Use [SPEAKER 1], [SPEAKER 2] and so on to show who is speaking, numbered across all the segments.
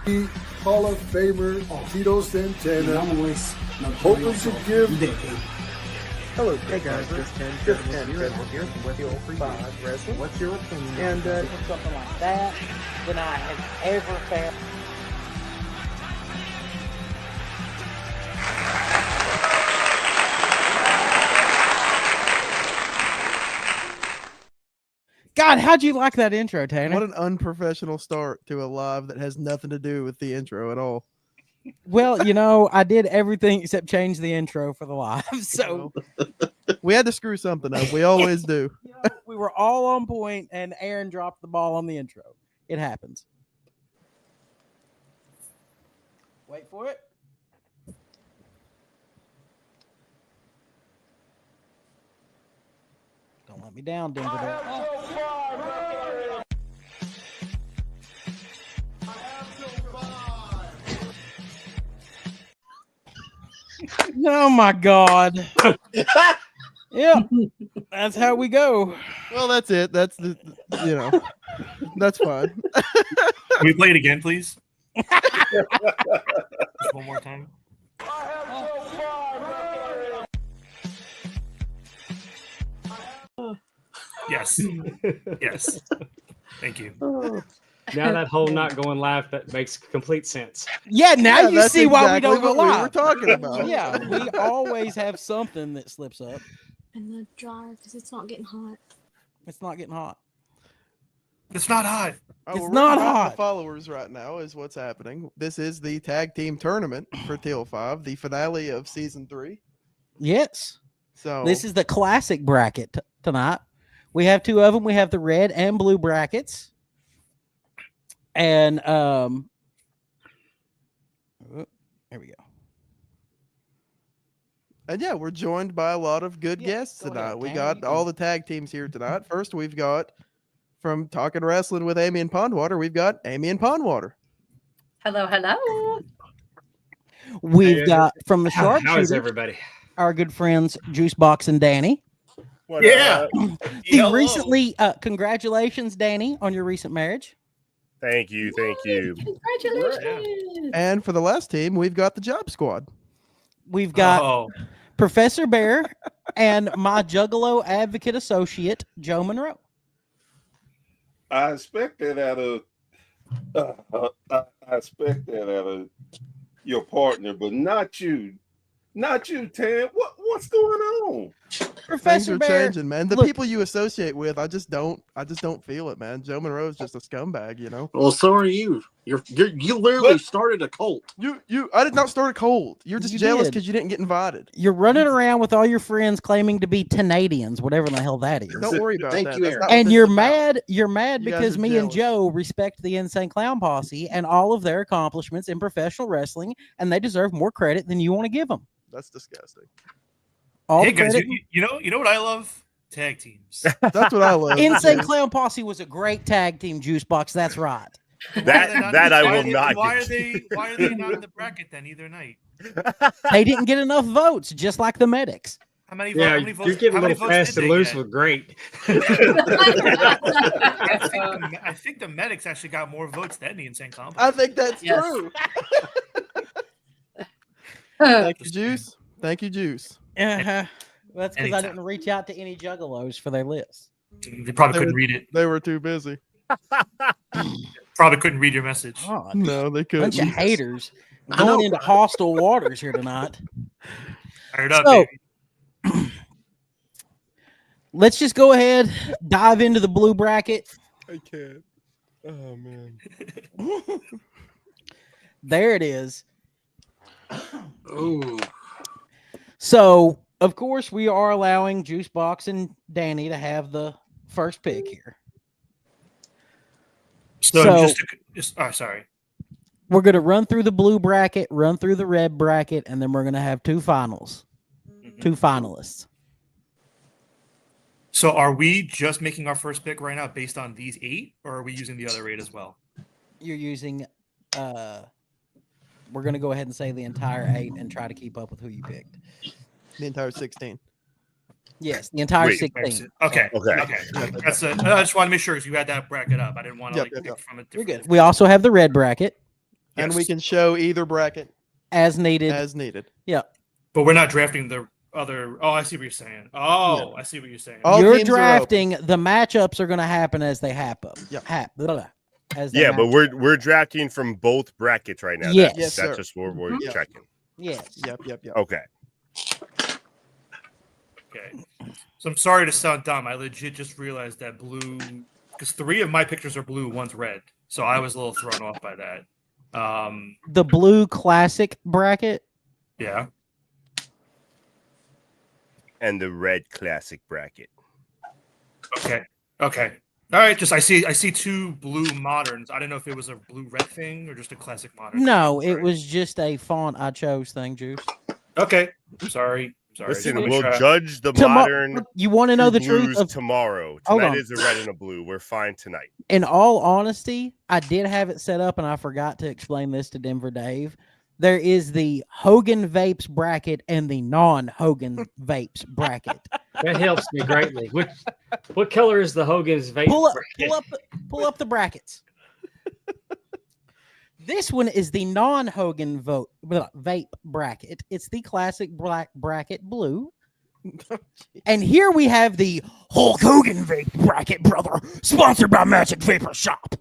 [SPEAKER 1] Hall of Famer Tito Santana, hoping to give.
[SPEAKER 2] Hello, hey guys, just 10 here with the old 5 wrestling. What's your opinion? And
[SPEAKER 3] something like that than I have ever found. God, how'd you like that intro, Tanner?
[SPEAKER 4] What an unprofessional start to a live that has nothing to do with the intro at all.
[SPEAKER 3] Well, you know, I did everything except change the intro for the live, so
[SPEAKER 4] we had to screw something up. We always do.
[SPEAKER 3] You know, we were all on point, and Aaron dropped the ball on the intro. It happens. Wait for it. Don't let me down, Denver. Oh my God. Yeah, that's how we go.
[SPEAKER 4] Well, that's it. That's the, you know, that's fine.
[SPEAKER 5] Can we play it again, please? Just one more time. Yes. Yes. Thank you.
[SPEAKER 6] Now that whole not going live, that makes complete sense.
[SPEAKER 3] Yeah, now you see why we don't go
[SPEAKER 4] what we
[SPEAKER 3] live.
[SPEAKER 4] were talking about.
[SPEAKER 3] Yeah, we always have something that slips up.
[SPEAKER 7] And the dryer, because it's not getting hot.
[SPEAKER 3] It's not getting hot.
[SPEAKER 5] It's not hot.
[SPEAKER 4] Oh,
[SPEAKER 3] It's
[SPEAKER 4] we're
[SPEAKER 3] not
[SPEAKER 4] running out
[SPEAKER 3] hot.
[SPEAKER 4] the followers right now is what's happening. This is the tag team tournament for TL5, the finale of season 3.
[SPEAKER 3] Yes.
[SPEAKER 4] So
[SPEAKER 3] This is the classic bracket tonight. We have 2 of them. We have the red and blue brackets. And there we go.
[SPEAKER 4] And yeah, we're joined by a lot of good guests
[SPEAKER 3] go
[SPEAKER 4] tonight.
[SPEAKER 3] ahead,
[SPEAKER 4] We
[SPEAKER 3] Tanner.
[SPEAKER 4] got all the tag teams here tonight. First, we've got from Talking Wrestling with Amy and Pondwater, we've got Amy and Pondwater.
[SPEAKER 8] Hello, hello.
[SPEAKER 3] We've
[SPEAKER 6] Hey,
[SPEAKER 3] got from the
[SPEAKER 6] How is
[SPEAKER 3] Sharpshooters,
[SPEAKER 6] everybody?
[SPEAKER 3] our good friends Juice Box and Danny.
[SPEAKER 5] Yeah.
[SPEAKER 3] The recently, congratulations, Danny, on your recent marriage.
[SPEAKER 9] Thank you. Thank you.
[SPEAKER 8] Congratulations.
[SPEAKER 4] And for the last team, we've got the Job Squad.
[SPEAKER 3] We've got
[SPEAKER 5] Oh,
[SPEAKER 3] Professor Bear and my Juggalo advocate associate, Joe Monroe.
[SPEAKER 9] I expect that out of I expect that out of your partner, but not you. Not you, Tam. What's going on?
[SPEAKER 4] Things
[SPEAKER 3] Professor
[SPEAKER 4] are
[SPEAKER 3] Bear,
[SPEAKER 4] changing, man. The
[SPEAKER 3] look-
[SPEAKER 4] people you associate with, I just don't feel it, man. Joe Monroe's just a scumbag, you know.
[SPEAKER 10] Well, so are you. You literally started a cult.
[SPEAKER 4] I did not start a cold. You're just
[SPEAKER 3] You
[SPEAKER 4] jealous
[SPEAKER 3] did.
[SPEAKER 4] because you didn't get invited.
[SPEAKER 3] You're running around with all your friends claiming to be Canadians, whatever the hell that is.
[SPEAKER 4] Don't worry about
[SPEAKER 10] Thank
[SPEAKER 4] that.
[SPEAKER 10] you,
[SPEAKER 4] That's
[SPEAKER 10] Aaron.
[SPEAKER 4] not what
[SPEAKER 3] And
[SPEAKER 4] this
[SPEAKER 3] you're
[SPEAKER 4] is about.
[SPEAKER 3] mad. You're mad
[SPEAKER 4] You guys
[SPEAKER 3] because
[SPEAKER 4] are
[SPEAKER 3] me and
[SPEAKER 4] jealous.
[SPEAKER 3] Joe respect the Insane Clown Posse and all of their accomplishments in professional wrestling, and they deserve more credit than you want to give them.
[SPEAKER 4] That's disgusting.
[SPEAKER 3] All
[SPEAKER 5] hey
[SPEAKER 3] the
[SPEAKER 5] guys,
[SPEAKER 3] credit.
[SPEAKER 5] you know what I love? Tag teams.
[SPEAKER 4] That's what I love.
[SPEAKER 3] Insane Clown Posse was a great tag team, Juice Box. That's right.
[SPEAKER 9] That I will not
[SPEAKER 5] Why
[SPEAKER 9] get.
[SPEAKER 5] why are they not in the bracket then either night?
[SPEAKER 3] They didn't get enough votes, just like the medics.
[SPEAKER 5] How many,
[SPEAKER 6] Yeah,
[SPEAKER 5] how many votes?
[SPEAKER 6] you're getting a
[SPEAKER 5] how many
[SPEAKER 6] little
[SPEAKER 5] votes
[SPEAKER 6] fast
[SPEAKER 5] did
[SPEAKER 6] and
[SPEAKER 5] they
[SPEAKER 6] loose
[SPEAKER 5] get?
[SPEAKER 6] with great.
[SPEAKER 5] I think the medics actually got more votes than the Insane Clown.
[SPEAKER 4] I think that's
[SPEAKER 8] Yes.
[SPEAKER 4] true. Thank you, Juice. Thank you, Juice.
[SPEAKER 3] Uh-huh. That's because I
[SPEAKER 5] Anytime.
[SPEAKER 3] didn't reach out to any juggalos for their list.
[SPEAKER 5] They probably couldn't read it.
[SPEAKER 4] They were too busy.
[SPEAKER 5] Probably couldn't read your message.
[SPEAKER 3] God,
[SPEAKER 4] No, they
[SPEAKER 3] bunch
[SPEAKER 4] couldn't.
[SPEAKER 3] of haters
[SPEAKER 10] I know,
[SPEAKER 3] going into hostile waters here tonight.
[SPEAKER 5] Fired up,
[SPEAKER 3] So-
[SPEAKER 5] baby.
[SPEAKER 3] Let's just go ahead, dive into the blue bracket.
[SPEAKER 4] I can't. Oh man.
[SPEAKER 3] There it is.
[SPEAKER 10] Ooh.
[SPEAKER 3] So, of course, we are allowing Juice Box and Danny to have the first pick here.
[SPEAKER 5] So sorry.
[SPEAKER 3] We're going to run through the blue bracket, run through the red bracket, and then we're going to have 2 finals, 2 finalists.
[SPEAKER 5] So are we just making our first pick right now based on these 8, or are we using the other 8 as well?
[SPEAKER 3] You're using, we're going to go ahead and say the entire 8 and try to keep up with who you picked.
[SPEAKER 4] The entire 16.
[SPEAKER 3] Yes, the entire
[SPEAKER 9] Wait,
[SPEAKER 3] 16.
[SPEAKER 5] Okay.
[SPEAKER 9] Okay.
[SPEAKER 5] Okay. That's I just want to make sure because you had that bracket up. I didn't want to
[SPEAKER 4] Yep, yep,
[SPEAKER 5] pick
[SPEAKER 4] yep.
[SPEAKER 5] from a
[SPEAKER 3] You're
[SPEAKER 5] different.
[SPEAKER 3] good. We also have the red bracket.
[SPEAKER 4] And
[SPEAKER 5] Yes.
[SPEAKER 4] we can show either bracket
[SPEAKER 3] as needed.
[SPEAKER 4] as needed.
[SPEAKER 5] But we're not drafting the other. Oh, I see what you're saying. Oh, I see what you're saying.
[SPEAKER 4] All
[SPEAKER 3] You're
[SPEAKER 4] teams are
[SPEAKER 3] drafting. The matchups are going to happen as they happen.
[SPEAKER 4] Yep.
[SPEAKER 3] As they
[SPEAKER 11] Yeah,
[SPEAKER 3] happen.
[SPEAKER 11] but we're drafting from both brackets right now.
[SPEAKER 3] Yes.
[SPEAKER 4] Yes,
[SPEAKER 11] That's
[SPEAKER 4] sir.
[SPEAKER 11] just what we're
[SPEAKER 4] Yep.
[SPEAKER 11] checking.
[SPEAKER 3] Yes.
[SPEAKER 4] Yep.
[SPEAKER 11] Okay.
[SPEAKER 5] Okay. So I'm sorry to sound dumb. I legit just realized that blue, because 3 of my pictures are blue, one's red. So I was a little thrown off by that.
[SPEAKER 3] The blue classic bracket.
[SPEAKER 5] Yeah.
[SPEAKER 11] And the red classic bracket.
[SPEAKER 5] Okay. All right. Just I see 2 blue moderns. I didn't know if it was a blue red thing or just a classic modern.
[SPEAKER 3] No,
[SPEAKER 5] thing.
[SPEAKER 3] it was just a font I chose thing, Juice.
[SPEAKER 5] Okay. I'm sorry.
[SPEAKER 11] Listen,
[SPEAKER 5] Just
[SPEAKER 11] we'll
[SPEAKER 5] make sure-
[SPEAKER 11] judge the
[SPEAKER 3] Tomo-
[SPEAKER 11] modern.
[SPEAKER 3] You want to know the truth
[SPEAKER 11] blues
[SPEAKER 3] of
[SPEAKER 11] tomorrow.
[SPEAKER 3] Hold
[SPEAKER 11] Tonight
[SPEAKER 3] on.
[SPEAKER 11] is a red and a blue. We're fine tonight.
[SPEAKER 3] in all honesty, I did have it set up and I forgot to explain this to Denver Dave. There is the Hogan Vapes bracket and the non-Hogan Vapes bracket.
[SPEAKER 6] That helps me greatly. What color is the Hogan's vape?
[SPEAKER 3] Pull up the brackets. This one is the non-Hogan vape bracket. It's the classic black bracket blue. And here we have the Hulk Hogan vape bracket, brother, sponsored by Magic Vapor Shop.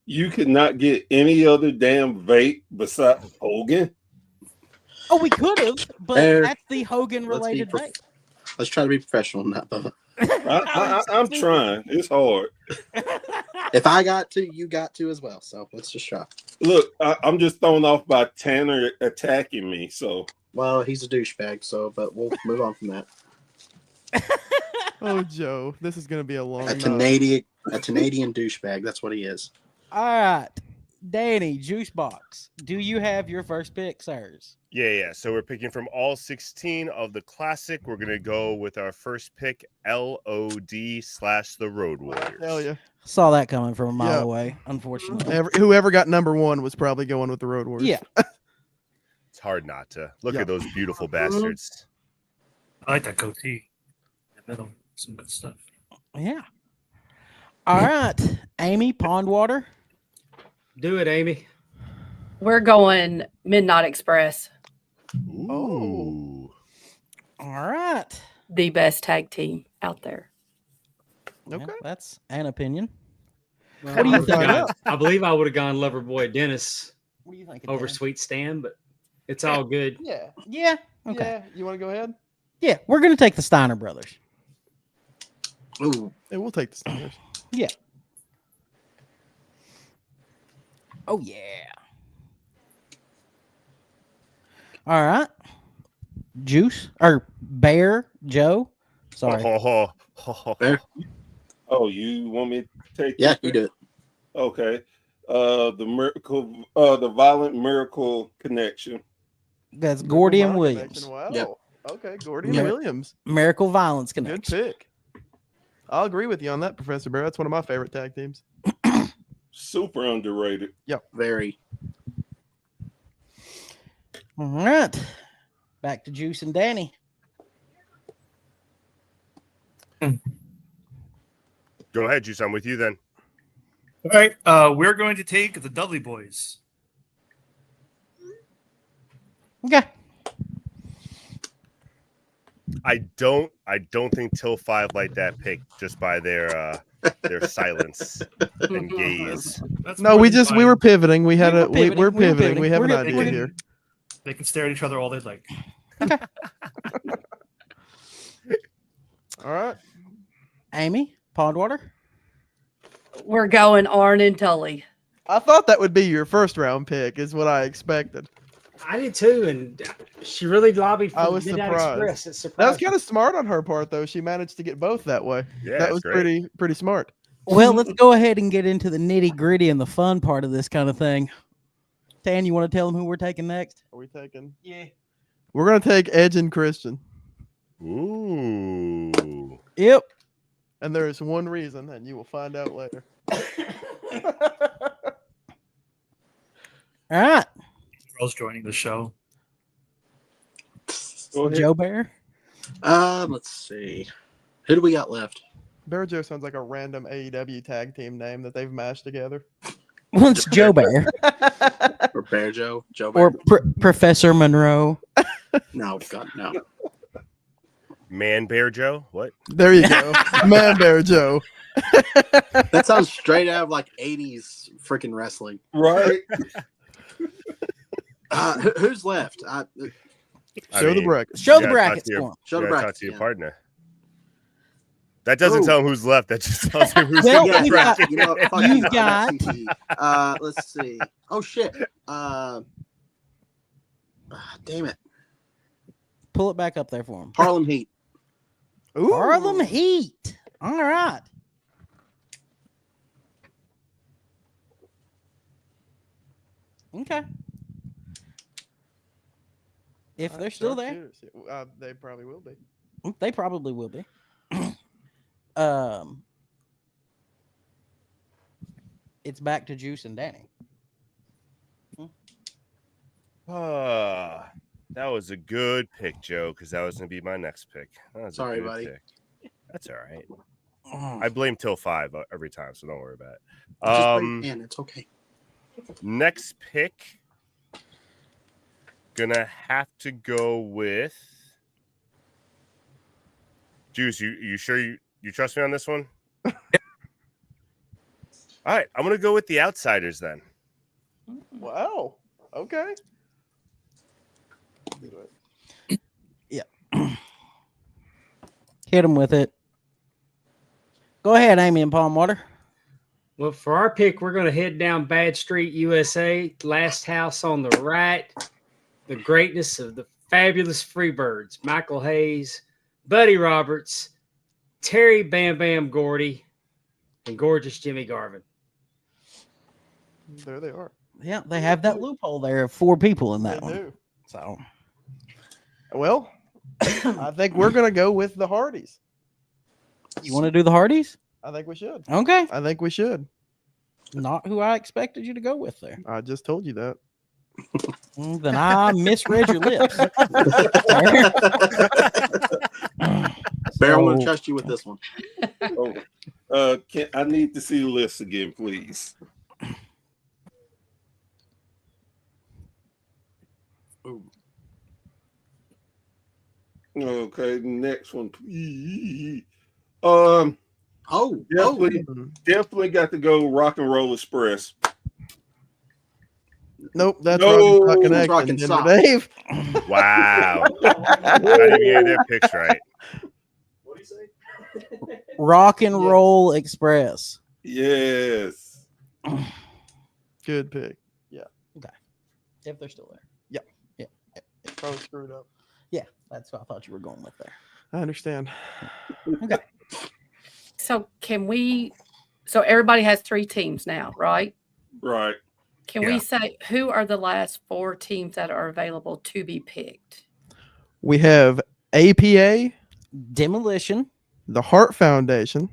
[SPEAKER 9] You could not get any other damn vape besides Hogan.
[SPEAKER 3] Oh, we could have, but
[SPEAKER 10] There.
[SPEAKER 3] that's the Hogan related vape.
[SPEAKER 10] Let's try to be professional in that, Bubba.
[SPEAKER 9] I'm trying. It's hard.
[SPEAKER 10] If I got to, you got to as well. So let's just try.
[SPEAKER 9] Look, I'm just thrown off by Tanner attacking me. So,
[SPEAKER 10] Well, he's a douchebag, so but we'll move on from that.
[SPEAKER 4] Oh, Joe, this is going to be a long
[SPEAKER 10] A
[SPEAKER 4] night.
[SPEAKER 10] Canadian douchebag. That's what he is.
[SPEAKER 3] All right, Danny, Juicebox, do you have your first pick, sirs?
[SPEAKER 11] Yeah. So we're picking from all 16 of the classic. We're gonna go with our first pick, LOD/the Road Warriors.
[SPEAKER 4] Hell yeah.
[SPEAKER 3] Saw that coming from a mile
[SPEAKER 4] Yeah.
[SPEAKER 3] away, unfortunately.
[SPEAKER 4] Whoever got number 1 was probably going with the Road Warriors.
[SPEAKER 3] Yeah.
[SPEAKER 11] It's hard not to look
[SPEAKER 4] Yeah.
[SPEAKER 11] at those beautiful bastards.
[SPEAKER 5] I like that goatee. In the middle. Some good stuff.
[SPEAKER 3] Yeah. All right, Amy Pondwater.
[SPEAKER 6] Do it, Amy.
[SPEAKER 8] We're going Midnight Express,
[SPEAKER 11] Ooh.
[SPEAKER 3] All right.
[SPEAKER 8] the best tag team out there.
[SPEAKER 4] Okay.
[SPEAKER 3] Yeah, that's an opinion.
[SPEAKER 6] Well,
[SPEAKER 3] What do you
[SPEAKER 6] I would've
[SPEAKER 3] think?
[SPEAKER 6] gone- I believe I would have gone Loverboy Dennis
[SPEAKER 3] What do you think?
[SPEAKER 6] over Sweet Stan, but it's all good.
[SPEAKER 4] Yeah.
[SPEAKER 3] Yeah. Okay.
[SPEAKER 4] Yeah. You want to go ahead?
[SPEAKER 3] Yeah, we're gonna take the Steiner brothers.
[SPEAKER 10] Ooh.
[SPEAKER 4] Hey, we'll take the Steelers.
[SPEAKER 3] Oh yeah. All right. Juice or Bear Joe. Sorry.
[SPEAKER 10] There.
[SPEAKER 9] oh, you want me to take?
[SPEAKER 10] Yeah,
[SPEAKER 9] this
[SPEAKER 10] you
[SPEAKER 9] pick?
[SPEAKER 10] do it.
[SPEAKER 9] Okay. The Violent Miracle Connection.
[SPEAKER 3] That's Gordy and
[SPEAKER 4] Miracle
[SPEAKER 3] Williams.
[SPEAKER 4] Connection. Wow.
[SPEAKER 10] Yep.
[SPEAKER 4] Okay, Gordy and
[SPEAKER 3] Yeah.
[SPEAKER 4] Williams.
[SPEAKER 3] Miracle Violence
[SPEAKER 4] Good
[SPEAKER 3] Connection.
[SPEAKER 4] pick. I'll agree with you on that, Professor Bear. That's one of my favorite tag teams.
[SPEAKER 9] Super underrated.
[SPEAKER 10] Very.
[SPEAKER 3] All right. Back to Juice and Danny.
[SPEAKER 11] Go ahead, Juice. I'm with you then.
[SPEAKER 5] All right. We're going to take the Dudley Boys.
[SPEAKER 3] Okay.
[SPEAKER 11] I don't think Till 5 like that pick just by their silence and gaze.
[SPEAKER 5] That's
[SPEAKER 4] No,
[SPEAKER 5] more
[SPEAKER 4] we
[SPEAKER 5] than
[SPEAKER 4] just we
[SPEAKER 5] fine.
[SPEAKER 4] were pivoting. We had
[SPEAKER 3] We
[SPEAKER 4] a
[SPEAKER 3] were
[SPEAKER 4] we,
[SPEAKER 3] pivoting.
[SPEAKER 4] we're
[SPEAKER 3] We were
[SPEAKER 4] pivoting. We have an
[SPEAKER 3] pivoting.
[SPEAKER 4] idea
[SPEAKER 3] We're gonna-
[SPEAKER 4] here.
[SPEAKER 5] They can stare at each other all they like.
[SPEAKER 4] All right.
[SPEAKER 3] Amy Pondwater.
[SPEAKER 8] We're going Arn and Tully.
[SPEAKER 4] I thought that would be your first round pick, is what I expected.
[SPEAKER 6] I did too, and she really lobbied for
[SPEAKER 4] I was
[SPEAKER 6] Midnight
[SPEAKER 4] surprised.
[SPEAKER 6] Express. It's
[SPEAKER 4] That was
[SPEAKER 6] surprising.
[SPEAKER 4] kind of smart on her part, though. She managed to get both that way.
[SPEAKER 11] Yeah,
[SPEAKER 4] that
[SPEAKER 11] that's
[SPEAKER 4] was
[SPEAKER 11] great.
[SPEAKER 4] pretty smart.
[SPEAKER 3] Well, let's go ahead and get into the nitty gritty and the fun part of this kind of thing. Tan, you want to tell them who we're taking next?
[SPEAKER 4] Are we taking?
[SPEAKER 3] Yeah.
[SPEAKER 4] We're gonna take Edge and Christian,
[SPEAKER 11] Ooh.
[SPEAKER 3] Yep.
[SPEAKER 4] and there is one reason, and you will find out later.
[SPEAKER 3] All right.
[SPEAKER 5] Girls joining the show.
[SPEAKER 9] Go ahead.
[SPEAKER 3] Joe Bear.
[SPEAKER 10] Let's see. Who do we got left?
[SPEAKER 4] Bear Joe sounds like a random AEW tag team name that they've mashed together.
[SPEAKER 3] Well, it's Joe Bear
[SPEAKER 10] Or Bear Joe. Joe
[SPEAKER 3] or
[SPEAKER 10] Bear.
[SPEAKER 3] Professor Monroe.
[SPEAKER 10] No, God, no.
[SPEAKER 11] Man Bear Joe. What?
[SPEAKER 4] There you go. Man Bear Joe.
[SPEAKER 10] That sounds straight out of like 80s freaking wrestling.
[SPEAKER 9] Right.
[SPEAKER 10] Who's left?
[SPEAKER 4] Show the brackets.
[SPEAKER 3] Show
[SPEAKER 11] you
[SPEAKER 3] the
[SPEAKER 11] gotta talk
[SPEAKER 3] brackets
[SPEAKER 11] to your-
[SPEAKER 3] for him.
[SPEAKER 10] Show the
[SPEAKER 11] you gotta
[SPEAKER 10] brackets,
[SPEAKER 11] talk to your
[SPEAKER 10] yeah.
[SPEAKER 11] partner. That doesn't
[SPEAKER 10] Ooh.
[SPEAKER 11] tell him who's left. That just tells him who's
[SPEAKER 3] Well,
[SPEAKER 11] in
[SPEAKER 10] Yeah,
[SPEAKER 11] the
[SPEAKER 3] we
[SPEAKER 10] yeah,
[SPEAKER 3] got-
[SPEAKER 10] you know, fuck
[SPEAKER 3] you've
[SPEAKER 10] you, I
[SPEAKER 3] got-
[SPEAKER 10] CTE. Let's see. Oh shit. Damn it.
[SPEAKER 3] Pull it back up there for him.
[SPEAKER 10] Harlem Heat.
[SPEAKER 4] Ooh.
[SPEAKER 3] Harlem Heat. All right. Okay. If they're still there,
[SPEAKER 4] Sharpshooters. They probably will be.
[SPEAKER 3] they probably will be. It's back to Juice and Danny.
[SPEAKER 11] That was a good pick, Joe, because that was going to be my next pick. That was a
[SPEAKER 10] Sorry,
[SPEAKER 11] good
[SPEAKER 10] buddy.
[SPEAKER 11] pick. That's all right.
[SPEAKER 3] Oh,
[SPEAKER 11] I blame Till 5 every time, so don't worry about it.
[SPEAKER 10] Just bring it in. It's okay.
[SPEAKER 11] Next pick, gonna have to go with Juice. You sure you trust me on this one? All right, I'm gonna go with the Outsiders then.
[SPEAKER 4] Wow. Okay.
[SPEAKER 3] hit him with it. Go ahead, Amy and Palmwater.
[SPEAKER 6] Well, for our pick, we're going to head down Bad Street, USA. Last house on the right. The greatness of the fabulous Freebirds. Michael Hayes, Buddy Roberts, Terry Bam Bam Gordy, and gorgeous Jimmy Garvin.
[SPEAKER 4] There they are.
[SPEAKER 3] Yeah, they have that loophole there of 4 people in that
[SPEAKER 4] They
[SPEAKER 3] one.
[SPEAKER 4] do.
[SPEAKER 3] So
[SPEAKER 4] Well, I think we're gonna go with the Hardys.
[SPEAKER 3] you want to do the Hardys?
[SPEAKER 4] I think we should.
[SPEAKER 3] Okay.
[SPEAKER 4] I think we should.
[SPEAKER 3] Not who I expected you to go with there.
[SPEAKER 4] I just told you that.
[SPEAKER 3] Then I misread your lips.
[SPEAKER 10] Bear, I'm going to
[SPEAKER 3] So-
[SPEAKER 10] trust you with this one.
[SPEAKER 9] I need to see the list again, please.
[SPEAKER 10] Ooh.
[SPEAKER 9] Okay, next one, please.
[SPEAKER 10] Oh,
[SPEAKER 9] Definitely got to go Rock and Roll Express.
[SPEAKER 4] Nope, that's
[SPEAKER 9] No,
[SPEAKER 4] Rock and
[SPEAKER 10] it's Rock
[SPEAKER 4] Connection,
[SPEAKER 10] and
[SPEAKER 4] didn't
[SPEAKER 10] Sock.
[SPEAKER 4] it, Dave?
[SPEAKER 11] Wow, not even getting their picks right.
[SPEAKER 6] What do you say?
[SPEAKER 3] Rock and Roll Express.
[SPEAKER 9] Yes.
[SPEAKER 4] Good pick.
[SPEAKER 3] If they're still there.
[SPEAKER 4] Probably screwed up.
[SPEAKER 3] Yeah, that's what I thought you were going with there.
[SPEAKER 4] I understand.
[SPEAKER 8] So can we? So everybody has 3 teams now, right?
[SPEAKER 9] Right.
[SPEAKER 8] Can we say who are the last 4 teams that are available to be picked?
[SPEAKER 4] We have APA,
[SPEAKER 3] Demolition
[SPEAKER 4] the Heart Foundation,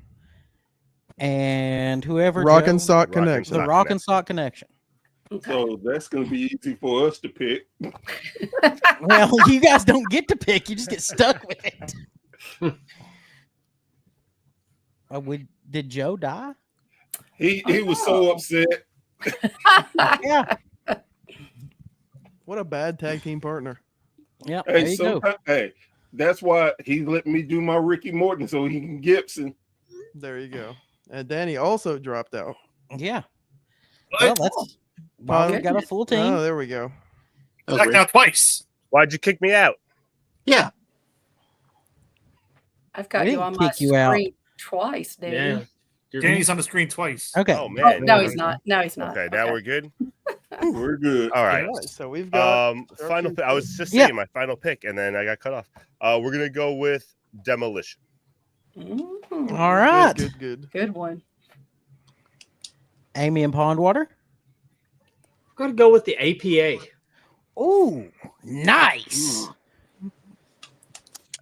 [SPEAKER 3] and whoever
[SPEAKER 4] Rock
[SPEAKER 3] Joe-
[SPEAKER 4] and Sock
[SPEAKER 11] Rock and
[SPEAKER 4] Connection.
[SPEAKER 3] the
[SPEAKER 11] Sock
[SPEAKER 3] Rock and Sock Connection.
[SPEAKER 8] Okay.
[SPEAKER 9] So that's going to be easy for us to pick.
[SPEAKER 3] Well, you guys don't get to pick; you just get stuck with it. Did Joe die?
[SPEAKER 9] He was so upset.
[SPEAKER 3] Yeah.
[SPEAKER 4] What a bad tag team partner.
[SPEAKER 3] Yeah. There
[SPEAKER 9] Hey,
[SPEAKER 3] you go.
[SPEAKER 9] hey, that's why he let me do my Ricky Morton so he can Gibson.
[SPEAKER 4] There you go. And Danny also dropped out.
[SPEAKER 3] Yeah. Well, that's why we got a full team.
[SPEAKER 4] Oh, there we go.
[SPEAKER 10] That was
[SPEAKER 5] Knocked
[SPEAKER 10] weird.
[SPEAKER 5] out twice.
[SPEAKER 11] Why'd you kick me out?
[SPEAKER 10] Yeah.
[SPEAKER 8] I've got
[SPEAKER 3] We
[SPEAKER 8] you
[SPEAKER 3] didn't
[SPEAKER 8] on my
[SPEAKER 3] kick you out.
[SPEAKER 8] screen twice, Danny.
[SPEAKER 6] Yeah. You're-
[SPEAKER 5] Danny's on the screen twice.
[SPEAKER 3] Okay.
[SPEAKER 11] Oh
[SPEAKER 8] Oh,
[SPEAKER 11] man.
[SPEAKER 8] no, he's not. No, he's not.
[SPEAKER 11] Okay, now we're good.
[SPEAKER 9] We're good.
[SPEAKER 11] All right.
[SPEAKER 4] So we've got
[SPEAKER 11] Final pick. I was just
[SPEAKER 3] Yeah.
[SPEAKER 11] saying my final pick, and then I got cut off. We're gonna go with Demolition.
[SPEAKER 8] Mm,
[SPEAKER 3] All right.
[SPEAKER 4] good.
[SPEAKER 8] good one.
[SPEAKER 3] Amy and Pondwater.
[SPEAKER 6] I'm going to go with the APA.
[SPEAKER 3] Ooh, nice.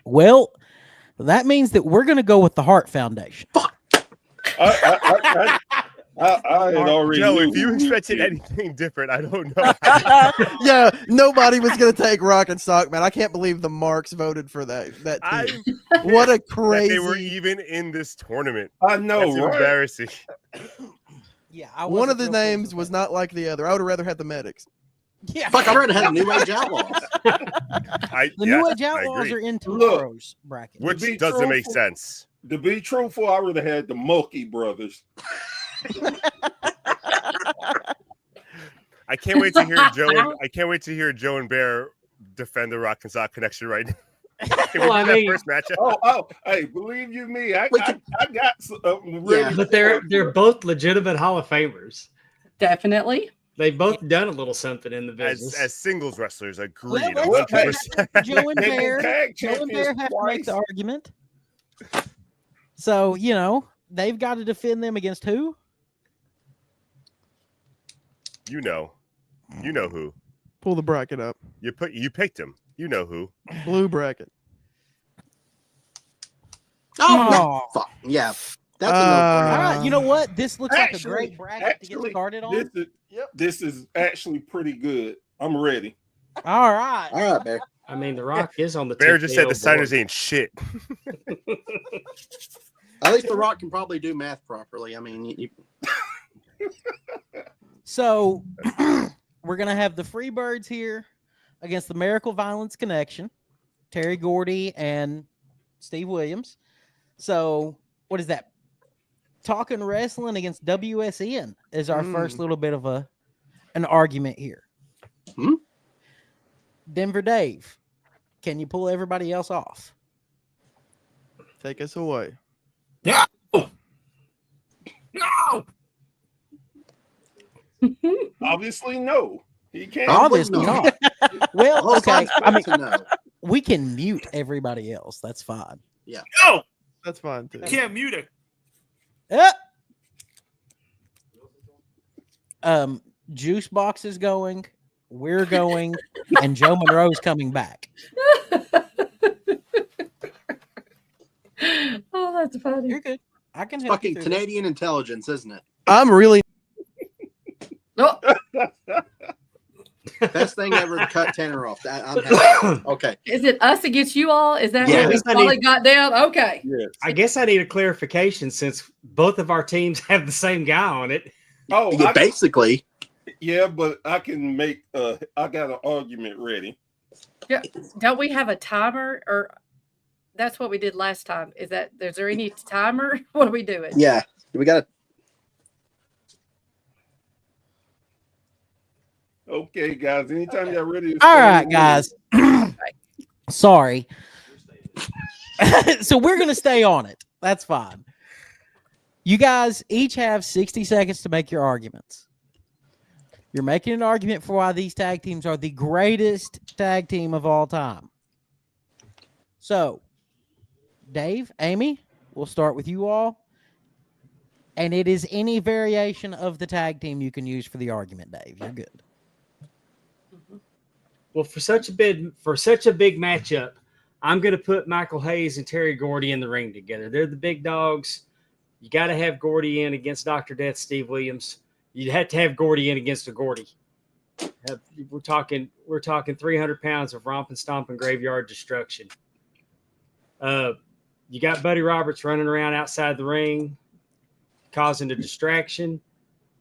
[SPEAKER 3] Well, that means that we're going to go with the Heart Foundation.
[SPEAKER 9] I had already.
[SPEAKER 11] Joe,
[SPEAKER 9] knew
[SPEAKER 11] if you
[SPEAKER 9] who we
[SPEAKER 11] expected
[SPEAKER 9] picked.
[SPEAKER 11] anything different, I don't know.
[SPEAKER 4] Yeah, nobody was gonna take Rock and Sock, man. I can't believe the Marks voted for that
[SPEAKER 11] I'm
[SPEAKER 4] team. What a
[SPEAKER 11] that they were
[SPEAKER 4] crazy.
[SPEAKER 11] even in this tournament.
[SPEAKER 9] I know,
[SPEAKER 11] That's
[SPEAKER 9] right?
[SPEAKER 11] embarrassing.
[SPEAKER 3] Yeah, I
[SPEAKER 4] One of
[SPEAKER 3] wasn't
[SPEAKER 4] the
[SPEAKER 3] real pleased
[SPEAKER 4] names
[SPEAKER 3] with
[SPEAKER 4] was
[SPEAKER 3] that.
[SPEAKER 4] not like the other. I would have rather had the medics.
[SPEAKER 3] Yeah,
[SPEAKER 10] Fuck, I rather had New Age Outlaws.
[SPEAKER 3] the New Age Outlaws are in tomorrow's bracket.
[SPEAKER 11] Which
[SPEAKER 9] be
[SPEAKER 11] doesn't make
[SPEAKER 9] truthful-
[SPEAKER 11] sense.
[SPEAKER 9] To be truthful, I would have had the Mulkey brothers.
[SPEAKER 11] I can't wait to hear Joe. I can't wait to hear Joe and Bear defend the Rock and Sock connection right now. Can we
[SPEAKER 6] Well,
[SPEAKER 11] do
[SPEAKER 6] I
[SPEAKER 11] that
[SPEAKER 6] mean-
[SPEAKER 11] first matchup?
[SPEAKER 9] Oh, hey, believe you me, I got ready.
[SPEAKER 6] But they're both legitimate Hall of Famers.
[SPEAKER 8] Definitely.
[SPEAKER 6] They've both done a little something in the business.
[SPEAKER 11] As singles wrestlers, agreed.
[SPEAKER 3] Well,
[SPEAKER 11] 100%.
[SPEAKER 3] Joe and
[SPEAKER 9] They've been
[SPEAKER 3] Bear,
[SPEAKER 9] tag
[SPEAKER 3] Joe and Bear
[SPEAKER 9] champions
[SPEAKER 3] have to make the
[SPEAKER 9] twice.
[SPEAKER 3] argument. So they've got to defend them against who?
[SPEAKER 11] You know who.
[SPEAKER 4] Pull the bracket up.
[SPEAKER 11] You picked him. You know who.
[SPEAKER 4] Blue bracket.
[SPEAKER 3] Oh.
[SPEAKER 10] Fuck. Yeah. That's a
[SPEAKER 3] All
[SPEAKER 10] no-brainer.
[SPEAKER 3] right, you know what? This looks like a
[SPEAKER 9] Actually-
[SPEAKER 3] great bracket to get started on.
[SPEAKER 9] This is actually pretty good. I'm ready.
[SPEAKER 3] All right.
[SPEAKER 10] All right, Bear.
[SPEAKER 6] I mean, The Rock is on the
[SPEAKER 11] Bear just said
[SPEAKER 6] TKO
[SPEAKER 11] the signers
[SPEAKER 6] board.
[SPEAKER 11] ain't shit.
[SPEAKER 10] At least The Rock can probably do math properly. I mean,
[SPEAKER 3] So we're gonna have the Freebirds here against the Miracle Violence Connection, Terry Gordy and Steve Williams. So what is that? Talking Wrestling against WSN is our first little bit of an argument here. Denver Dave, can you pull everybody else off?
[SPEAKER 4] Take us away.
[SPEAKER 5] No. No.
[SPEAKER 9] Obviously, no. He can't.
[SPEAKER 3] Obviously not. Well,
[SPEAKER 10] Well,
[SPEAKER 3] okay.
[SPEAKER 10] sounds
[SPEAKER 3] I mean,
[SPEAKER 10] to know.
[SPEAKER 3] we can mute everybody else. That's fine.
[SPEAKER 10] Yeah.
[SPEAKER 5] No.
[SPEAKER 4] That's fine too.
[SPEAKER 5] You can't mute it.
[SPEAKER 3] Juice Box is going. We're going, and Joe Monroe's coming back.
[SPEAKER 8] Oh, that's funny.
[SPEAKER 3] You're good. I can
[SPEAKER 10] It's
[SPEAKER 3] help you
[SPEAKER 10] fucking
[SPEAKER 3] through
[SPEAKER 10] Canadian intelligence, isn't it?
[SPEAKER 4] I'm really
[SPEAKER 8] Oh,
[SPEAKER 10] Best thing ever to cut Tanner off. I'm happy. Okay.
[SPEAKER 8] is it us against you all? Is that
[SPEAKER 10] Yeah.
[SPEAKER 8] what we finally got down? Okay.
[SPEAKER 9] Yes.
[SPEAKER 6] I guess I need a clarification since both of our teams have the same guy on it.
[SPEAKER 9] Oh,
[SPEAKER 10] Yeah, basically.
[SPEAKER 9] yeah, but I can make. I got an argument ready.
[SPEAKER 8] Yeah. Don't we have a timer? Or that's what we did last time. Is there any timer? What are we doing?
[SPEAKER 10] Yeah. We got to.
[SPEAKER 9] Okay, guys. Anytime y'all ready.
[SPEAKER 3] All right, guys. Sorry. So we're gonna stay on it. That's fine. You guys each have 60 seconds to make your arguments. You're making an argument for why these tag teams are the greatest tag team of all time. So, Dave, Amy, we'll start with you all. And it is any variation of the tag team you can use for the argument, Dave. You're good.
[SPEAKER 6] Well, for such a big matchup, I'm going to put Michael Hayes and Terry Gordy in the ring together. They're the big dogs. You got to have Gordy in against Dr. Death, Steve Williams. You'd have to have Gordy in against a Gordy. We're talking 300 pounds of romping, stomping graveyard destruction. You got Buddy Roberts running around outside the ring, causing a distraction,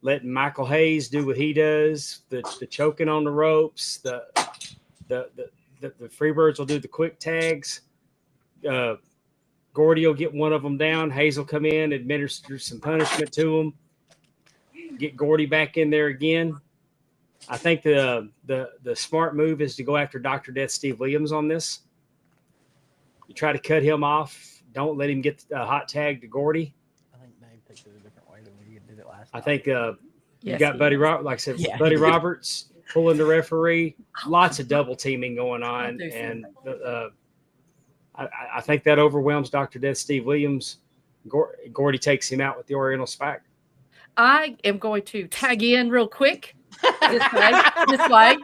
[SPEAKER 6] letting Michael Hayes do what he does, the choking on the ropes, the Freebirds will do the quick tags. Gordy will get one of them down. Hayes will come in, administer some punishment to him, get Gordy back in there again. I think the smart move is to go after Dr. Death Steve Williams on this. You try to cut him off. Don't let him get a hot tag to Gordy.
[SPEAKER 3] I think Dave takes it a different way than we did it last
[SPEAKER 6] I think you
[SPEAKER 8] Yes,
[SPEAKER 6] got
[SPEAKER 8] he
[SPEAKER 6] Buddy
[SPEAKER 8] is.
[SPEAKER 6] Roberts, like I said,
[SPEAKER 3] Yeah,
[SPEAKER 6] Buddy
[SPEAKER 3] he did.
[SPEAKER 6] Roberts pulling the referee. Lots of double teaming going
[SPEAKER 8] I'll
[SPEAKER 6] on,
[SPEAKER 8] do
[SPEAKER 6] and I think that overwhelms Dr. Death Steve Williams. Gordy takes him out with the Oriental Spike.
[SPEAKER 8] I am going to tag in real quick. This way.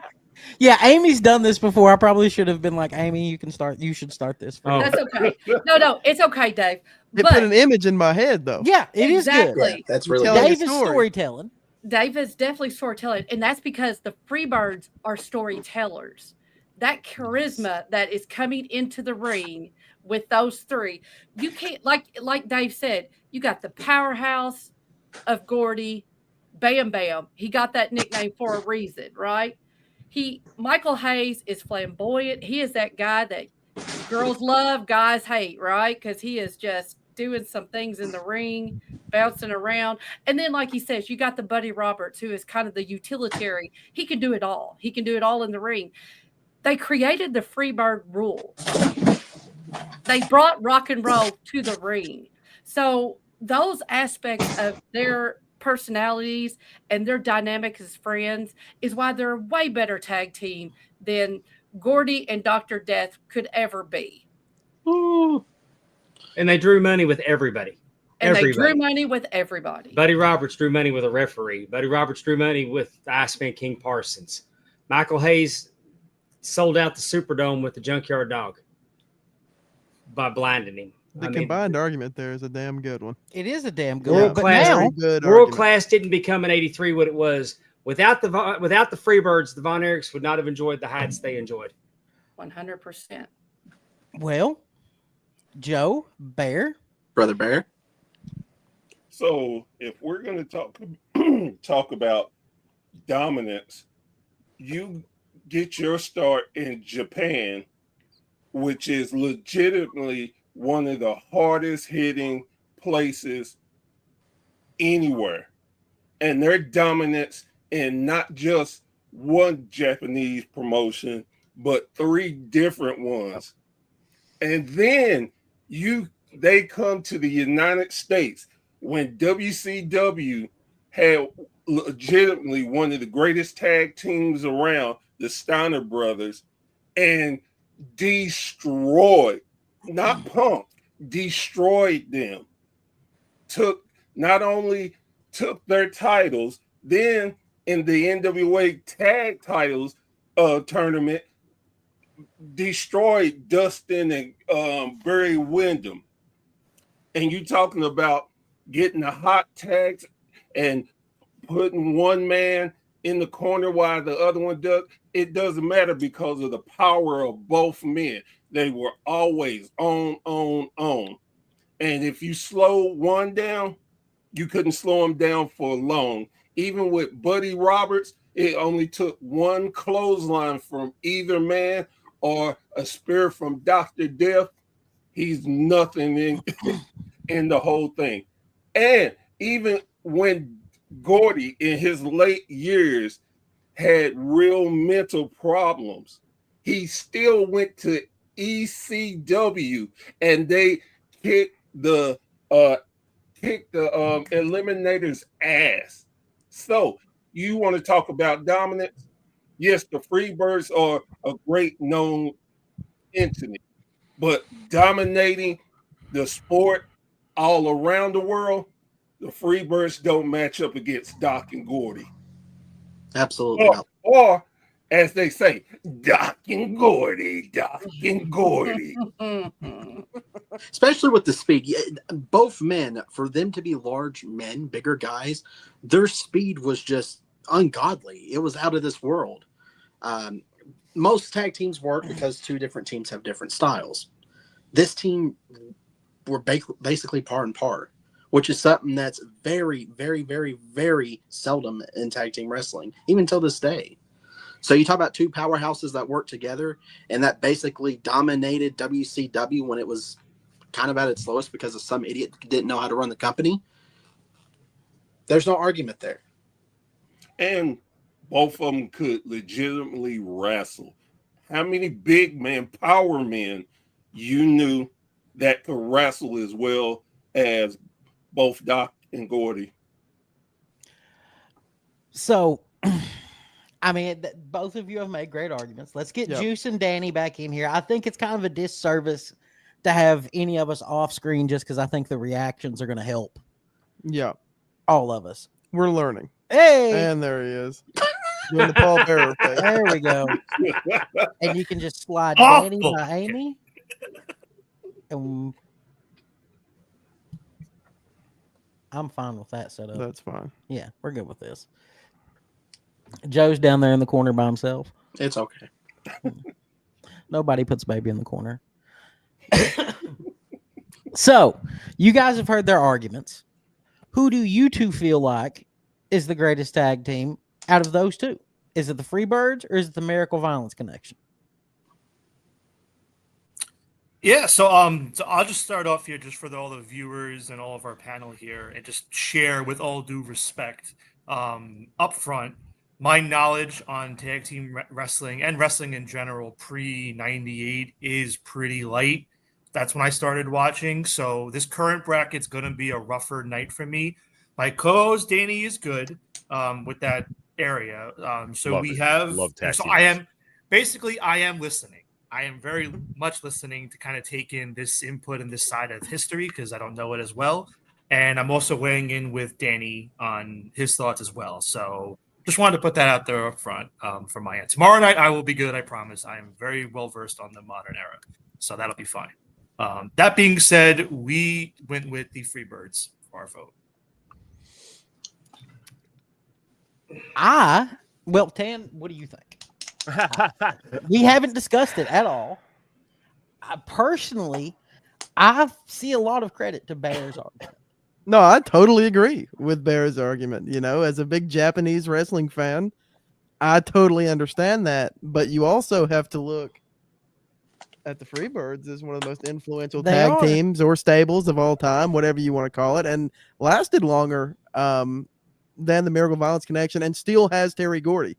[SPEAKER 3] Yeah, Amy's done this before. I probably should have been like, Amy, you should start this.
[SPEAKER 6] Oh.
[SPEAKER 8] That's okay. No, it's okay, Dave.
[SPEAKER 4] It put an image in my head though.
[SPEAKER 3] Yeah, it is
[SPEAKER 8] Exactly.
[SPEAKER 3] good.
[SPEAKER 10] That's really
[SPEAKER 4] Telling a
[SPEAKER 3] Dave is
[SPEAKER 4] story.
[SPEAKER 3] storytelling.
[SPEAKER 8] Dave is definitely storytelling, and that's because the Freebirds are storytellers. That charisma that is coming into the ring with those three, you can't like Dave said. You got the powerhouse of Gordy, Bam Bam. He got that nickname for a reason, right? Michael Hayes is flamboyant. He is that guy that girls love, guys hate, right? Because he is just doing some things in the ring, bouncing around. And then, like he says, you got the Buddy Roberts, who is kind of the utilitarian. He can do it all. He can do it all in the ring. They created the Freebird rule. They brought rock and roll to the ring. So those aspects of their personalities and their dynamic as friends is why they're a way better tag team than Gordy and Dr. Death could ever be.
[SPEAKER 6] Ooh. And they drew money with everybody.
[SPEAKER 8] And they drew money with everybody.
[SPEAKER 6] Buddy Roberts drew money with a referee. Buddy Roberts drew money with the Iceman King Parsons. Michael Hayes sold out the Superdome with the Junkyard Dog by blinding him.
[SPEAKER 4] The combined argument there is a damn good one.
[SPEAKER 3] It is a damn good
[SPEAKER 6] World
[SPEAKER 3] one.
[SPEAKER 6] class,
[SPEAKER 3] But now,
[SPEAKER 6] World Class didn't become in '83 what it was without the Freebirds. The Von Erichs would not have enjoyed the heights they enjoyed.
[SPEAKER 8] 100%.
[SPEAKER 3] Well, Joe Bear,
[SPEAKER 10] Brother Bear.
[SPEAKER 9] So if we're going to talk about dominance, you get your start in Japan, which is legitimately one of the hardest hitting places anywhere. And their dominance in not just one Japanese promotion, but 3 different ones. And then they come to the United States when WCW had legitimately one of the greatest tag teams around, the Steiner brothers, and destroyed, not punked, destroyed them. Not only took their titles, then in the NWA tag titles tournament, destroyed Dustin and Barry Windham. And you talking about getting the hot tags and putting one man in the corner while the other one does. It doesn't matter because of the power of both men. They were always on. And if you slow one down, you couldn't slow him down for long. Even with Buddy Roberts, it only took one clothesline from either man or a spear from Dr. Death. He's nothing in the whole thing. And even when Gordy in his late years had real mental problems, he still went to ECW and they kicked the Eliminators' ass. So you want to talk about dominance? Yes, the Freebirds are a great known entity, but dominating the sport all around the world, the Freebirds don't match up against Doc and Gordy.
[SPEAKER 10] Absolutely not.
[SPEAKER 9] Or as they say, Doc and Gordy, Doc and Gordy.
[SPEAKER 10] Especially with the speed. Both men, for them to be large men, bigger guys, their speed was just ungodly. It was out of this world. Most tag teams work because 2 different teams have different styles. This team were basically par and par, which is something that's very, very, very, very seldom in tag team wrestling, even till this day. So you talk about 2 powerhouses that work together, and that basically dominated WCW when it was kind of at its lowest because of some idiot who didn't know how to run the company. There's no argument there.
[SPEAKER 9] And both of them could legitimately wrestle. How many big men, power men, you knew that could wrestle as well as both Doc and Gordy?
[SPEAKER 3] So, I mean, both of you have made great arguments. Let's get Juice and Danny back in here. I think it's kind of a disservice to have any of us off screen just because I think the reactions are going to help.
[SPEAKER 4] Yeah.
[SPEAKER 3] All of us.
[SPEAKER 4] We're learning.
[SPEAKER 3] Hey!
[SPEAKER 4] And there he is. Doing the Paul Bearer thing.
[SPEAKER 3] There we go. And you can just slide Danny by Amy. And I'm fine with that setup.
[SPEAKER 4] That's fine.
[SPEAKER 3] Yeah, we're good with this. Joe's down there in the corner by himself.
[SPEAKER 10] It's okay.
[SPEAKER 3] Nobody puts baby in the corner. So, you guys have heard their arguments. Who do you 2 feel like is the greatest tag team out of those two? Is it the Freebirds or is it the Miracle Violence Connection?
[SPEAKER 5] Yeah, so I'll just start off here just for all the viewers and all of our panel here, and just share with all due respect up front my knowledge on tag team wrestling and wrestling in general pre-98 is pretty light. That's when I started watching. So this current bracket's going to be a rougher night for me. My co-host Danny is good with that area. So
[SPEAKER 11] Love
[SPEAKER 5] we
[SPEAKER 11] it.
[SPEAKER 5] have.
[SPEAKER 11] Love tag
[SPEAKER 5] So
[SPEAKER 11] teams.
[SPEAKER 5] I am listening. I am very much listening to kind of take in this input and this side of history because I don't know it as well. And I'm also weighing in with Danny on his thoughts as well. So just wanted to put that out there up front from my end. Tomorrow night, I will be good. I promise. I am very well versed on the modern era. So that'll be fine. That being said, we went with the Freebirds for our vote.
[SPEAKER 3] Well, Tan, what do you think? We haven't discussed it at all. I see a lot of credit to Bear's argument.
[SPEAKER 4] No, I totally agree with Bear's argument. You know, as a big Japanese wrestling fan, I totally understand that. But you also have to look at the Freebirds as one of the most influential
[SPEAKER 3] They
[SPEAKER 4] tag
[SPEAKER 3] are.
[SPEAKER 4] teams or stables of all time, whatever you want to call it, and lasted longer than the Miracle Violence Connection, and still has Terry Gordy.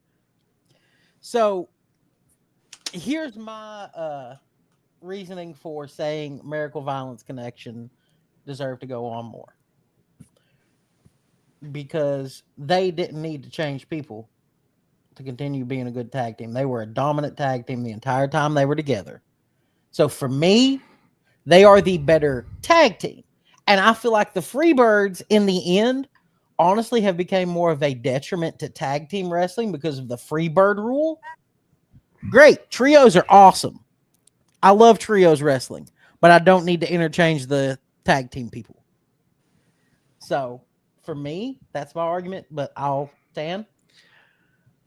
[SPEAKER 3] So here's my reasoning for saying Miracle Violence Connection deserve to go on more. Because they didn't need to change people to continue being a good tag team. They were a dominant tag team the entire time they were together. So for me, they are the better tag team. And I feel like the Freebirds in the end honestly have become more of a detriment to tag team wrestling because of the Freebird rule. Great. Trios are awesome. I love trios wrestling, but I don't need to interchange the tag team people. So for me, that's my argument, but I'll stand.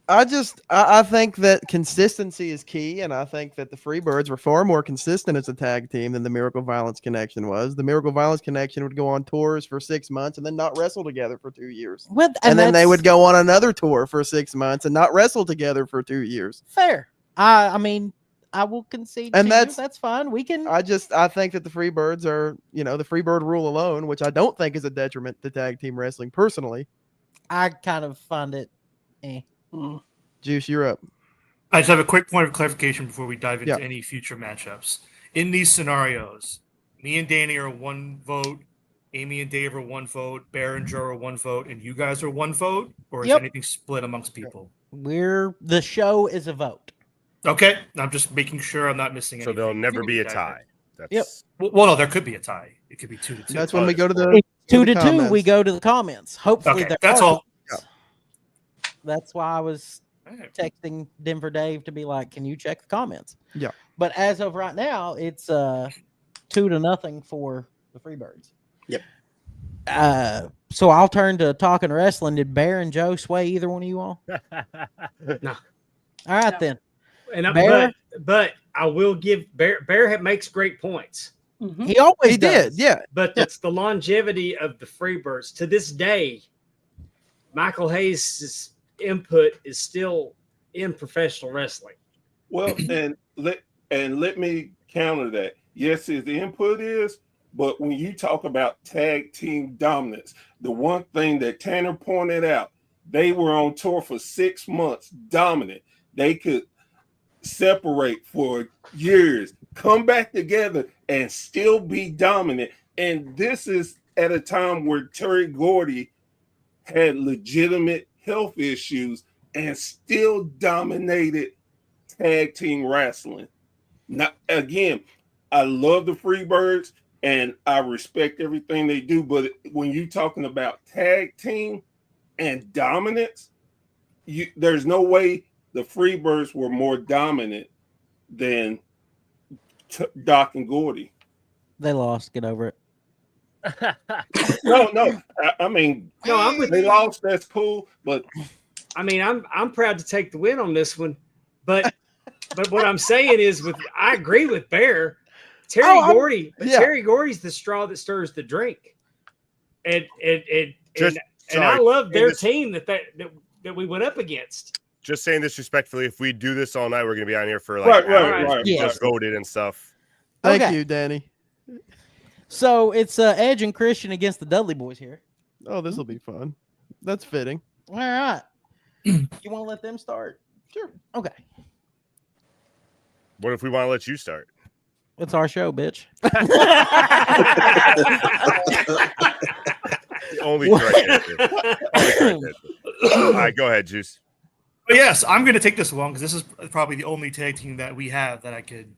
[SPEAKER 4] I think that consistency is key, and I think that the Freebirds were far more consistent as a tag team than the Miracle Violence Connection was. The Miracle Violence Connection would go on tours for 6 months and then not wrestle together for 2 years. And then they would go on another tour for 6 months and not wrestle together for 2 years.
[SPEAKER 3] Fair. I mean, I will concede.
[SPEAKER 4] And
[SPEAKER 3] to you.
[SPEAKER 4] that's
[SPEAKER 3] That's fine. We can.
[SPEAKER 4] I think that the Freebirds are, the Freebird rule alone, which I don't think is a detriment to tag team wrestling personally.
[SPEAKER 3] I kind of find it.
[SPEAKER 4] Juice, you're up.
[SPEAKER 5] I just have a quick point of clarification before we dive into
[SPEAKER 4] Yeah.
[SPEAKER 5] any future matchups. In these scenarios, me and Danny are 1 vote, Amy and Dave are 1 vote, Bear and Joe are 1 vote, and you guys are 1 vote, or is
[SPEAKER 3] Yep.
[SPEAKER 5] anything split amongst people?
[SPEAKER 3] The show is a vote.
[SPEAKER 5] Okay, I'm just making sure I'm not missing
[SPEAKER 11] So
[SPEAKER 5] anything.
[SPEAKER 11] there'll never
[SPEAKER 5] before
[SPEAKER 11] be
[SPEAKER 5] we
[SPEAKER 11] a
[SPEAKER 5] dive
[SPEAKER 11] tie.
[SPEAKER 5] in.
[SPEAKER 11] That's,
[SPEAKER 5] Well, no, there could be a tie. It could be 2-2.
[SPEAKER 4] That's when we go to the
[SPEAKER 3] It's 2 to 2.
[SPEAKER 4] comments.
[SPEAKER 3] We go to the comments. Hopefully,
[SPEAKER 5] Okay,
[SPEAKER 3] there
[SPEAKER 5] that's
[SPEAKER 3] are
[SPEAKER 5] all.
[SPEAKER 3] comments. That's why I was
[SPEAKER 5] Alright.
[SPEAKER 3] texting Denver Dave to be like, "Can you check the comments?"
[SPEAKER 4] Yeah.
[SPEAKER 3] But as of right now, it's 2-0 for the Freebirds.
[SPEAKER 10] Yep.
[SPEAKER 3] So I'll turn to talking wrestling. Did Bear and Joe sway either one of you all?
[SPEAKER 6] No.
[SPEAKER 3] All right
[SPEAKER 8] No.
[SPEAKER 3] then.
[SPEAKER 6] And
[SPEAKER 3] Bear?
[SPEAKER 6] but I will give Bear makes great points.
[SPEAKER 8] Mhm.
[SPEAKER 3] He always
[SPEAKER 4] He
[SPEAKER 3] does.
[SPEAKER 4] did, yeah.
[SPEAKER 6] But it's the longevity of the Freebirds. To this day, Michael Hayes' input is still in professional wrestling.
[SPEAKER 9] Well, and let me counter that. Yes, his input is, but when you talk about tag team dominance, the one thing that Tanner pointed out, they were on tour for 6 months, dominant. They could separate for years, come back together, and still be dominant. And this is at a time where Terry Gordy had legitimate health issues and still dominated tag team wrestling. Now, again, I love the Freebirds and I respect everything they do, but when you're talking about tag team and dominance, there's no way the Freebirds were more dominant than Doc and Gordy.
[SPEAKER 3] They lost. Get over it.
[SPEAKER 9] No. I mean,
[SPEAKER 6] No, I'm with
[SPEAKER 9] they
[SPEAKER 6] you.
[SPEAKER 9] lost. That's cool, but
[SPEAKER 6] I mean, I'm proud to take the win on this one, but what I'm saying is, I agree with Bear. Terry Gordy's the straw that stirs the drink, and
[SPEAKER 11] just
[SPEAKER 6] And I
[SPEAKER 11] Sorry,
[SPEAKER 6] love their
[SPEAKER 11] this-
[SPEAKER 6] team that we went up against.
[SPEAKER 11] Just saying this respectfully, if we do this all night, we're gonna be on here for
[SPEAKER 9] Right,
[SPEAKER 11] hours. We
[SPEAKER 3] right.
[SPEAKER 11] just voted and stuff.
[SPEAKER 4] Thank
[SPEAKER 3] Okay.
[SPEAKER 4] you, Danny.
[SPEAKER 3] So it's Edge and Christian against the Dudley Boys here.
[SPEAKER 4] Oh, this will be fun. That's fitting.
[SPEAKER 3] All right. You want to let them start?
[SPEAKER 4] Sure.
[SPEAKER 3] Okay.
[SPEAKER 11] What if we want to let you start?
[SPEAKER 3] It's our show, bitch.
[SPEAKER 11] Only correct answer. Only correct answer. All right, go ahead, Juice.
[SPEAKER 5] But yes, I'm going to take this one because this is probably the only tag team that we have that I could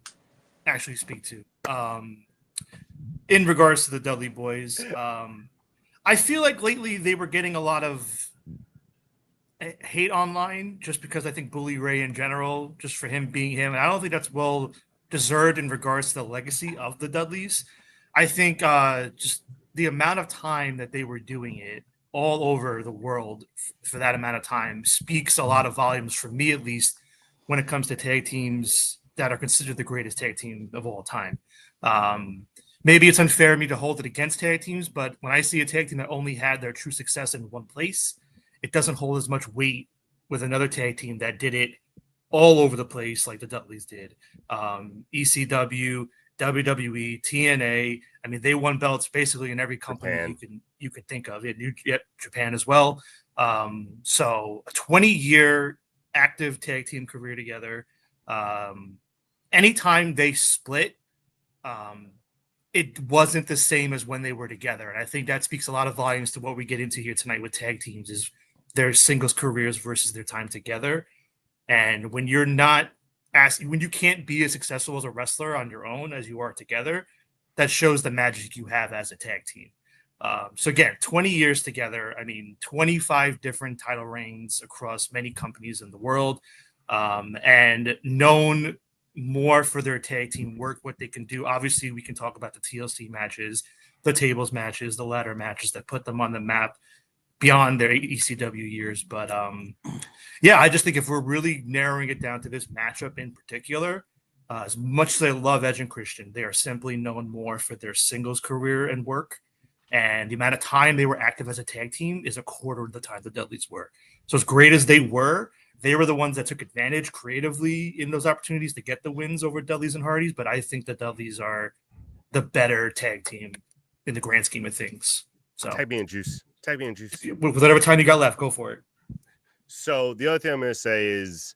[SPEAKER 5] actually speak to. In regards to the Dudley Boys, I feel like lately they were getting a lot of hate online just because I think Bully Ray in general, just for him being him, and I don't think that's well deserved in regards to the legacy of the Dudleys. I think just the amount of time that they were doing it all over the world for that amount of time speaks a lot of volumes for me, at least, when it comes to tag teams that are considered the greatest tag team of all time. Maybe it's unfair of me to hold it against tag teams, but when I see a tag team that only had their true success in one place, it doesn't hold as much weight with another tag team that did it all over the place like the Dudleys did. ECW, WWE, TNA. I mean, they won belts basically in every company you could think of. Japan as well. So a 20-year active tag team career together. Anytime they split, it wasn't the same as when they were together. And I think that speaks a lot of volumes to what we get into here tonight with tag teams is their singles careers versus their time together. And when you're not when you can't be as successful as a wrestler on your own as you are together, that shows the magic you have as a tag team. So again, 20 years together. I mean, 25 different title reigns across many companies in the world, and known more for their tag team work, what they can do. Obviously, we can talk about the TLC matches, the tables matches, the ladder matches that put them on the map beyond their ECW years. But yeah, I just think if we're really narrowing it down to this matchup in particular, as much as I love Edge and Christian, they are simply known more for their singles career and work. And the amount of time they were active as a tag team is a quarter of the time the Dudleys were. So as great as they were the ones that took advantage creatively in those opportunities to get the wins over Dudleys and Hardys. But I think the Dudleys are the better tag team in the grand scheme of things. So
[SPEAKER 11] Tag me in, Juice.
[SPEAKER 5] With whatever time you got left, go for it.
[SPEAKER 11] So the other thing I'm going to say is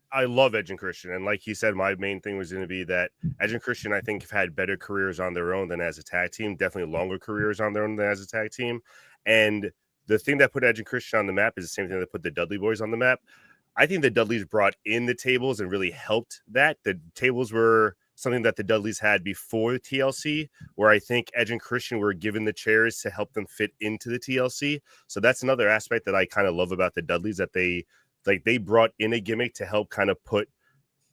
[SPEAKER 11] I love Edge and Christian. And like he said, my main thing was going to be that Edge and Christian, I think, have had better careers on their own than as a tag team, definitely longer careers on their own than as a tag team. And the thing that put Edge and Christian on the map is the same thing that put the Dudley Boys on the map. I think the Dudleys brought in the tables and really helped that. The tables were something that the Dudleys had before the TLC, where I think Edge and Christian were given the chairs to help them fit into the TLC. So that's another aspect that I kind of love about the Dudleys, that they brought in a gimmick to help kind of put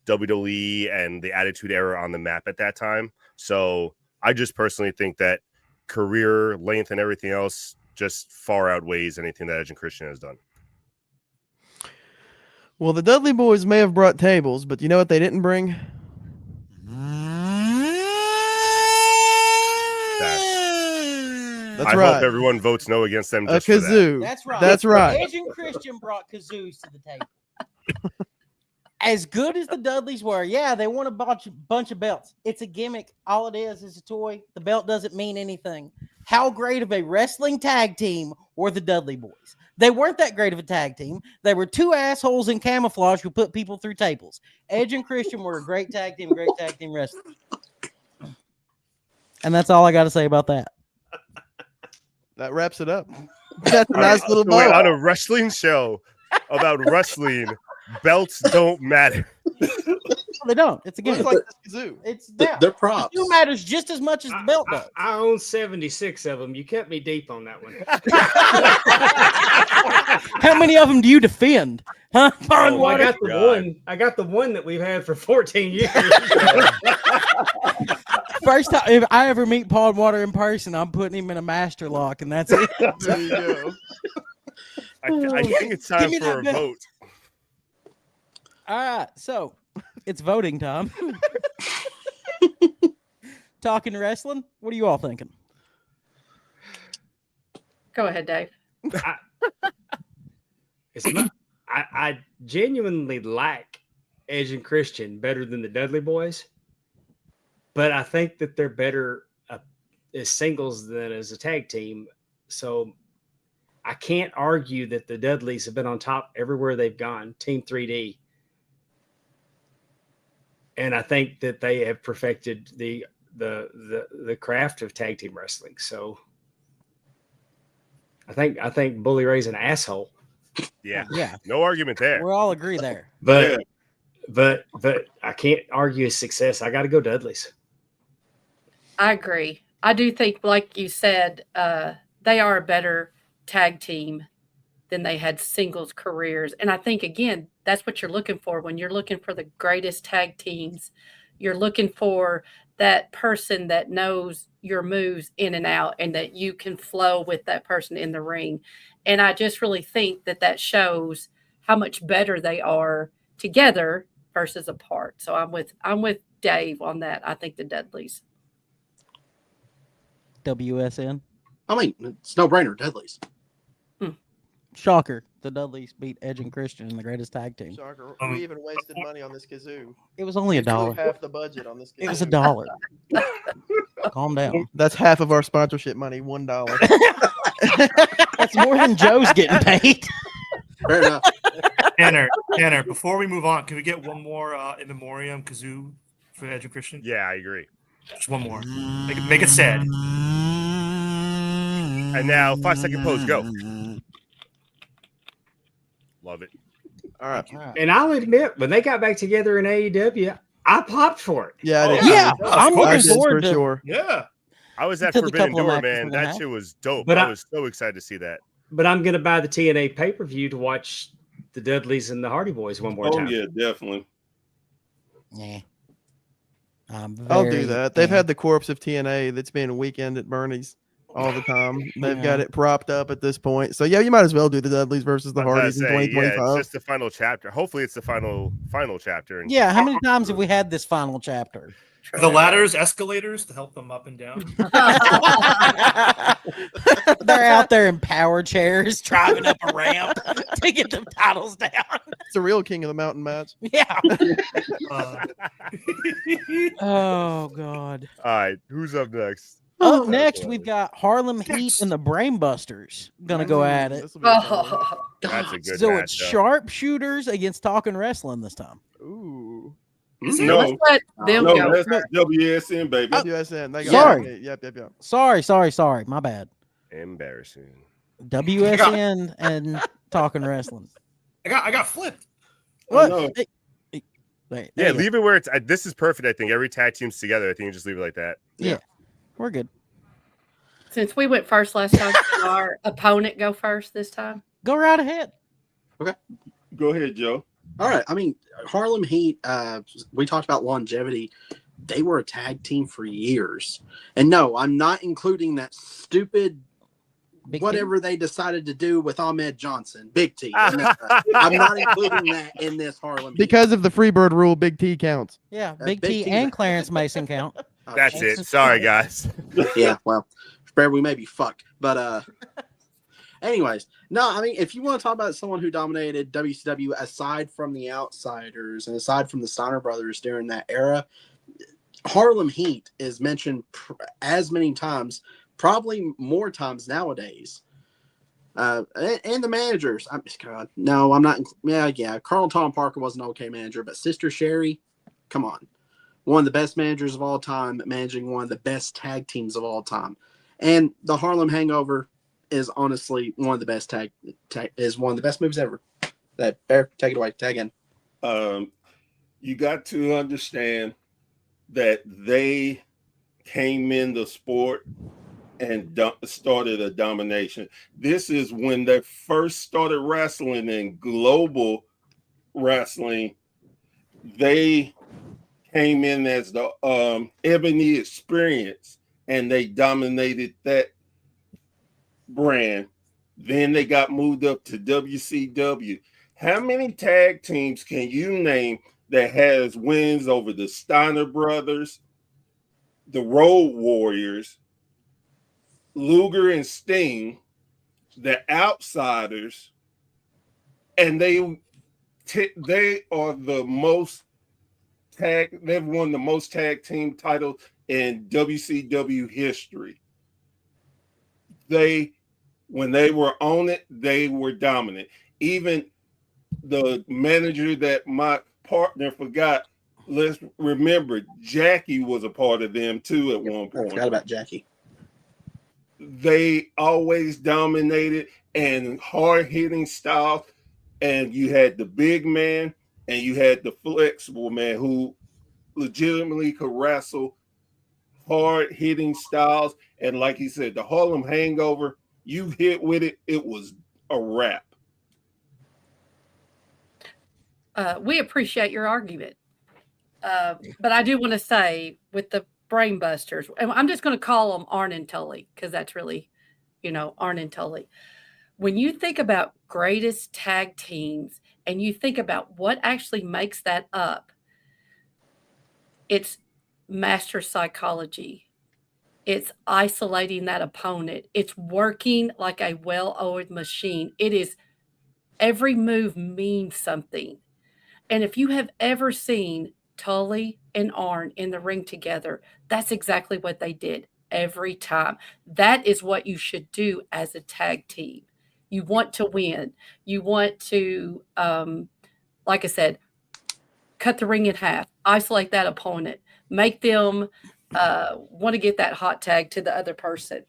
[SPEAKER 11] WWE and the Attitude Era on the map at that time. So I just personally think that career length and everything else just far outweighs anything that Edge and Christian has done.
[SPEAKER 4] Well, the Dudley Boys may have brought tables, but you know what they didn't bring? That's
[SPEAKER 11] I
[SPEAKER 4] right.
[SPEAKER 11] hope everyone votes no against them.
[SPEAKER 4] A
[SPEAKER 11] Just for that.
[SPEAKER 4] kazoo.
[SPEAKER 3] That's right.
[SPEAKER 4] That's right.
[SPEAKER 3] Edge and Christian brought kazoos to the table. As good as the Dudleys were, yeah, they won a bunch of belts. It's a gimmick. All it is a toy. The belt doesn't mean anything. How great of a wrestling tag team were the Dudley Boys? They weren't that great of a tag team. They were two assholes in camouflage who put people through tables. Edge and Christian were a great tag team wrestlers. And that's all I got to say about that.
[SPEAKER 4] That wraps it up. That's a nice little
[SPEAKER 11] So wait,
[SPEAKER 4] bow.
[SPEAKER 11] on a wrestling show about wrestling, belts don't matter.
[SPEAKER 3] They don't. It's a
[SPEAKER 4] Looks
[SPEAKER 3] gimmick.
[SPEAKER 4] like this kazoo.
[SPEAKER 3] It's
[SPEAKER 10] They're props.
[SPEAKER 3] The shoe matters just as much as the belt does.
[SPEAKER 6] I own 76 of them. You kept me deep on that one.
[SPEAKER 3] How many of them do you defend? Huh? Pond
[SPEAKER 6] I
[SPEAKER 3] water?
[SPEAKER 6] got the
[SPEAKER 11] God.
[SPEAKER 6] one. I got the one that we've had for 14 years.
[SPEAKER 3] First time if I ever meet Pond Water in person, I'm putting him in a master lock, and that's it.
[SPEAKER 4] There you go.
[SPEAKER 11] I think it's time
[SPEAKER 3] me
[SPEAKER 11] for a
[SPEAKER 3] that belt.
[SPEAKER 11] vote.
[SPEAKER 3] All right, so it's voting time. Talking wrestling. What are you all thinking?
[SPEAKER 8] Go ahead, Dave.
[SPEAKER 6] I genuinely like Edge and Christian better than the Dudley Boys, but I think that they're better as singles than as a tag team. So I can't argue that the Dudleys have been on top everywhere they've gone, Team 3D. And I think that they have perfected the craft of tag team wrestling. So I think Bully Ray's an asshole.
[SPEAKER 11] Yeah.
[SPEAKER 3] Yeah.
[SPEAKER 11] No argument there.
[SPEAKER 3] We all agree there.
[SPEAKER 6] But I can't argue his success. I got to go Dudleys.
[SPEAKER 8] I agree. I do think, like you said, they are a better tag team than they had singles careers. And I think, again, that's what you're looking for when you're looking for the greatest tag teams. You're looking for that person that knows your moves in and out and that you can flow with that person in the ring. And I just really think that shows how much better they are together versus apart. So I'm with Dave on that. I think the Dudleys.
[SPEAKER 3] WSN.
[SPEAKER 10] I mean, it's no brainer. Dudleys.
[SPEAKER 3] Shocker. The Dudleys beat Edge and Christian in the greatest tag team.
[SPEAKER 4] Shocker. We even wasted money on this kazoo.
[SPEAKER 3] It was only $1.
[SPEAKER 4] Half the budget on this kazoo.
[SPEAKER 3] It was $1. Calm down.
[SPEAKER 4] That's half of our sponsorship money, $1.
[SPEAKER 3] That's more than Joe's getting paid.
[SPEAKER 10] Fair enough.
[SPEAKER 5] Tanner, before we move on, can we get one more in memoriam kazoo for Edge and Christian?
[SPEAKER 11] Yeah, I agree.
[SPEAKER 5] Just one more. Make it sad.
[SPEAKER 11] And now 5-second pose, go. Love it.
[SPEAKER 4] All right.
[SPEAKER 6] And I'll admit, when they got back together in AEW, I popped for it.
[SPEAKER 4] Yeah, I did.
[SPEAKER 3] Yeah, I'm
[SPEAKER 11] of
[SPEAKER 3] looking
[SPEAKER 11] course.
[SPEAKER 3] forward
[SPEAKER 4] for
[SPEAKER 3] to.
[SPEAKER 4] sure.
[SPEAKER 5] Yeah.
[SPEAKER 11] I was at
[SPEAKER 3] To the
[SPEAKER 11] Forbidden
[SPEAKER 3] couple of
[SPEAKER 11] Door,
[SPEAKER 3] matches
[SPEAKER 11] man.
[SPEAKER 3] we're gonna
[SPEAKER 11] That
[SPEAKER 3] have.
[SPEAKER 11] shit was dope.
[SPEAKER 6] But
[SPEAKER 11] I was so excited to see that.
[SPEAKER 6] But I'm going to buy the TNA pay-per-view to watch the Dudleys and the Hardy Boys one more
[SPEAKER 9] Oh
[SPEAKER 6] time.
[SPEAKER 9] yeah, definitely.
[SPEAKER 3] Yeah.
[SPEAKER 4] I'll do that. They've had the corpse of TNA that's been a weekend at Bernie's all the time. They've got it propped up at this point. So yeah, you might as well do the Dudleys versus the
[SPEAKER 11] I was gonna
[SPEAKER 4] Hardys in
[SPEAKER 11] say,
[SPEAKER 4] 2025.
[SPEAKER 11] Yeah, it's just the final chapter. Hopefully, it's the final chapter. And
[SPEAKER 3] Yeah, how many times have we had this final chapter?
[SPEAKER 5] The ladders, escalators to help them up and down.
[SPEAKER 3] They're out there in power chairs driving up a ramp to get the titles down.
[SPEAKER 4] It's a real King of the Mountain match.
[SPEAKER 3] Yeah.
[SPEAKER 5] Uh,
[SPEAKER 3] Oh God.
[SPEAKER 11] All right, who's up next?
[SPEAKER 3] Up next, we've got Harlem Heat and the Brainbusters gonna go at it.
[SPEAKER 4] This'll be a fun one.
[SPEAKER 8] Oh,
[SPEAKER 11] That's a good
[SPEAKER 3] So
[SPEAKER 11] match.
[SPEAKER 3] it's sharpshooters against Talking Wrestling this time.
[SPEAKER 4] Ooh.
[SPEAKER 9] No,
[SPEAKER 8] let's let them
[SPEAKER 9] no,
[SPEAKER 8] go.
[SPEAKER 9] that's WSN, baby.
[SPEAKER 4] WSN. They got
[SPEAKER 3] Sorry.
[SPEAKER 4] it. Yep.
[SPEAKER 3] Sorry. My bad.
[SPEAKER 11] Embarrassing.
[SPEAKER 3] WSN and Talking Wrestling.
[SPEAKER 5] I got flipped.
[SPEAKER 3] What?
[SPEAKER 9] no.
[SPEAKER 3] Wait,
[SPEAKER 11] Yeah, leave it where it's. This is perfect. I think every tag team's together. I think you just leave it like that.
[SPEAKER 3] We're good.
[SPEAKER 8] Since we went first last time, can our opponent go first this time?
[SPEAKER 3] Go right ahead.
[SPEAKER 9] Go ahead, Joe.
[SPEAKER 10] All right. I mean, Harlem Heat, we talked about longevity. They were a tag team for years. And no, I'm not including that stupid
[SPEAKER 3] Big
[SPEAKER 10] whatever they decided to do with Ahmed Johnson, Big T. I'm not including that in this Harlem Heat.
[SPEAKER 4] Because of the Freebird rule, Big T counts.
[SPEAKER 3] Yeah,
[SPEAKER 10] Big
[SPEAKER 3] Big T
[SPEAKER 10] T.
[SPEAKER 3] and Clarence Mason count.
[SPEAKER 11] That's it. Sorry, guys.
[SPEAKER 10] Yeah, well, fair, we may be fucked. But anyways, no, I mean, if you want to talk about someone who dominated WCW aside from the Outsiders and aside from the Steiner Brothers during that era, Harlem Heat is mentioned as many times, probably more times nowadays. And the managers. I'm not. Yeah. Carl Tom Parker was an okay manager, but Sister Sherry, come on. One of the best managers of all time, managing one of the best tag teams of all time. And the Harlem Hangover is honestly one of the best is one of the best moves ever. That Bear, take it away. Tag in.
[SPEAKER 9] You got to understand that they came in the sport and started a domination. This is when they first started wrestling in global wrestling. They came in as the Ebony Experience, and they dominated that brand. Then they got moved up to WCW. How many tag teams can you name that has wins over the Steiner Brothers, the Road Warriors, Luger and Sting, the outsiders, and they are the most tag. They've won the most tag team titles in WCW history. When they were on it, they were dominant. Even the manager that my partner forgot, let's remember, Jackie was a part of them too at one point.
[SPEAKER 10] I forgot about Jackie.
[SPEAKER 9] They always dominated and hard-hitting styles. And you had the big man and you had the flexible man who legitimately could wrestle, hard-hitting styles. And like he said, the Harlem Hangover, you hit with it, it was a wrap.
[SPEAKER 8] We appreciate your argument. But I do want to say with the Brainbusters, and I'm just going to call them Arn and Tully because that's really, Arn and Tully. When you think about greatest tag teams and you think about what actually makes that up, it's master psychology. It's isolating that opponent. It's working like a well-oiled machine. It is every move means something. And if you have ever seen Tully and Arn in the ring together, that's exactly what they did every time. That is what you should do as a tag team. You want to win. You want to, like I said, cut the ring in half, isolate that opponent, make them want to get that hot tag to the other person.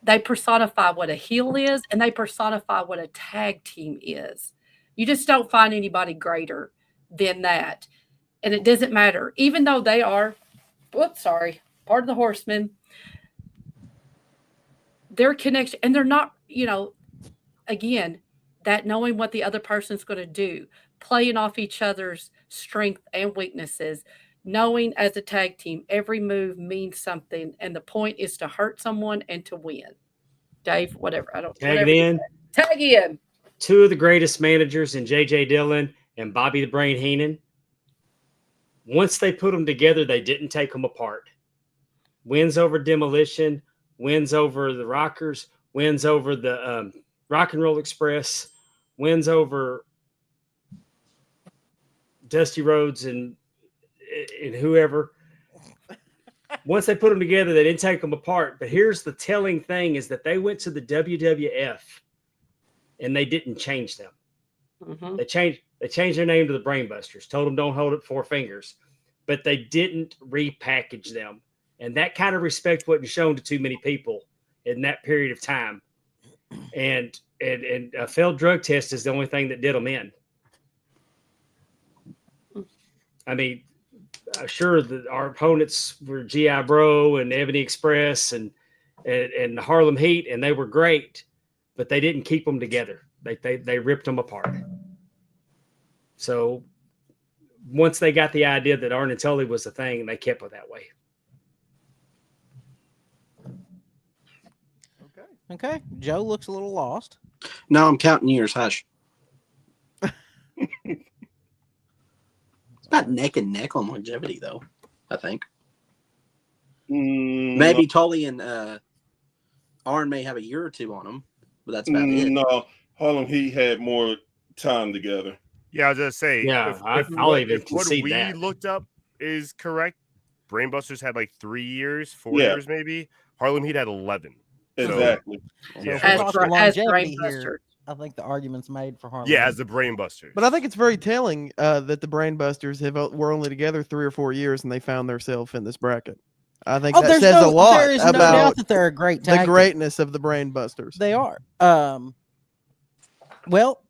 [SPEAKER 8] They personify what a heel is, and they personify what a tag team is. You just don't find anybody greater than that. And it doesn't matter. Even though they are, part of the Horsemen, their connection, and they're not, again, that knowing what the other person's going to do, playing off each other's strength and weaknesses, knowing as a tag team, every move means something, and the point is to hurt someone and to win. Dave, whatever. I don't
[SPEAKER 6] tag it in.
[SPEAKER 8] Tag in.
[SPEAKER 6] Two of the greatest managers in J.J. Dillon and Bobby the Brain Heenan. Once they put them together, they didn't take them apart. Wins over Demolition, wins over the Rockers, wins over the Rock and Roll Express, wins over Dusty Rhodes and whoever. Once they put them together, they didn't take them apart. But here's the telling thing is that they went to the WWF and they didn't change them.
[SPEAKER 8] Mm-hmm.
[SPEAKER 6] They changed their name to the Brainbusters, told them don't hold it 4 fingers, but they didn't repackage them. And that kind of respect wasn't shown to too many people in that period of time. And a failed drug test is the only thing that did them in. I mean, sure, our opponents were G.I. Bro and Ebony Express and the Harlem Heat, and they were great, but they didn't keep them together. They ripped them apart. So once they got the idea that Arn and Tully was the thing, they kept it that way.
[SPEAKER 3] Okay. Joe looks a little lost.
[SPEAKER 10] No, I'm counting years. Hush. It's about neck and neck on longevity, though, I think. Maybe Tully and Arn may have a year or two on them, but that's about it.
[SPEAKER 9] No, Harlem Heat had more time together.
[SPEAKER 11] Yeah, I was gonna say.
[SPEAKER 6] Yeah,
[SPEAKER 11] I'll
[SPEAKER 6] even concede
[SPEAKER 11] what we
[SPEAKER 6] that.
[SPEAKER 11] looked up is correct, Brainbusters had like 3 years, 4 years maybe. Harlem Heat had 11.
[SPEAKER 9] Exactly.
[SPEAKER 3] So
[SPEAKER 11] Yeah.
[SPEAKER 3] if we're talking longevity
[SPEAKER 8] Brainbusters.
[SPEAKER 3] here, I think the argument's made for Harlem.
[SPEAKER 11] Yeah, as the Brainbusters.
[SPEAKER 4] But I think it's very telling that the Brainbusters were only together 3 or 4 years and they found themselves in this bracket. I think that says a lot
[SPEAKER 3] there is no
[SPEAKER 4] about
[SPEAKER 3] doubt that they're a great tag
[SPEAKER 4] the
[SPEAKER 3] team.
[SPEAKER 4] greatness of the Brainbusters.
[SPEAKER 3] They are. Well,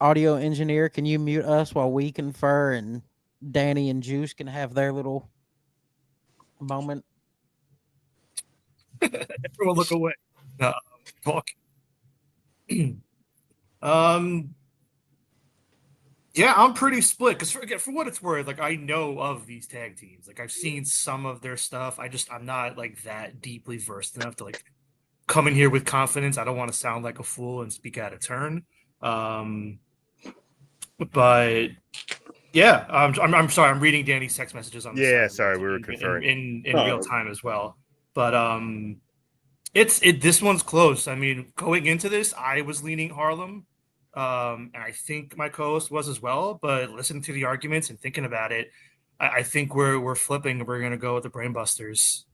[SPEAKER 3] audio engineer, can you mute us while we confer and Danny and Juice can have their little moment?
[SPEAKER 5] Everyone look away. Talk. Yeah, I'm pretty split because for what it's worth, like I know of these tag teams. Like I've seen some of their stuff. I'm not like that deeply versed enough to like come in here with confidence. I don't want to sound like a fool and speak out of turn. But yeah, I'm sorry. I'm reading Danny's text messages on the
[SPEAKER 11] Yeah,
[SPEAKER 5] side
[SPEAKER 11] sorry, we were conferring
[SPEAKER 5] in real time as well. But this one's close. I mean, going into this, I was leaning Harlem, and I think my co-host was as well. But listening to the arguments and thinking about it, I think we're flipping. We're gonna go with the Brainbusters.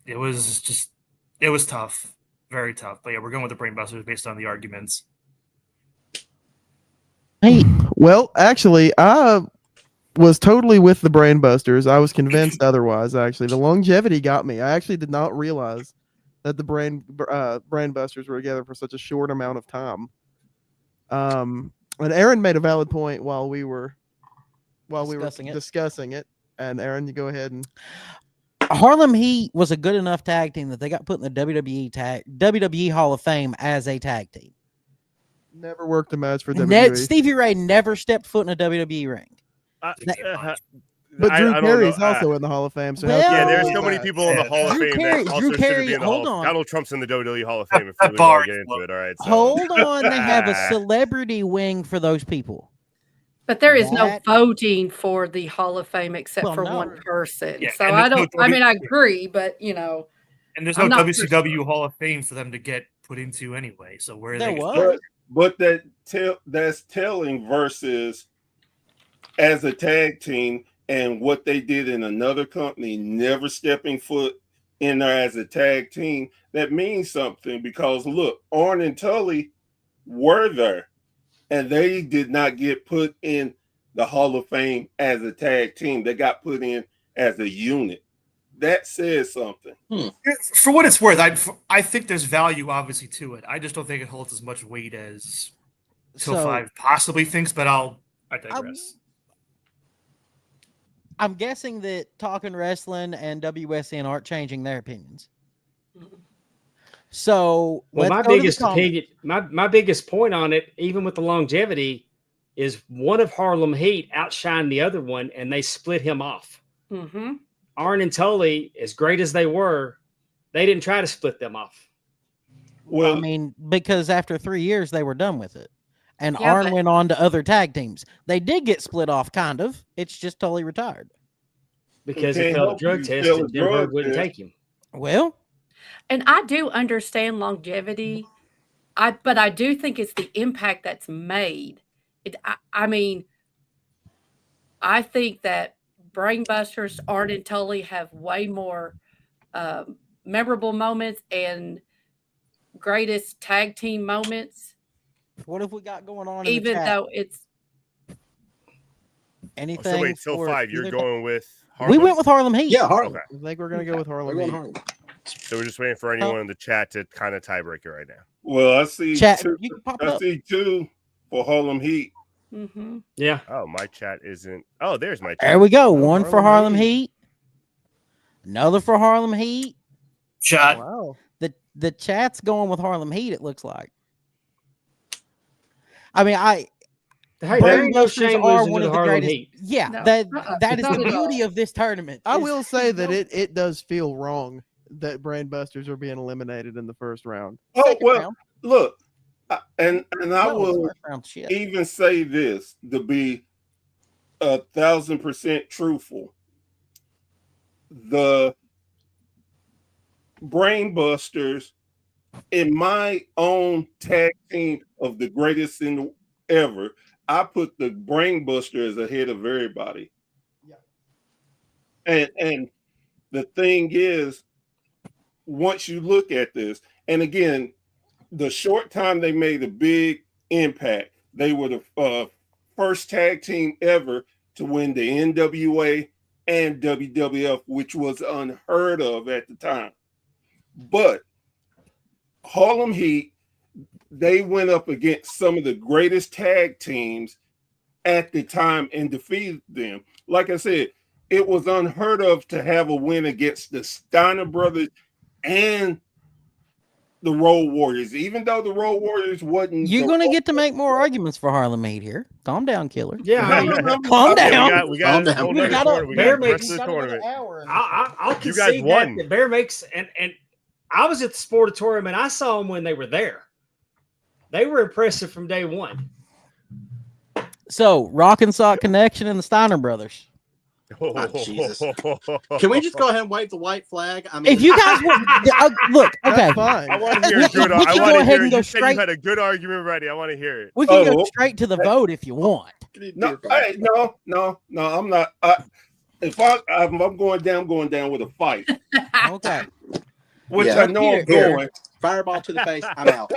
[SPEAKER 5] It was tough, very tough. But yeah, we're going with the Brainbusters based on the arguments.
[SPEAKER 3] Hey,
[SPEAKER 4] Well, actually, I was totally with the Brainbusters. I was convinced otherwise. Actually, the longevity got me. I actually did not realize that the Brainbusters were together for such a short amount of time. And Aaron made a valid point while we were discussing it. And Aaron, you go ahead and.
[SPEAKER 3] Harlem Heat was a good enough tag team that they got put in the WWE Hall of Fame as a tag team.
[SPEAKER 4] Never worked a match for WWE.
[SPEAKER 3] Stevie Ray never stepped foot in a WWE ring.
[SPEAKER 4] But Drew Carey's also in the Hall of Fame. So
[SPEAKER 11] yeah, there's so many people in the Hall of Fame that also shouldn't be in the Hall of Fame. Donald Trump's in the WWE Hall of Fame. If we want to get into it, all right. So.
[SPEAKER 3] Hold on, they have a celebrity wing for those people.
[SPEAKER 8] But there is no voting for the Hall of Fame except for one person.
[SPEAKER 5] Yeah,
[SPEAKER 8] so I don't. I mean, I agree, but you know.
[SPEAKER 5] And there's no WCW Hall of Fame for them to get put into anyway. So where are they?
[SPEAKER 9] But that's telling versus as a tag team and what they did in another company, never stepping foot in there as a tag team. That means something because look, Arn and Tully were there and they did not get put in the Hall of Fame as a tag team. They got put in as a unit. That says something.
[SPEAKER 5] For what it's worth, I think there's value obviously to it. I just don't think it holds as much weight as Till 5 possibly thinks, but I digress.
[SPEAKER 3] I'm guessing that Talking Wrestling and WSN aren't changing their opinions. So
[SPEAKER 6] my biggest opinion, my biggest point on it, even with the longevity, is one of Harlem Heat outshined the other one, and they split him off.
[SPEAKER 8] Mm-hmm.
[SPEAKER 6] Arn and Tully, as great as they were, they didn't try to split them off.
[SPEAKER 3] Well, I mean, because after 3 years, they were done with it. And Arn went on to other tag teams. They did get split off, kind of. It's just Tully retired.
[SPEAKER 6] Because he failed a drug test and Denver wouldn't take him.
[SPEAKER 3] Well.
[SPEAKER 8] And I do understand longevity, but I do think it's the impact that's made. I mean, I think that Brainbusters, Arn and Tully have way more memorable moments and greatest tag team moments.
[SPEAKER 3] What have we got going on?
[SPEAKER 8] Even though it's
[SPEAKER 3] anything.
[SPEAKER 11] So wait, Till 5, you're going with
[SPEAKER 3] Harlem? We went with Harlem Heat.
[SPEAKER 10] Yeah, Harlem.
[SPEAKER 11] Okay.
[SPEAKER 4] I think we're going to go with Harlem Heat.
[SPEAKER 11] So we're just waiting for anyone in the chat to kind of tiebreak it right now.
[SPEAKER 9] Well, I see
[SPEAKER 3] chat,
[SPEAKER 9] I see 2 for Harlem Heat.
[SPEAKER 8] Mm-hmm.
[SPEAKER 6] Yeah.
[SPEAKER 11] Oh, my chat isn't. Oh, there's my chat.
[SPEAKER 3] There we go. One for Harlem Heat. Another for Harlem Heat.
[SPEAKER 5] Chat.
[SPEAKER 4] Wow.
[SPEAKER 3] The chat's going with Harlem Heat, it looks like. I mean,
[SPEAKER 6] there ain't no shame losing to the Harlem Heat.
[SPEAKER 3] Yeah, no. that is the beauty of this tournament.
[SPEAKER 4] I will say that it does feel wrong that Brainbusters are being eliminated in the first round.
[SPEAKER 9] Oh, well, look, and I will even say this to be 1,000% truthful. The Brainbusters, in my own tag team of the greatest in ever, I put the Brainbusters ahead of everybody. Yeah. And the thing is, once you look at this, and again, the short time they made a big impact, they were the first tag team ever to win the NWA and WWF, which was unheard of at the time. But Harlem Heat, they went up against some of the greatest tag teams at the time and defeated them. Like I said, it was unheard of to have a win against the Steiner brothers and the Road Warriors, even though the Road Warriors wasn't.
[SPEAKER 3] You're going to get to make more arguments for Harlem Heat here. Calm down, Killer.
[SPEAKER 6] Yeah,
[SPEAKER 3] calm down.
[SPEAKER 11] We got
[SPEAKER 6] Bear makes I'll concede that Bear makes, and I was at the Sportatorium and I saw them when they were there. They were impressive from day one.
[SPEAKER 3] So, Rock and Sock Connection and the Steiner brothers.
[SPEAKER 10] Oh, Jesus. Can we just go ahead and wave the white flag? I mean,
[SPEAKER 3] If you guys want, look, okay,
[SPEAKER 4] That's fine.
[SPEAKER 11] I want to hear a good.
[SPEAKER 3] we
[SPEAKER 11] I
[SPEAKER 3] can
[SPEAKER 11] want
[SPEAKER 3] go
[SPEAKER 11] to
[SPEAKER 3] ahead
[SPEAKER 11] hear.
[SPEAKER 3] and go
[SPEAKER 11] You said you
[SPEAKER 3] straight.
[SPEAKER 11] had a good argument ready. I want to hear it.
[SPEAKER 3] We can go
[SPEAKER 9] Oh.
[SPEAKER 3] straight to the vote if you want.
[SPEAKER 9] No, hey, no, I'm not. If I'm going down, I'm going down with a fight,
[SPEAKER 3] Okay.
[SPEAKER 9] which
[SPEAKER 10] Yeah.
[SPEAKER 9] I know I'm
[SPEAKER 10] Here.
[SPEAKER 9] going.
[SPEAKER 10] Fireball to the face. I'm out.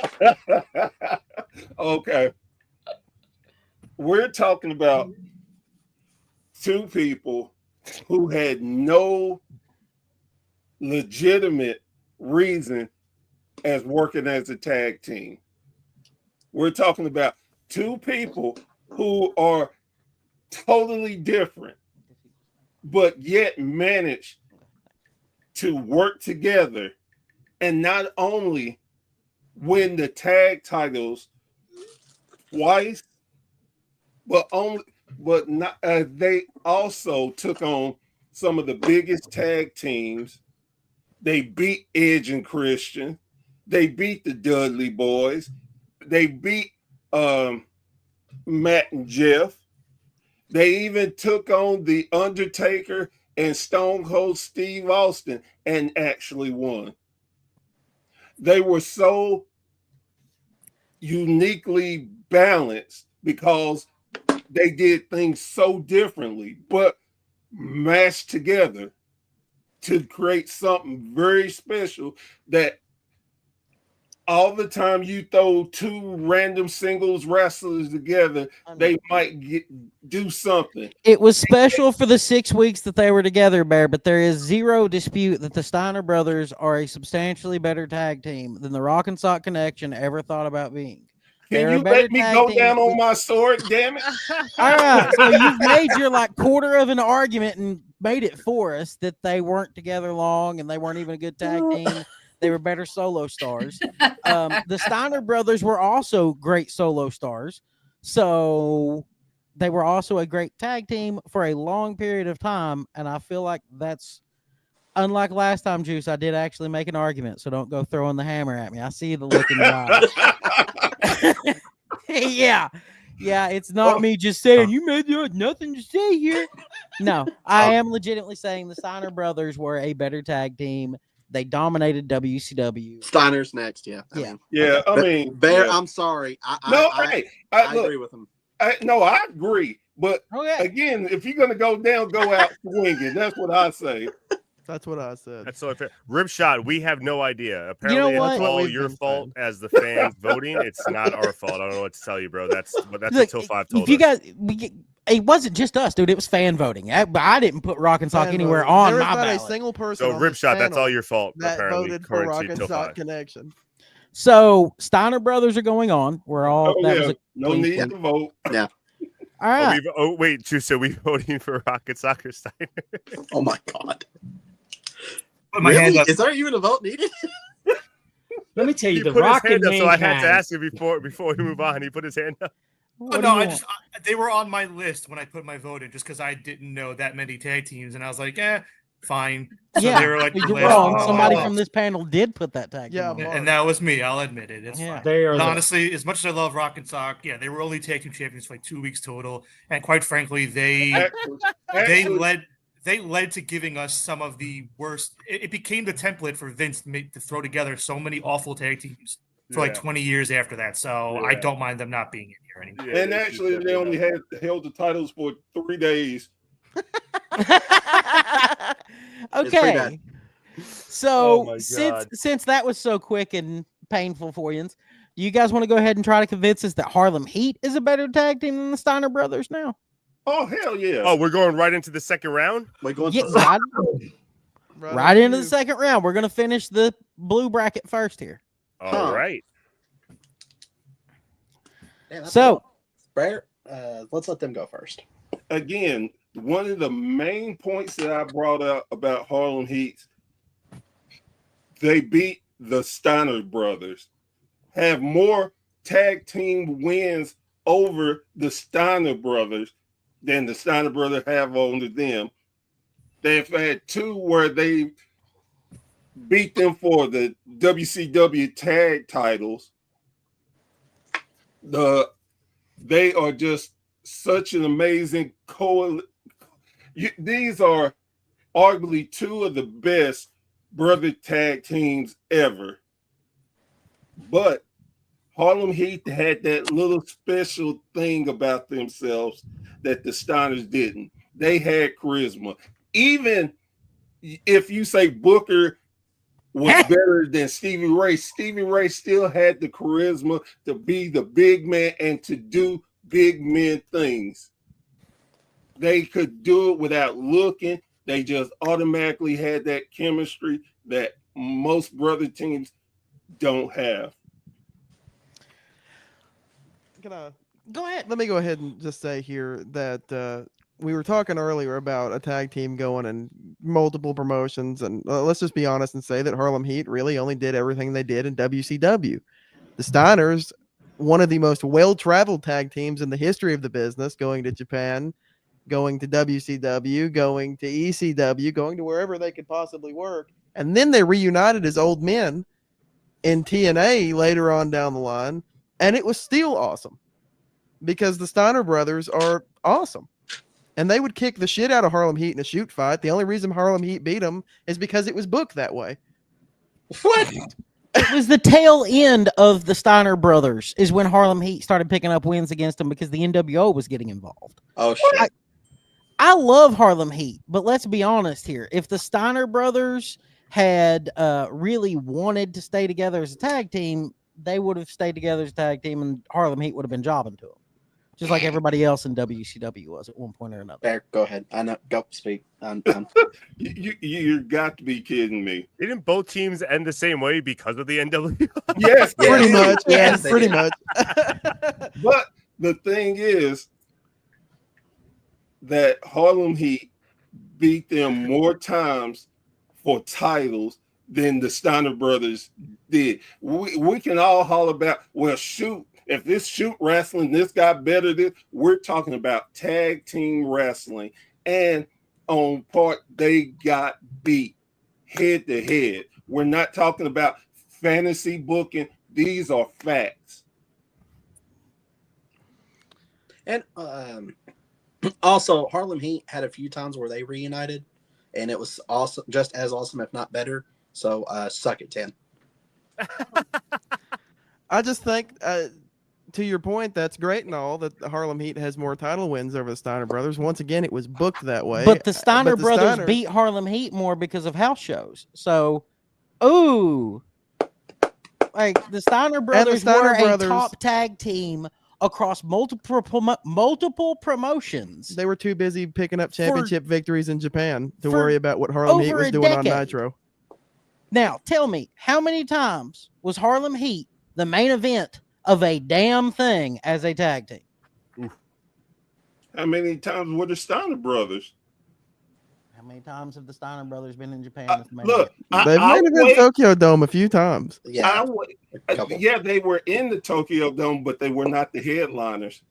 [SPEAKER 9] Okay. We're talking about two people who had no legitimate reason as working as a tag team. We're talking about two people who are totally different, but yet managed to work together and not only win the tag titles twice, but they also took on some of the biggest tag teams. They beat Edge and Christian. They beat the Dudley Boys. They beat Matt and Jeff. They even took on the Undertaker and Stone Cold Steve Austin and actually won. They were so uniquely balanced because they did things so differently, but mashed together to create something very special that all the time you throw two random singles wrestlers together, they might do something.
[SPEAKER 3] It was special for the 6 weeks that they were together, Bear, but there is zero dispute that the Steiner brothers are a substantially better tag team than the Rock and Sock Connection ever thought about being.
[SPEAKER 9] Can
[SPEAKER 3] They're
[SPEAKER 9] you
[SPEAKER 3] a better
[SPEAKER 9] let me
[SPEAKER 3] tag
[SPEAKER 9] go
[SPEAKER 3] team.
[SPEAKER 9] down on my sword, damn it?
[SPEAKER 3] All right, so you've made your like quarter of an argument and made it for us that they weren't together long and they weren't even a good tag team. They were better solo stars. The Steiner brothers were also great solo stars. So they were also a great tag team for a long period of time. And I feel like that's unlike last time, Juice. I did actually make an argument. So don't go throwing the hammer at me. I see the look in your eyes. Yeah. Yeah, it's not me just saying you made nothing to say here. No, I am legitimately saying the Steiner brothers were a better tag team. They dominated WCW.
[SPEAKER 10] Steiner's next, yeah.
[SPEAKER 9] I mean,
[SPEAKER 10] Bear,
[SPEAKER 9] yeah.
[SPEAKER 10] I'm sorry.
[SPEAKER 9] I look,
[SPEAKER 10] agree with him.
[SPEAKER 9] I agree. But
[SPEAKER 3] Okay.
[SPEAKER 9] again, if you're gonna go down, go out swinging. That's what I say.
[SPEAKER 4] That's what I said.
[SPEAKER 11] That's so fair. Rip shot. We have no idea. Apparently,
[SPEAKER 3] what?
[SPEAKER 11] it's
[SPEAKER 4] That's what
[SPEAKER 11] all
[SPEAKER 4] we've
[SPEAKER 11] your
[SPEAKER 4] been
[SPEAKER 11] fault as the fans voting. It's not our fault. I don't know what to tell you, bro. That's
[SPEAKER 3] Look,
[SPEAKER 11] until 5 told
[SPEAKER 3] if you
[SPEAKER 11] us.
[SPEAKER 3] guys, it wasn't just us, dude. It was fan voting. I didn't put Rock and Sock
[SPEAKER 4] Fan
[SPEAKER 3] anywhere
[SPEAKER 4] voting.
[SPEAKER 3] on
[SPEAKER 4] There is
[SPEAKER 3] my
[SPEAKER 4] not
[SPEAKER 3] ballot.
[SPEAKER 4] a single person.
[SPEAKER 11] So
[SPEAKER 4] on
[SPEAKER 11] Rip
[SPEAKER 4] this
[SPEAKER 11] shot. That's
[SPEAKER 4] panel
[SPEAKER 11] all your fault.
[SPEAKER 4] that
[SPEAKER 11] Apparently,
[SPEAKER 4] voted for Rock
[SPEAKER 11] currency
[SPEAKER 4] and
[SPEAKER 11] till
[SPEAKER 4] Sock
[SPEAKER 11] 5.
[SPEAKER 4] Connection.
[SPEAKER 3] So Steiner brothers are going on. We're all that was a
[SPEAKER 9] no
[SPEAKER 3] clean
[SPEAKER 9] need
[SPEAKER 3] sweep.
[SPEAKER 9] to vote.
[SPEAKER 10] Yeah.
[SPEAKER 3] All right.
[SPEAKER 11] Wait, Juice. So we voting for Rocket Soccer Steiner?
[SPEAKER 10] Oh my God.
[SPEAKER 5] Put my hand
[SPEAKER 10] Really?
[SPEAKER 5] up.
[SPEAKER 10] Is there even a vote needed?
[SPEAKER 6] Let me tell you,
[SPEAKER 11] He
[SPEAKER 6] the
[SPEAKER 11] put his
[SPEAKER 6] Rock and
[SPEAKER 11] hand up, so I had to
[SPEAKER 6] Mankind.
[SPEAKER 11] ask him before we move on. He put his hand up.
[SPEAKER 3] What do
[SPEAKER 5] No,
[SPEAKER 3] you want?
[SPEAKER 5] they were on my list when I put my vote in, just because I didn't know that many tag teams, and I was like, fine. So
[SPEAKER 3] Yeah,
[SPEAKER 5] they were like,
[SPEAKER 3] you're
[SPEAKER 5] the list.
[SPEAKER 3] wrong.
[SPEAKER 5] Oh,
[SPEAKER 3] Somebody
[SPEAKER 5] well.
[SPEAKER 3] from this panel did put that tag.
[SPEAKER 4] Yeah,
[SPEAKER 3] team on.
[SPEAKER 4] Mark.
[SPEAKER 5] And that was me. I'll admit it. It's
[SPEAKER 3] Yeah.
[SPEAKER 5] fine.
[SPEAKER 6] They are
[SPEAKER 5] But
[SPEAKER 6] the-
[SPEAKER 5] honestly, as much as I love Rock and Sock, yeah, they were only tag team champions for like 2 weeks total, and quite frankly, they led to giving us some of the worst. It became the template for Vince to throw together so many awful tag teams for like
[SPEAKER 11] Yeah.
[SPEAKER 5] 20 years after that. So I
[SPEAKER 11] Yeah.
[SPEAKER 5] don't mind them not being in here anymore.
[SPEAKER 11] Yeah,
[SPEAKER 9] And
[SPEAKER 11] it's
[SPEAKER 9] actually,
[SPEAKER 11] just
[SPEAKER 9] they
[SPEAKER 11] definitely
[SPEAKER 9] only
[SPEAKER 11] not.
[SPEAKER 9] held the titles for 3 days.
[SPEAKER 3] Okay.
[SPEAKER 10] bad.
[SPEAKER 3] So
[SPEAKER 11] Oh my
[SPEAKER 3] since
[SPEAKER 11] God.
[SPEAKER 3] that was so quick and painful for you, do you guys want to go ahead and try to convince us that Harlem Heat is a better tag team than the Steiner brothers now?
[SPEAKER 9] Oh hell yeah!
[SPEAKER 11] Oh, we're going right into the second round.
[SPEAKER 10] We're going
[SPEAKER 3] Yeah,
[SPEAKER 10] to
[SPEAKER 3] right into the second round. We're gonna finish the blue bracket first here.
[SPEAKER 11] All
[SPEAKER 10] Huh.
[SPEAKER 11] right.
[SPEAKER 10] Yeah, that's
[SPEAKER 3] So
[SPEAKER 10] Bear, let's let them go first.
[SPEAKER 9] Again, one of the main points that I brought up about Harlem Heat, they beat the Steiner brothers, have more tag team wins over the Steiner brothers than the Steiner brothers have over them. They've had 2 where they beat them for the WCW tag titles. They are just such an amazing these are arguably two of the best brother tag teams ever. But Harlem Heat had that little special thing about themselves that the Steiners didn't. They had charisma. Even if you say Booker was better than Stevie Ray still had the charisma to be the big man and to do big men things. They could do it without looking. They just automatically had that chemistry that most brother teams don't have.
[SPEAKER 3] Go ahead.
[SPEAKER 4] Let me go ahead and just say here that we were talking earlier about a tag team going in multiple promotions, and let's just be honest and say that Harlem Heat really only did everything they did in WCW. The Steiners, one of the most well-traveled tag teams in the history of the business, going to Japan, going to WCW, going to ECW, going to wherever they could possibly work, and then they reunited as old men in TNA later on down the line, and it was still awesome because the Steiner brothers are awesome. And they would kick the shit out of Harlem Heat in a shoot fight. The only reason Harlem Heat beat them is because it was booked that way.
[SPEAKER 10] What?
[SPEAKER 3] It was the tail end of the Steiner brothers is when Harlem Heat started picking up wins against them because the NWO was getting involved.
[SPEAKER 10] Oh, shit.
[SPEAKER 3] I love Harlem Heat, but let's be honest here. If the Steiner brothers had really wanted to stay together as a tag team, they would have stayed together as a tag team, and Harlem Heat would have been jobbing to them, just like everybody else in WCW was at one point or another.
[SPEAKER 10] There, go ahead. I know. Go speak.
[SPEAKER 9] You got to be kidding me.
[SPEAKER 11] Didn't both teams end the same way because of the NWO?
[SPEAKER 9] Yes,
[SPEAKER 4] Pretty much.
[SPEAKER 10] Yes,
[SPEAKER 4] Pretty
[SPEAKER 10] they
[SPEAKER 4] much.
[SPEAKER 9] But the thing is that Harlem Heat beat them more times for titles than the Steiner brothers did. We can all holler about, well, shoot, if this shoot wrestling, this got better than, we're talking about tag team wrestling. And on part, they got beat head to head. We're not talking about fantasy booking. These are facts.
[SPEAKER 10] And also, Harlem Heat had a few times where they reunited, and it was awesome, just as awesome, if not better. So, suck it, 10.
[SPEAKER 4] I just think, to your point, that's great and all that the Harlem Heat has more title wins over the Steiner brothers. Once again, it was booked that way.
[SPEAKER 3] But the Steiner
[SPEAKER 4] but the
[SPEAKER 3] brothers
[SPEAKER 4] Steiners-
[SPEAKER 3] beat Harlem Heat more because of house shows. So, ooh, like the Steiner brothers
[SPEAKER 4] Steiner
[SPEAKER 3] were
[SPEAKER 4] brothers-
[SPEAKER 3] a top tag team across multiple promotions.
[SPEAKER 4] They were too busy picking up championship victories in Japan to
[SPEAKER 3] for
[SPEAKER 4] worry about what Harlem Heat
[SPEAKER 3] over
[SPEAKER 4] was
[SPEAKER 3] a
[SPEAKER 4] doing on
[SPEAKER 3] decade.
[SPEAKER 4] Nitro.
[SPEAKER 3] Now, tell me, how many times was Harlem Heat the main event of a damn thing as a tag team?
[SPEAKER 9] How many times were the Steiner brothers?
[SPEAKER 3] How many times have the Steiner brothers been in Japan? As the main
[SPEAKER 9] Look,
[SPEAKER 3] event?
[SPEAKER 4] They've made it in Tokyo Dome a few times.
[SPEAKER 10] Yeah,
[SPEAKER 9] yeah, they were in the Tokyo Dome, but they were not the headliners.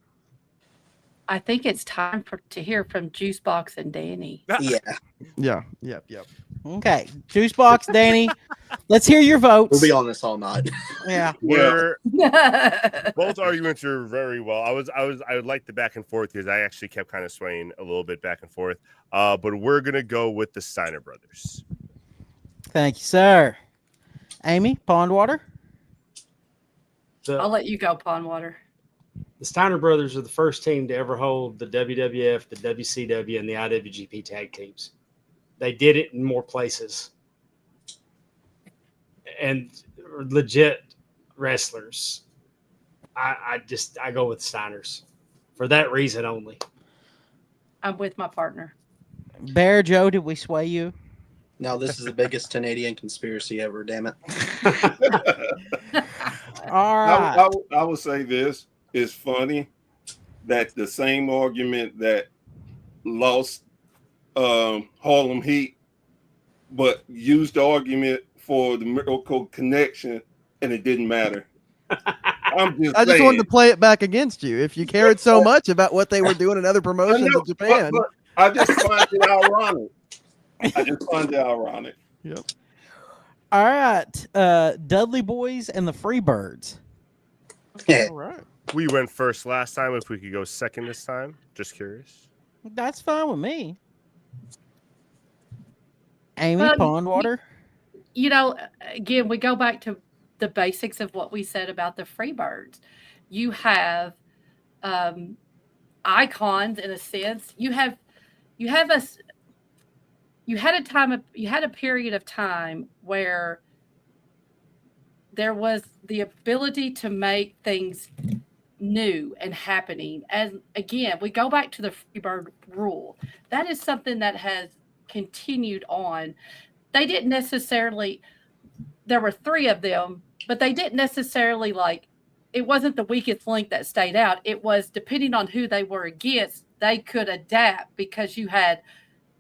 [SPEAKER 8] I think it's time to hear from Juicebox and Danny.
[SPEAKER 10] yeah.
[SPEAKER 4] Yep.
[SPEAKER 3] Okay, Juicebox, Danny, let's hear your votes.
[SPEAKER 10] We'll be on this all night.
[SPEAKER 3] Yeah.
[SPEAKER 11] We're both arguments are very well. I would like the back and forth because I actually kept kind of swaying a little bit back and forth. But we're gonna go with the Steiner brothers.
[SPEAKER 3] Thank you, sir. Amy, Pondwater.
[SPEAKER 8] I'll let you go, Pondwater.
[SPEAKER 6] The Steiner brothers are the first team to ever hold the WWF, the WCW, and the IWGP tag teams. They did it in more places. And legit wrestlers. I go with Steiners for that reason only.
[SPEAKER 8] I'm with my partner.
[SPEAKER 3] Bear Joe, did we sway you?
[SPEAKER 10] No, this is the biggest Canadian conspiracy ever, damn it.
[SPEAKER 3] All right.
[SPEAKER 9] I would say this is funny that the same argument that lost Harlem Heat, but used the argument for the Miracle Connection, and it didn't matter.
[SPEAKER 4] I just wanted to play it back against you. If you cared so much about what they were doing in other promotions in Japan.
[SPEAKER 9] But I just find it ironic.
[SPEAKER 4] Yep.
[SPEAKER 3] All right. Dudley Boys and the Freebirds.
[SPEAKER 4] All right.
[SPEAKER 11] We went first last time. If we could go second this time, just curious.
[SPEAKER 3] That's fine with me. Amy,
[SPEAKER 8] Well,
[SPEAKER 3] Pondwater.
[SPEAKER 8] You know, again, we go back to the basics of what we said about the Freebirds. You have icons in a sense. You had a period of time where there was the ability to make things new and happening. And again, we go back to the Freebird rule. That is something that has continued on. They didn't necessarily, there were 3 of them, but they didn't necessarily it wasn't the weakest link that stayed out. It was depending on who they were against, they could adapt because you had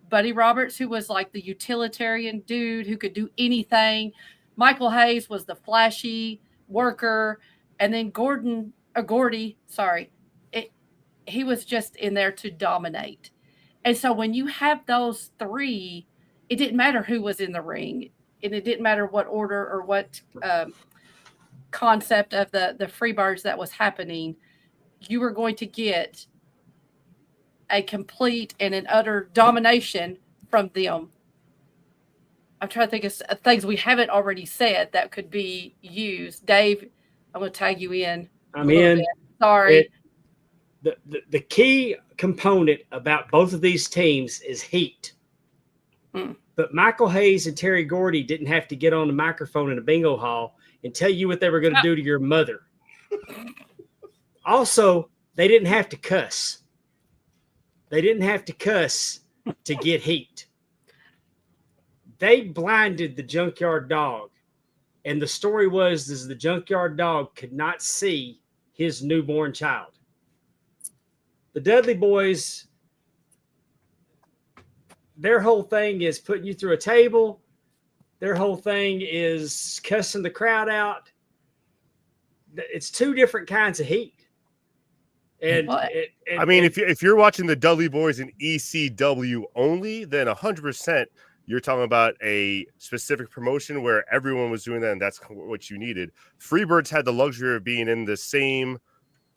[SPEAKER 8] Buddy Roberts, who was like the utilitarian dude who could do anything. Michael Hayes was the flashy worker. And then Gordy, he was just in there to dominate. And so when you have those 3, it didn't matter who was in the ring, and it didn't matter what order or what concept of the Freebirds that was happening. You were going to get a complete and an utter domination from them. I'm trying to think of things we haven't already said that could be used. Dave, I'm going to tag you in.
[SPEAKER 6] I'm in.
[SPEAKER 8] Bit. Sorry.
[SPEAKER 6] The key component about both of these teams is heat. But Michael Hayes and Terry Gordy didn't have to get on the microphone in a bingo hall and tell you what they were going to do to your mother. Also, they didn't have to cuss. They didn't have to cuss to get heat. They blinded the Junkyard Dog. And the story was the Junkyard Dog could not see his newborn child. The Dudley Boys, their whole thing is putting you through a table. Their whole thing is cussing the crowd out. It's 2 different kinds of heat. And
[SPEAKER 11] I mean, if you're watching the Dudley Boys in ECW only, then 100% you're talking about a specific promotion where everyone was doing that, and that's what you needed. Freebirds had the luxury of being in the same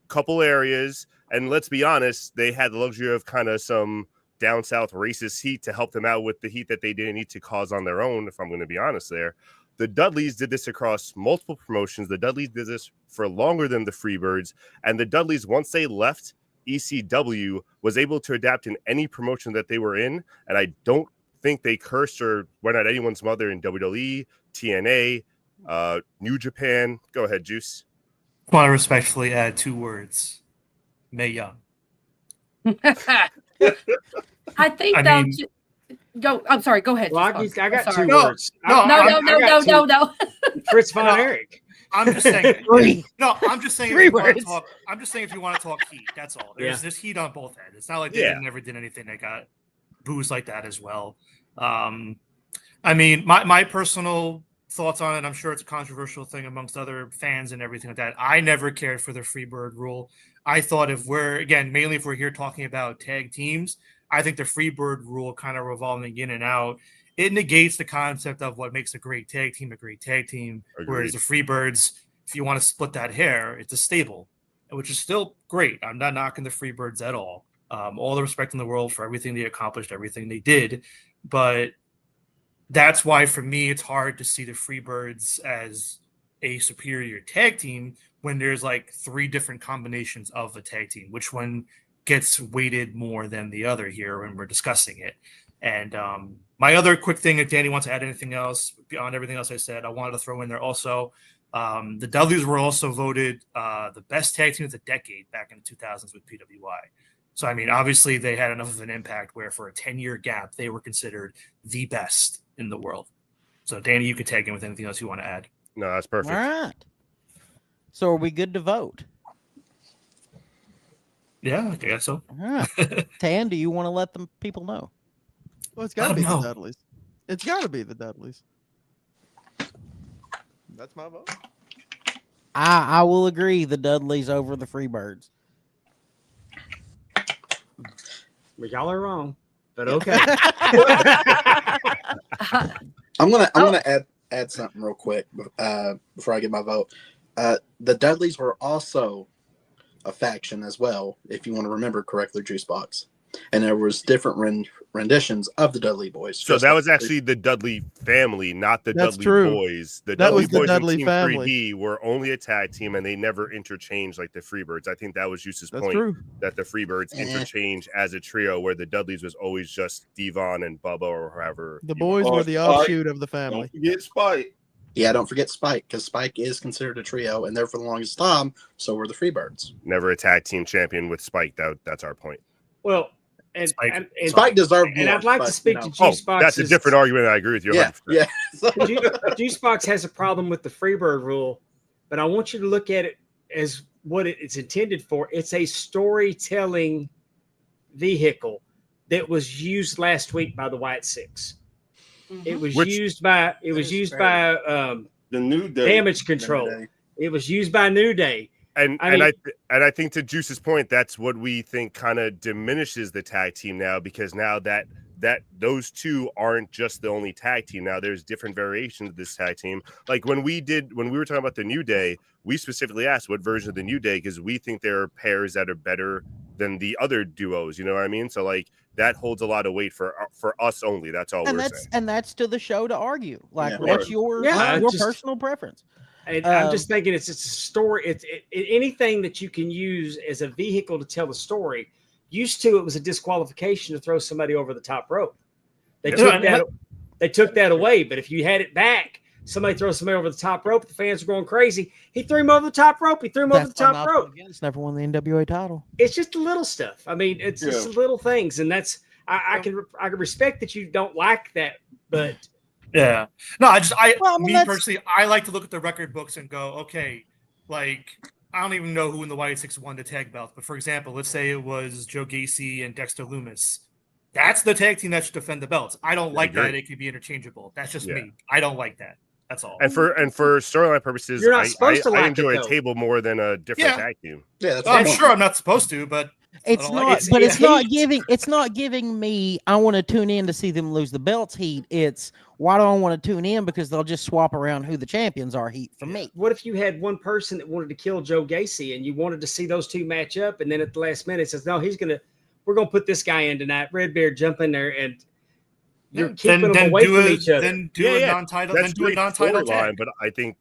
[SPEAKER 11] couple areas, and let's be honest, they had the luxury of kind of some down south racist heat to help them out with the heat that they didn't need to cause on their own, if I'm going to be honest there. The Dudleys did this across multiple promotions. The Dudleys did this for longer than the Freebirds, and the Dudleys, once they left ECW, was able to adapt in any promotion that they were in, and I don't think they cursed or went at anyone's mother in WWE, TNA, New Japan. Go ahead, Juice.
[SPEAKER 5] I want to respectfully add 2 words. Mae Young.
[SPEAKER 8] I think go. I'm sorry. Go ahead.
[SPEAKER 6] Well, I got 2
[SPEAKER 8] No.
[SPEAKER 6] words.
[SPEAKER 8] No.
[SPEAKER 6] Fritz Von Erich.
[SPEAKER 5] I'm just saying. I'm just saying. I'm just saying if you want to talk heat, that's all. There's heat on both ends. It's not like they never did anything that got booze like that as well. I mean, my personal thoughts on it, I'm sure it's a controversial thing amongst other fans and everything like that. I never cared for the Freebird rule. I thought if we're here talking about tag teams, I think the Freebird rule kind of revolving in and out, it negates the concept of what makes a great tag team a great tag team.
[SPEAKER 11] Agreed.
[SPEAKER 5] Whereas the Freebirds, if you want to split that hair, it's a stable, which is still great. I'm not knocking the Freebirds at all. All the respect in the world for everything they accomplished, everything they did. But that's why, for me, it's hard to see the Freebirds as a superior tag team when there's like 3 different combinations of a tag team. Which one gets weighted more than the other here when we're discussing it? And my other quick thing, if Danny wants to add anything else beyond everything else I said, I wanted to throw in there also. The Dudleys were also voted the best tag team of the decade back in the 2000s with PWI. So, I mean, obviously they had enough of an impact where for a 10-year gap, they were considered the best in the world. So, Danny, you could tag in with anything else you want to add.
[SPEAKER 11] No, that's perfect.
[SPEAKER 3] All right. So are we good to vote?
[SPEAKER 5] Yeah, I guess so.
[SPEAKER 3] All right. Tan, do you want to let the people know?
[SPEAKER 4] Well, it's got to be the Dudleys. It's got to be the Dudleys. That's my vote.
[SPEAKER 3] I will agree the Dudleys over the Freebirds.
[SPEAKER 6] Well, y'all are wrong, but okay.
[SPEAKER 10] I'm gonna add something real quick before I get my vote. The Dudleys were also a faction as well, if you want to remember correctly, Juicebox. and there was different renditions of the Dudley Boys.
[SPEAKER 11] So
[SPEAKER 10] just
[SPEAKER 11] that
[SPEAKER 10] like
[SPEAKER 11] was actually the Dudley family, not the
[SPEAKER 4] That's
[SPEAKER 11] Dudley
[SPEAKER 4] true.
[SPEAKER 11] Boys. The
[SPEAKER 4] That
[SPEAKER 11] Dudley
[SPEAKER 4] was the
[SPEAKER 11] Boys
[SPEAKER 4] Dudley
[SPEAKER 11] and Team
[SPEAKER 4] family.
[SPEAKER 11] 3D were only a tag team, and they never interchanged like the Freebirds. I think that was Juice's
[SPEAKER 4] That's
[SPEAKER 11] point,
[SPEAKER 4] true.
[SPEAKER 11] that the Freebirds interchange as a trio, where the Dudleys was always just Devon and Bubba or whoever.
[SPEAKER 4] The boys were the offshoot of the family.
[SPEAKER 9] Don't forget Spike.
[SPEAKER 10] Yeah, don't forget Spike, because Spike is considered a trio, and there for the longest time, so were the Freebirds.
[SPEAKER 11] Never a tag team champion with Spike. That's our point.
[SPEAKER 6] Well, and
[SPEAKER 10] Spike deserved
[SPEAKER 6] and
[SPEAKER 10] more,
[SPEAKER 6] I'd like
[SPEAKER 10] but,
[SPEAKER 6] to speak
[SPEAKER 10] you know.
[SPEAKER 6] to Juice Box.
[SPEAKER 11] That's a different argument. I agree with you.
[SPEAKER 10] Yeah,
[SPEAKER 11] 100%.
[SPEAKER 10] yeah.
[SPEAKER 6] Juice Box has a problem with the Freebird rule, but I want you to look at it as what it's intended for. It's a storytelling vehicle that was used last week by the White Six. It was used by
[SPEAKER 9] the New Day.
[SPEAKER 6] Damage Control. It was used by New Day.
[SPEAKER 11] And
[SPEAKER 6] I mean-
[SPEAKER 11] I think to Juice's point, that's what we think kind of diminishes the tag team now, because now that those two aren't just the only tag team. Now there's different variations of this tag team. Like when we were talking about the New Day, we specifically asked what version of the New Day, because we think there are pairs that are better than the other duos. You know what I mean? So like that holds a lot of weight for us only. That's all we're saying.
[SPEAKER 3] And that's to the show to argue. Like,
[SPEAKER 10] Yeah.
[SPEAKER 3] what's your personal preference?
[SPEAKER 6] And I'm just thinking it's a story. It's anything that you can use as a vehicle to tell the story. Used to, it was a disqualification to throw somebody over the top rope. They took that away. But if you had it back, somebody throws somebody over the top rope, the fans are going crazy. He threw him over the top rope. He threw him over the top rope.
[SPEAKER 3] It's never won the NWA title.
[SPEAKER 6] It's just the little stuff. I mean, it's just little things, and that's I can respect that you don't like that, but
[SPEAKER 5] Yeah. No,
[SPEAKER 3] that's-
[SPEAKER 5] personally, I like to look at the record books and go, okay, like I don't even know who in the White Six won the tag belt, but for example, let's say it was Joe Gacy and Dexter Loomis. That's the tag team that should defend the belts. I don't like that it could be interchangeable. That's just me. I don't like that. That's all.
[SPEAKER 11] And for storyline purposes,
[SPEAKER 6] You're not supposed to
[SPEAKER 11] I
[SPEAKER 6] like
[SPEAKER 11] enjoy
[SPEAKER 6] it,
[SPEAKER 11] a
[SPEAKER 6] though.
[SPEAKER 11] table more than a different tag team.
[SPEAKER 10] Yeah, that's
[SPEAKER 5] I'm sure I'm not supposed to, but
[SPEAKER 3] It's not, but it's not giving me. I want to tune in to see them lose the belts heat. It's why do I want to tune in? Because they'll just swap around who the champions are heat for me.
[SPEAKER 6] what if you had one person that wanted to kill Joe Gacy and you wanted to see those two match up, and then at the last minute says, "No, we're gonna put this guy in tonight." Redbeard jump in there, and you're keeping them away from each other.
[SPEAKER 5] Then do a non-title.
[SPEAKER 11] That's
[SPEAKER 5] Then do a
[SPEAKER 11] great
[SPEAKER 5] non-title
[SPEAKER 11] storyline,
[SPEAKER 5] tag.
[SPEAKER 11] but I think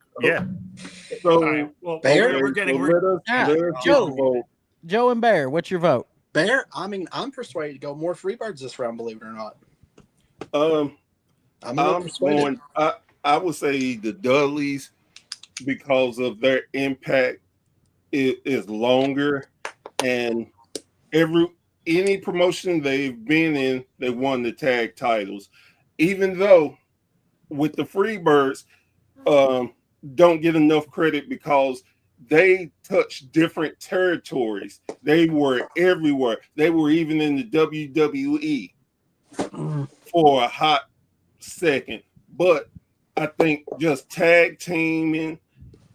[SPEAKER 9] So
[SPEAKER 5] All right, well,
[SPEAKER 10] Bear?
[SPEAKER 5] we're getting.
[SPEAKER 3] Joe and Bear, what's your vote?
[SPEAKER 10] Bear, I mean, I'm persuaded to go more Freebirds this round, believe it or not. I'm persuaded.
[SPEAKER 9] I would say the Dudleys, because of their impact is longer, and any promotion they've been in, they won the tag titles. Even though with the Freebirds, don't get enough credit because they touched different territories. They were everywhere. They were even in the WWE for a hot second. But I think just tag teaming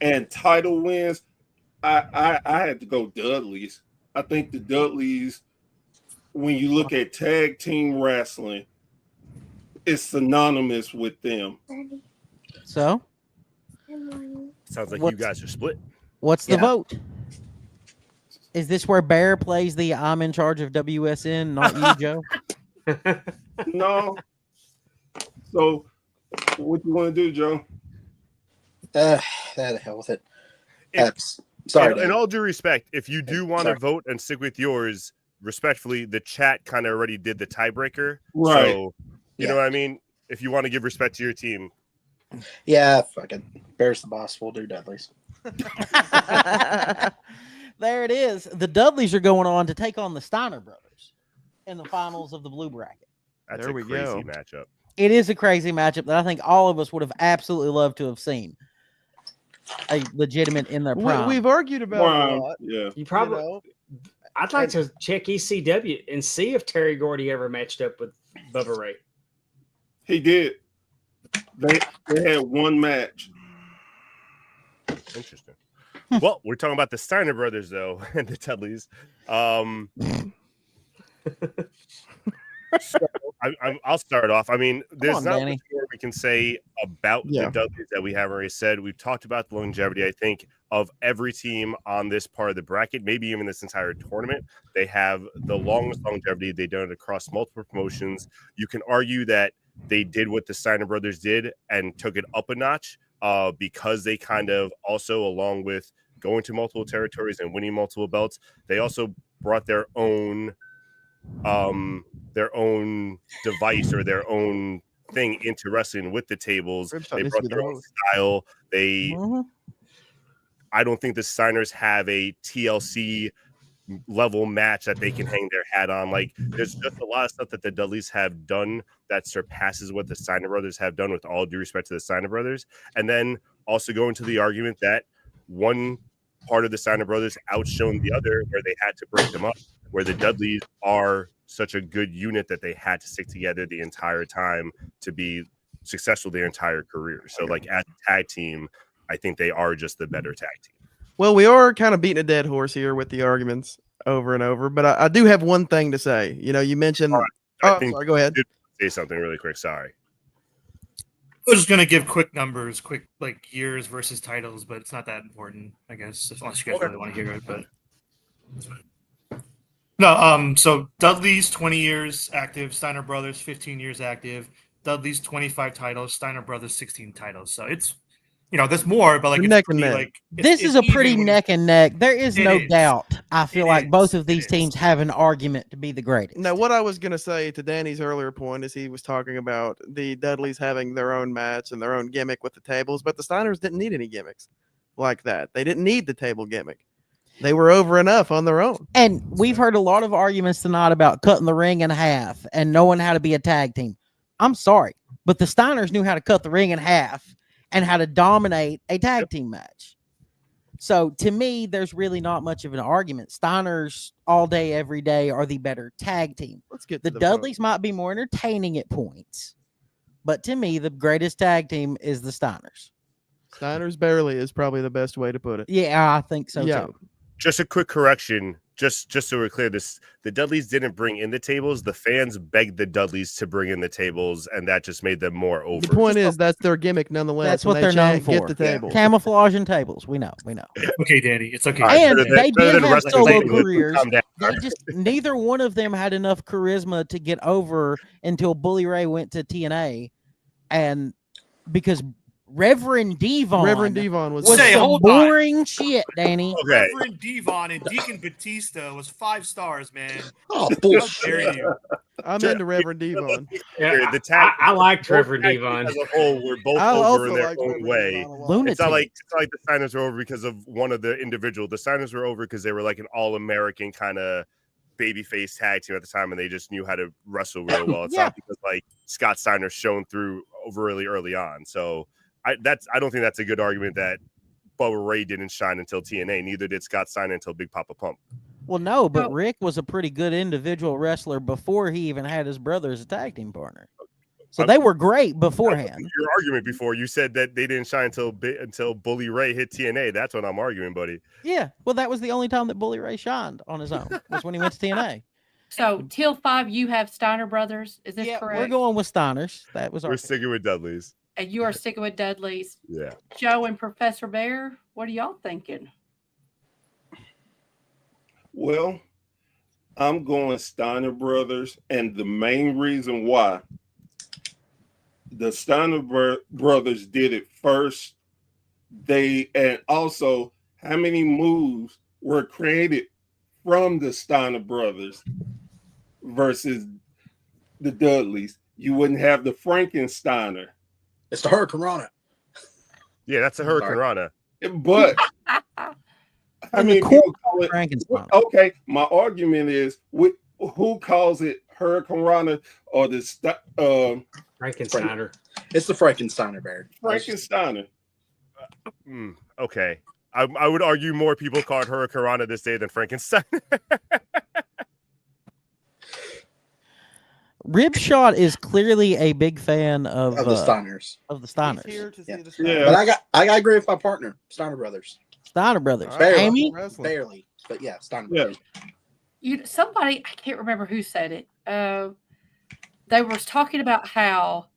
[SPEAKER 9] and title wins, I had to go Dudleys. I think the Dudleys, when you look at tag team wrestling, it's synonymous with them.
[SPEAKER 3] So,
[SPEAKER 11] sounds like
[SPEAKER 3] What's-
[SPEAKER 11] you guys are split.
[SPEAKER 3] what's the vote? Is this where Bear plays the "I'm in charge of WSN," not you, Joe?
[SPEAKER 9] No. So, what you want to do, Joe?
[SPEAKER 10] The hell with it. Sorry.
[SPEAKER 11] In
[SPEAKER 10] Dan.
[SPEAKER 11] all due respect, if you do want to
[SPEAKER 10] Sorry.
[SPEAKER 11] vote and stick with yours, respectfully, the chat kind of already did the tiebreaker.
[SPEAKER 9] Right.
[SPEAKER 11] So, you know what I mean? If you want to give respect to your team,
[SPEAKER 10] Yeah, fucking Bear's the boss. We'll do Dudleys.
[SPEAKER 3] There it is. The Dudleys are going on to take on the Steiner brothers in the finals of the blue bracket.
[SPEAKER 11] that's
[SPEAKER 4] There
[SPEAKER 11] a
[SPEAKER 4] we
[SPEAKER 11] crazy
[SPEAKER 4] go.
[SPEAKER 11] matchup.
[SPEAKER 3] It is a crazy matchup that I think all of us would have absolutely loved to have seen. A legitimate in their prime.
[SPEAKER 4] We've argued about it a lot.
[SPEAKER 9] Yeah.
[SPEAKER 6] You probably.
[SPEAKER 4] You know?
[SPEAKER 6] I'd like to check ECW and see if Terry Gordy ever matched up with Bubba Ray.
[SPEAKER 9] He did. They had one match.
[SPEAKER 11] Interesting. Well, we're talking about the Steiner brothers, though, and the Dudleys. So I'll start off. I mean, there's
[SPEAKER 3] on,
[SPEAKER 11] not
[SPEAKER 3] Danny.
[SPEAKER 11] much more we can say about
[SPEAKER 4] Yeah.
[SPEAKER 11] the Dudleys that we haven't already said. We've talked about the longevity, I think, of every team on this part of the bracket, maybe even this entire tournament. They have the longest longevity. They've done it across multiple promotions. You can argue that they did what the Steiner brothers did and took it up a notch because they kind of also, along with going to multiple territories and winning multiple belts, they also brought their own device or their own thing into wrestling with the tables.
[SPEAKER 4] Ripshot
[SPEAKER 11] They
[SPEAKER 4] needs to
[SPEAKER 11] brought
[SPEAKER 4] be the
[SPEAKER 11] their own
[SPEAKER 4] host.
[SPEAKER 11] style. I don't think the Steiners have a TLC level match that they can hang their hat on. Like, there's just a lot of stuff that the Dudleys have done that surpasses what the Steiner brothers have done, with all due respect to the Steiner brothers. And then also go into the argument that one part of the Steiner brothers outshone the other, where they had to break them up, where the Dudleys are such a good unit that they had to stick together the entire time to be successful their entire career. So, like, as a tag team, I think they are just the better tag team.
[SPEAKER 4] Well, we are kind of beating a dead horse here with the arguments over and over, but I do have one thing to say. You know, you mentioned.
[SPEAKER 11] I think
[SPEAKER 4] sorry, go ahead.
[SPEAKER 11] Say something really quick. Sorry.
[SPEAKER 5] I was just gonna give quick numbers, quick like years versus titles, but it's not that important, I guess, unless you guys really want to hear it. But no, so Dudley's 20 years active, Steiner Brothers 15 years active, Dudley's 25 titles, Steiner Brothers 16 titles. So it's, you know, there's more, but like
[SPEAKER 4] Neck
[SPEAKER 5] it's
[SPEAKER 4] and
[SPEAKER 5] pretty,
[SPEAKER 4] neck.
[SPEAKER 5] like
[SPEAKER 3] This is a pretty neck and neck. There is
[SPEAKER 5] It
[SPEAKER 3] no
[SPEAKER 5] is.
[SPEAKER 3] doubt. I feel
[SPEAKER 5] It
[SPEAKER 3] like both
[SPEAKER 5] is.
[SPEAKER 3] of these
[SPEAKER 5] It is.
[SPEAKER 3] teams have an argument to be the greatest.
[SPEAKER 4] Now, what I was going to say to Danny's earlier point is he was talking about the Dudleys having their own match and their own gimmick with the tables, but the Steiners didn't need any gimmicks like that. They didn't need the table gimmick. They were over enough on their own.
[SPEAKER 3] And we've heard a lot of arguments tonight about cutting the ring in half and knowing how to be a tag team. I'm sorry, but the Steiners knew how to cut the ring in half and how to dominate a tag team match. So to me, there's really not much of an argument. Steiners all day, every day are the better tag team.
[SPEAKER 4] Let's get
[SPEAKER 3] The
[SPEAKER 4] to the
[SPEAKER 3] Dudleys might be more entertaining at points, but to me, the greatest tag team is the Steiners.
[SPEAKER 4] Steiners barely is probably the best way to put it.
[SPEAKER 3] Yeah, I think so
[SPEAKER 4] Yeah.
[SPEAKER 3] too.
[SPEAKER 11] Just a quick correction, just so we're clear, the Dudleys didn't bring in the tables. The fans begged the Dudleys to bring in the tables, and that just made them more over.
[SPEAKER 4] The point is that's their gimmick nonetheless.
[SPEAKER 3] That's
[SPEAKER 4] and
[SPEAKER 3] what
[SPEAKER 4] they
[SPEAKER 3] they're known
[SPEAKER 4] chant,
[SPEAKER 3] for.
[SPEAKER 4] Get the table.
[SPEAKER 3] Camouflage and tables. We know.
[SPEAKER 5] Okay, Danny, it's okay.
[SPEAKER 3] And
[SPEAKER 11] better than-
[SPEAKER 3] they
[SPEAKER 11] better
[SPEAKER 3] did
[SPEAKER 11] than
[SPEAKER 3] have
[SPEAKER 11] wrestling
[SPEAKER 3] solo
[SPEAKER 11] tables.
[SPEAKER 3] careers.
[SPEAKER 11] Calm down.
[SPEAKER 3] They just neither one of them had enough charisma to get over until Bully Ray went to TNA, and because Reverend Devon
[SPEAKER 4] was
[SPEAKER 3] was
[SPEAKER 5] Say,
[SPEAKER 3] some
[SPEAKER 5] hold on.
[SPEAKER 3] boring shit, Danny.
[SPEAKER 11] Okay.
[SPEAKER 5] Reverend Devon and Deacon Batista was 5 stars, man.
[SPEAKER 10] Oh,
[SPEAKER 5] How
[SPEAKER 10] bullshit.
[SPEAKER 5] dare you?
[SPEAKER 4] I'm into Reverend Devon.
[SPEAKER 6] Yeah,
[SPEAKER 11] The tag,
[SPEAKER 6] I like
[SPEAKER 11] both
[SPEAKER 6] Trevor
[SPEAKER 11] tag teams
[SPEAKER 6] Devon.
[SPEAKER 11] as a whole were both
[SPEAKER 4] I
[SPEAKER 11] over
[SPEAKER 4] also
[SPEAKER 11] in their
[SPEAKER 4] like
[SPEAKER 11] own
[SPEAKER 4] Reverend
[SPEAKER 11] way.
[SPEAKER 4] Devon a lot.
[SPEAKER 3] Lunatic.
[SPEAKER 11] It's not like the Steiners were over because of one of the individual. The Steiners were over because they were like an all-American kind of babyface tag team at the time, and they just knew how to wrestle real well. It's
[SPEAKER 3] Yeah.
[SPEAKER 11] not because like Scott Steiner shone through really early on. So I don't think that's a good argument that Bubba Ray didn't shine until TNA. Neither did Scott Steiner until Big Papa Pump.
[SPEAKER 3] Well, no, but
[SPEAKER 8] No.
[SPEAKER 3] Rick was a pretty good individual wrestler before he even had his brother as a tag team partner. So they were great beforehand.
[SPEAKER 11] Your argument before you said that they didn't shine until Bully Ray hit TNA. That's what I'm arguing, buddy.
[SPEAKER 3] Yeah, well, that was the only time that Bully Ray shined on his own was when he went to TNA.
[SPEAKER 8] So till 5, you have Steiner Brothers. Is this
[SPEAKER 3] Yeah,
[SPEAKER 8] correct?
[SPEAKER 3] we're going with Steiners. That was our
[SPEAKER 11] We're
[SPEAKER 3] pick.
[SPEAKER 11] sticking with Dudley's.
[SPEAKER 8] And you are sticking with Dudley's.
[SPEAKER 11] Yeah.
[SPEAKER 8] Joe and Professor Bear, what are y'all thinking?
[SPEAKER 9] Well, I'm going Steiner Brothers, and the main reason why the Steiner Brothers did it first. And also how many moves were created from the Steiner Brothers versus the Dudleys. You wouldn't have the Frankensteiner.
[SPEAKER 10] It's the Hurricane Rana.
[SPEAKER 11] Yeah, that's a Hurricane
[SPEAKER 10] Sorry.
[SPEAKER 11] Rana.
[SPEAKER 9] But I
[SPEAKER 3] And
[SPEAKER 9] mean,
[SPEAKER 3] the core
[SPEAKER 9] people call it,
[SPEAKER 3] Frankenstein.
[SPEAKER 9] okay, my argument is who calls it Hurricane Rana or the
[SPEAKER 6] Frankensteiner.
[SPEAKER 10] It's the Frankensteiner bear.
[SPEAKER 9] Frankensteiner?
[SPEAKER 11] Okay. I would argue more people call it Hurricane Rana this day than Frankenstein.
[SPEAKER 3] Ribshot is clearly a big fan of
[SPEAKER 10] Of the Steiners.
[SPEAKER 3] Of the Steiners.
[SPEAKER 4] Here to see
[SPEAKER 10] Yeah.
[SPEAKER 4] the Steiners.
[SPEAKER 9] Yeah.
[SPEAKER 10] But I got to agree with my partner, Steiner Brothers.
[SPEAKER 3] Steiner Brothers.
[SPEAKER 4] All right,
[SPEAKER 10] Barely.
[SPEAKER 3] Amy?
[SPEAKER 4] wrestling.
[SPEAKER 10] Barely. But yeah, Steiner
[SPEAKER 9] Yeah.
[SPEAKER 10] Brothers.
[SPEAKER 8] Somebody, I can't remember who said it. They were talking about how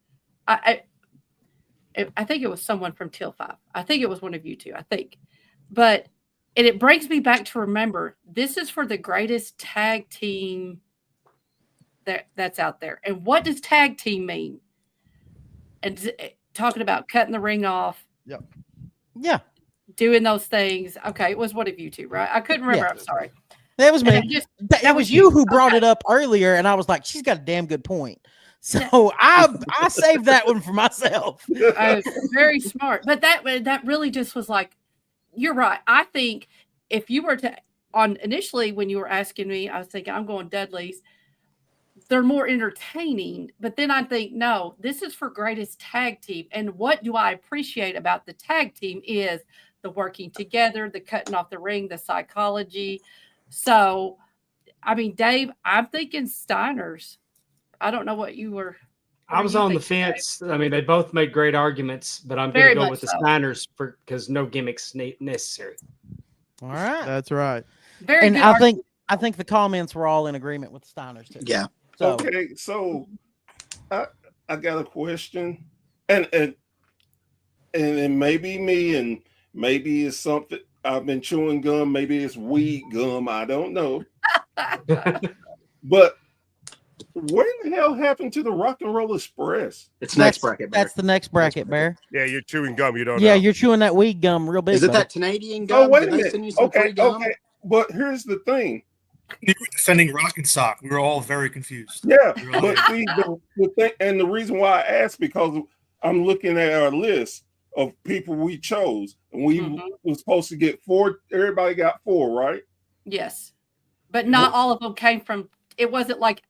[SPEAKER 8] I think it was someone from Till 5. I think it was one of you two. I think, but and it brings me back to remember this is for the greatest tag team that's out there. And what does tag team mean? And talking about cutting the ring off.
[SPEAKER 4] Yep.
[SPEAKER 3] Yeah.
[SPEAKER 8] Doing those things. Okay, it was one of you two, right? I couldn't remember.
[SPEAKER 3] Yeah.
[SPEAKER 8] I'm sorry.
[SPEAKER 3] That was me. That was you who brought
[SPEAKER 8] Okay.
[SPEAKER 3] it up earlier, and I was like, she's got a damn good point. So I saved that one for myself.
[SPEAKER 8] Very smart. But that really just was like, you're right. I think if you were to initially when you were asking me, I was thinking I'm going Dudley's. They're more entertaining, but then I think no, this is for greatest tag team. And what do I appreciate about the tag team is the working together, the cutting off the ring, the psychology. So, I mean, Dave, I'm thinking Steiners. I don't know what you were.
[SPEAKER 6] I was on the fence. I mean, they both made great arguments, but I'm going
[SPEAKER 8] Very
[SPEAKER 6] to go
[SPEAKER 8] much
[SPEAKER 6] with the
[SPEAKER 8] so.
[SPEAKER 6] Steiners because no gimmicks necessary.
[SPEAKER 3] All right.
[SPEAKER 4] That's right.
[SPEAKER 8] Very
[SPEAKER 3] And
[SPEAKER 8] good
[SPEAKER 3] I think the comments were all in agreement with the Steiners too.
[SPEAKER 10] Yeah.
[SPEAKER 3] So
[SPEAKER 9] Okay, so I got a question, and it may be me, and maybe it's something I've been chewing gum. Maybe it's weed gum. I don't know. But where the hell happened to the Rock and Roll Express?
[SPEAKER 10] It's next bracket. Bear.
[SPEAKER 3] That's the next bracket, Bear.
[SPEAKER 11] Yeah, you're chewing gum. You don't
[SPEAKER 3] Yeah,
[SPEAKER 11] know.
[SPEAKER 3] you're chewing that weed gum real big.
[SPEAKER 10] Is it
[SPEAKER 3] buddy.
[SPEAKER 10] that Canadian
[SPEAKER 9] Oh,
[SPEAKER 10] gum?
[SPEAKER 9] wait a
[SPEAKER 10] Did they send you
[SPEAKER 9] minute.
[SPEAKER 10] some
[SPEAKER 9] Okay,
[SPEAKER 10] free gum?
[SPEAKER 9] okay. But here's the thing.
[SPEAKER 5] You were defending Rock and Sock. We were all very confused.
[SPEAKER 9] Yeah,
[SPEAKER 5] We were all
[SPEAKER 9] but
[SPEAKER 5] like,
[SPEAKER 9] see, the thing, and the reason why I asked because I'm looking at our list of people we chose, and we were supposed to get 4. Everybody got 4, right?
[SPEAKER 8] Yes, but not all of them came from. It wasn't like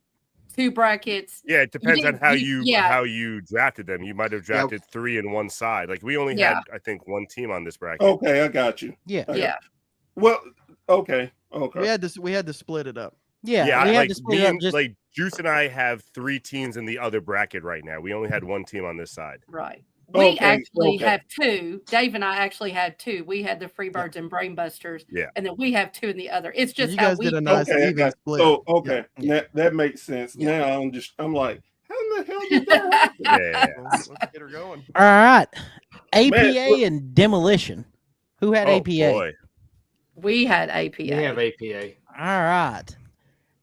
[SPEAKER 8] 2 brackets.
[SPEAKER 11] Yeah, it depends on
[SPEAKER 8] didn't-
[SPEAKER 11] how
[SPEAKER 8] yeah.
[SPEAKER 11] how you drafted them. You might have drafted 3 in one side. Like we only
[SPEAKER 8] Yeah.
[SPEAKER 11] had, I think, 1 team on this bracket.
[SPEAKER 9] Okay, I got you.
[SPEAKER 3] Yeah.
[SPEAKER 8] Yeah.
[SPEAKER 9] Well, okay.
[SPEAKER 4] We had to split it up.
[SPEAKER 3] Yeah.
[SPEAKER 11] Yeah,
[SPEAKER 3] we had
[SPEAKER 11] like
[SPEAKER 3] to split
[SPEAKER 11] me
[SPEAKER 3] it up
[SPEAKER 11] and
[SPEAKER 3] just
[SPEAKER 11] like Juice and I have 3 teams in the other bracket right now. We only had 1 team on this side.
[SPEAKER 8] Right. We
[SPEAKER 9] Okay,
[SPEAKER 8] actually
[SPEAKER 9] okay.
[SPEAKER 8] have 2. Dave and I actually had 2. We had the Freebirds and Brainbusters.
[SPEAKER 11] Yeah.
[SPEAKER 8] And then we have 2 in the other. It's just
[SPEAKER 4] You
[SPEAKER 8] how
[SPEAKER 4] guys
[SPEAKER 8] we
[SPEAKER 4] did a
[SPEAKER 8] picked
[SPEAKER 4] nice
[SPEAKER 8] it.
[SPEAKER 9] Okay, I
[SPEAKER 4] even
[SPEAKER 9] got
[SPEAKER 4] split.
[SPEAKER 9] so okay. That makes sense. Now I'm like, how in the hell did that happen?
[SPEAKER 11] Yeah.
[SPEAKER 4] Let's get her going.
[SPEAKER 3] all right. APA
[SPEAKER 9] Man,
[SPEAKER 3] and demolition. Who had
[SPEAKER 11] Oh,
[SPEAKER 3] APA?
[SPEAKER 11] boy.
[SPEAKER 8] We had APA.
[SPEAKER 6] We have APA.
[SPEAKER 3] All right.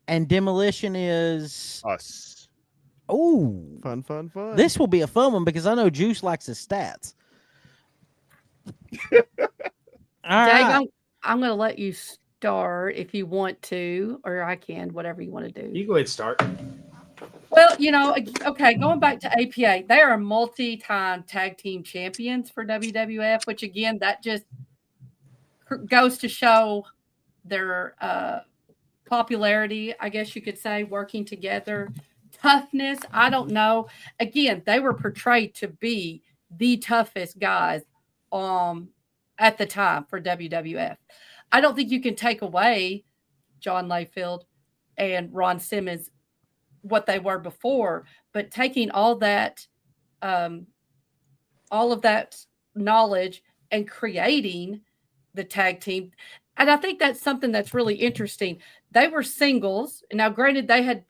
[SPEAKER 3] And demolition is
[SPEAKER 11] Us.
[SPEAKER 3] oh,
[SPEAKER 4] Fun.
[SPEAKER 3] this will be a fun one because I know Juice likes his stats. All
[SPEAKER 8] Dave,
[SPEAKER 3] right.
[SPEAKER 8] I'm going to let you start if you want to, or I can, whatever you want to do.
[SPEAKER 6] You go ahead and start.
[SPEAKER 8] Well, okay, going back to APA, they are multi-time tag team champions for WWF, which again, that just goes to show their popularity, I guess you could say, working together. Toughness, I don't know. Again, they were portrayed to be the toughest guys at the time for WWF. I don't think you can take away John Layfield and Ron Simmons what they were before, but taking all of that knowledge and creating the tag team. And I think that's something that's really interesting. They were singles. Now, granted, they had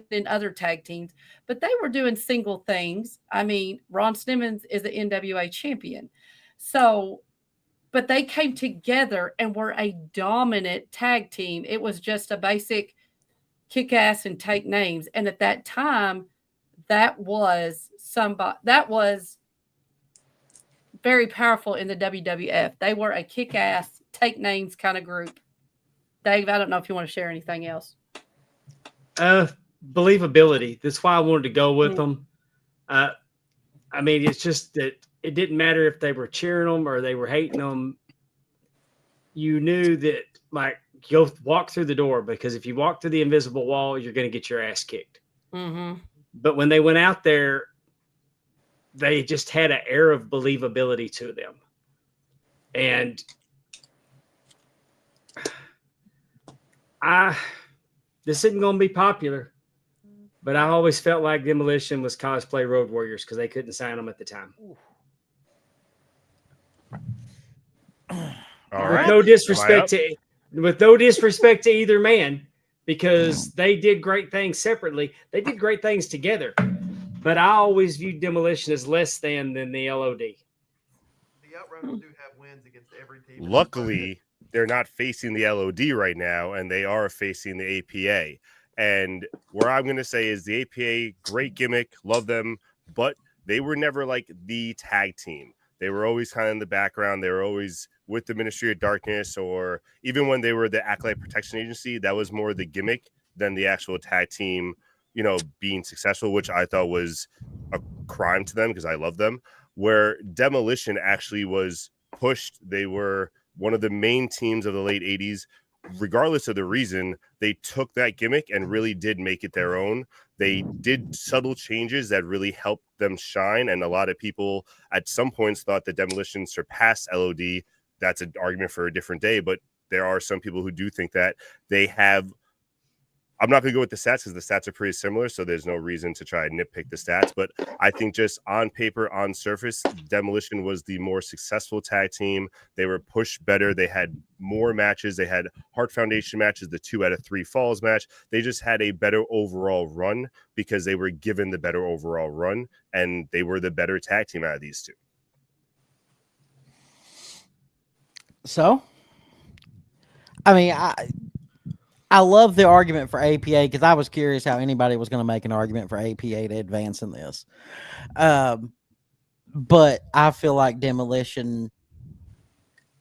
[SPEAKER 8] been other tag teams, but they were doing single things. I mean, Ron Simmons is the NWA champion. So, but they came together and were a dominant tag team. It was just a basic kick ass and take names. And at that time, that was very powerful in the WWF. They were a kick ass, take names kind of group. Dave, I don't know if you want to share anything else.
[SPEAKER 6] Believability. That's why I wanted to go with them. I mean, it's just that it didn't matter if they were cheering them or they were hating them. You knew that, like, go walk through the door, because if you walk through the invisible wall, you're going to get your ass kicked.
[SPEAKER 8] Mm-hmm.
[SPEAKER 6] But when they went out there, they just had an air of believability to them. And this isn't going to be popular, but I always felt like Demolition was cosplay Road Warriors because they couldn't sign them at the time.
[SPEAKER 11] All
[SPEAKER 6] With
[SPEAKER 11] right.
[SPEAKER 6] no
[SPEAKER 11] Am I
[SPEAKER 6] disrespect
[SPEAKER 11] up?
[SPEAKER 6] with no disrespect to either man, because they did great things separately. They did great things together. but I always viewed Demolition as less than the LOD.
[SPEAKER 4] The Outrunners do have wins against every team.
[SPEAKER 11] Luckily, they're not facing the LOD right now, and they are facing the APA. And where I'm going to say is the APA, great gimmick, love them, but they were never like the tag team. They were always kind of in the background. They were always with the Ministry of Darkness, or even when they were the Acolyte Protection Agency, that was more the gimmick than the actual tag team, you know, being successful, which I thought was a crime to them because I love them. Where Demolition actually was pushed. They were one of the main teams of the late 80s. Regardless of the reason, they took that gimmick and really did make it their own. They did subtle changes that really helped them shine. And a lot of people at some points thought that Demolition surpassed LOD. That's an argument for a different day, but there are some people who do think that they have. I'm not going to go with the stats because the stats are pretty similar, so there's no reason to try and nitpick the stats. But I think just on paper, on surface, Demolition was the more successful tag team. They were pushed better. They had more matches. They had Heart Foundation matches, the 2 out of 3 falls match. They just had a better overall run because they were given the better overall run, and they were the better tag team out of these two.
[SPEAKER 3] So, I mean, I love the argument for APA because I was curious how anybody was going to make an argument for APA to advance in this. But I feel like Demolition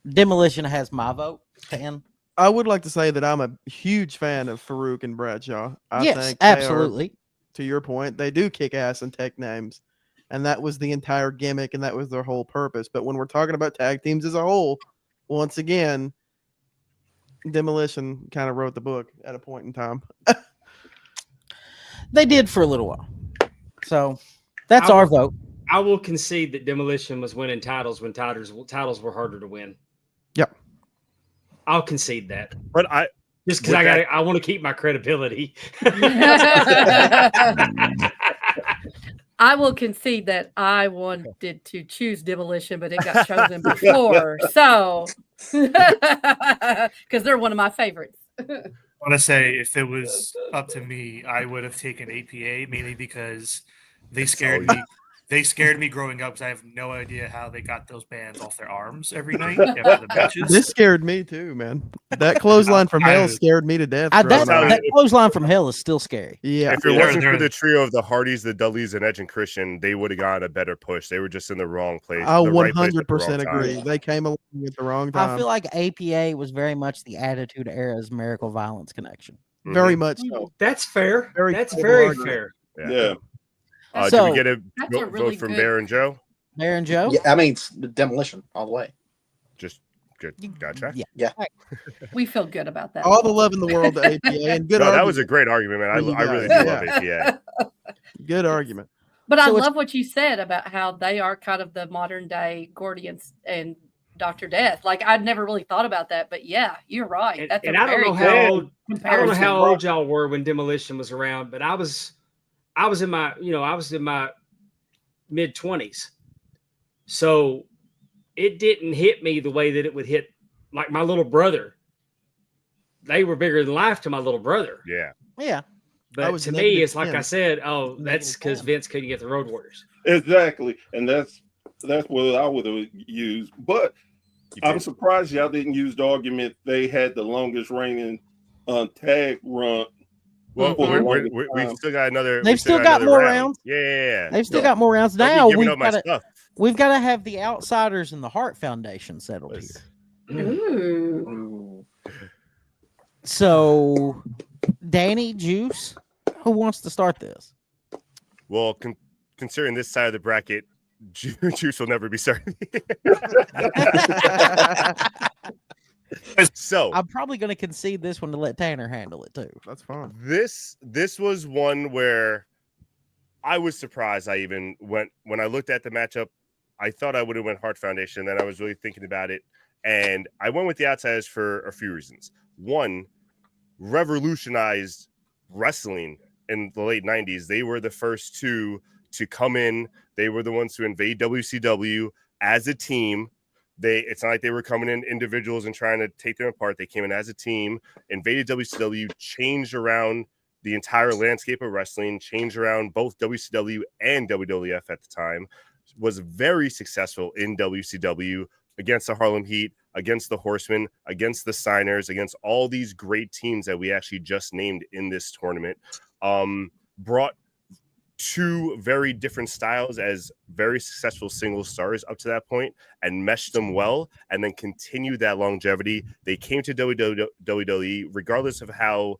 [SPEAKER 3] has my vote. 10.
[SPEAKER 4] I would like to say that I'm a huge fan of Farouk and Bradshaw. I
[SPEAKER 3] Yes,
[SPEAKER 4] think they are,
[SPEAKER 3] absolutely.
[SPEAKER 4] to your point, they do kick ass and take names. And that was the entire gimmick, and that was their whole purpose. But when we're talking about tag teams as a whole, once again, Demolition kind of wrote the book at a point in time.
[SPEAKER 3] They did for a little while. So that's our vote.
[SPEAKER 6] I will concede that Demolition was winning titles when titles were harder to win.
[SPEAKER 4] Yep.
[SPEAKER 6] I'll concede that.
[SPEAKER 11] But
[SPEAKER 6] just because I want to keep my credibility.
[SPEAKER 8] I will concede that I wanted to choose Demolition, but it got chosen before. So, because they're one of my favorites.
[SPEAKER 5] I want to say if it was up to me, I would have taken APA mainly because they scared me. They scared me growing up because I have no idea how they got those bands off their arms every night after the matches.
[SPEAKER 4] This scared me too, man. That clothesline from hell scared me to death.
[SPEAKER 3] That clothesline from hell is still scary.
[SPEAKER 4] Yeah.
[SPEAKER 11] If it wasn't for the trio of the Hardys, the Dudleys, and Edge and Christian, they would have gotten a better push. They were just in the wrong place.
[SPEAKER 4] I
[SPEAKER 11] the right place at the
[SPEAKER 4] 100%
[SPEAKER 11] wrong time.
[SPEAKER 4] agree. They came along at the wrong time.
[SPEAKER 3] I feel like APA was very much the Attitude Era's Miracle Violence connection.
[SPEAKER 4] Very much so.
[SPEAKER 6] That's fair. That's
[SPEAKER 4] fair
[SPEAKER 6] very
[SPEAKER 4] argument.
[SPEAKER 6] fair.
[SPEAKER 9] Yeah.
[SPEAKER 3] So-
[SPEAKER 11] did we get a
[SPEAKER 8] That's
[SPEAKER 11] vote
[SPEAKER 8] a really
[SPEAKER 11] from
[SPEAKER 8] good-
[SPEAKER 11] Bear and Joe?
[SPEAKER 3] Bear and Joe?
[SPEAKER 10] Yeah, I mean, it's Demolition all the way.
[SPEAKER 11] Just good. Gotcha.
[SPEAKER 3] Yeah.
[SPEAKER 8] We feel good about that.
[SPEAKER 4] All the love in the world to APA, and good
[SPEAKER 11] No, that
[SPEAKER 4] argument.
[SPEAKER 11] was a great argument, man. I really do love APA.
[SPEAKER 4] Good argument.
[SPEAKER 8] But I
[SPEAKER 3] So it's-
[SPEAKER 8] love what you said about how they are kind of the modern day Gordians and Dr. Death. Like I'd never really thought about that, but yeah, you're right. That's
[SPEAKER 6] And
[SPEAKER 8] a
[SPEAKER 6] I don't
[SPEAKER 8] very
[SPEAKER 6] know how
[SPEAKER 8] good
[SPEAKER 6] old
[SPEAKER 8] comparison.
[SPEAKER 6] y'all were when Demolition was around, but I was in my mid-20s. So it didn't hit me the way that it would hit like my little brother. They were bigger than life to my little brother.
[SPEAKER 11] Yeah.
[SPEAKER 3] Yeah.
[SPEAKER 6] But
[SPEAKER 4] was
[SPEAKER 6] to me,
[SPEAKER 4] negative
[SPEAKER 6] it's like
[SPEAKER 4] 10.
[SPEAKER 6] I said, that's because Vince couldn't get the Road Warriors.
[SPEAKER 9] Exactly. And that's what I would have used. But I'm surprised y'all didn't use the argument they had the longest reigning tag run.
[SPEAKER 11] Well,
[SPEAKER 9] for the longest
[SPEAKER 11] we've
[SPEAKER 9] time.
[SPEAKER 11] still got another.
[SPEAKER 3] They've
[SPEAKER 11] we've
[SPEAKER 3] still
[SPEAKER 11] got
[SPEAKER 3] got
[SPEAKER 11] another
[SPEAKER 3] more
[SPEAKER 11] round.
[SPEAKER 3] rounds.
[SPEAKER 11] Yeah.
[SPEAKER 3] They've still got more rounds.
[SPEAKER 11] Don't be
[SPEAKER 3] Now
[SPEAKER 11] giving up my stuff.
[SPEAKER 3] we've got to have the Outsiders and the Hart Foundation settled here.
[SPEAKER 8] Ooh.
[SPEAKER 3] So, Danny, Juice, who wants to start this?
[SPEAKER 11] Well, considering this side of the bracket, Juice will never be starting. So
[SPEAKER 3] I'm probably going to concede this one to let Tanner handle it too.
[SPEAKER 4] That's fine.
[SPEAKER 11] this was one where I was surprised. I even went when I looked at the matchup. I thought I would have went Hart Foundation. Then I was really thinking about it, and I went with the Outsiders for a few reasons. One, revolutionized wrestling in the late 90s. They were the first two to come in. They were the ones to invade WCW as a team. It's not like they were coming in individuals and trying to take them apart. They came in as a team, invaded WCW, changed around the entire landscape of wrestling, changed around both WCW and WWF at the time, was very successful in WCW against the Harlem Heat, against the Horsemen, against the Signers, against all these great teams that we actually just named in this tournament. Brought two very different styles as very successful single stars up to that point and meshed them well, and then continued that longevity. They came to WWE regardless of how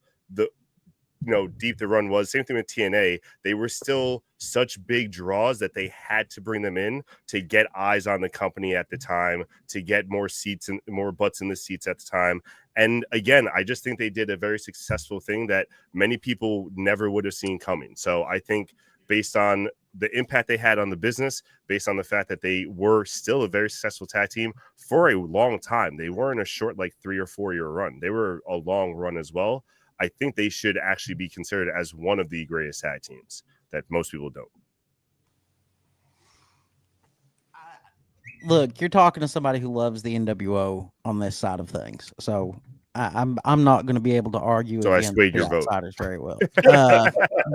[SPEAKER 11] deep the run was. Same thing with TNA. They were still such big draws that they had to bring them in to get eyes on the company at the time, to get more seats and more butts in the seats at the time. And again, I just think they did a very successful thing that many people never would have seen coming. So I think based on the impact they had on the business, based on the fact that they were still a very successful tag team for a long time, they weren't a short 3 or 4 year run. They were a long run as well. I think they should actually be considered as one of the greatest tag teams that most people don't.
[SPEAKER 3] Look, you're talking to somebody who loves the NWO on this side of things, so I'm not going to be able to argue.
[SPEAKER 11] So I
[SPEAKER 3] against
[SPEAKER 11] swayed
[SPEAKER 3] the
[SPEAKER 11] your vote.
[SPEAKER 3] Outsiders very well,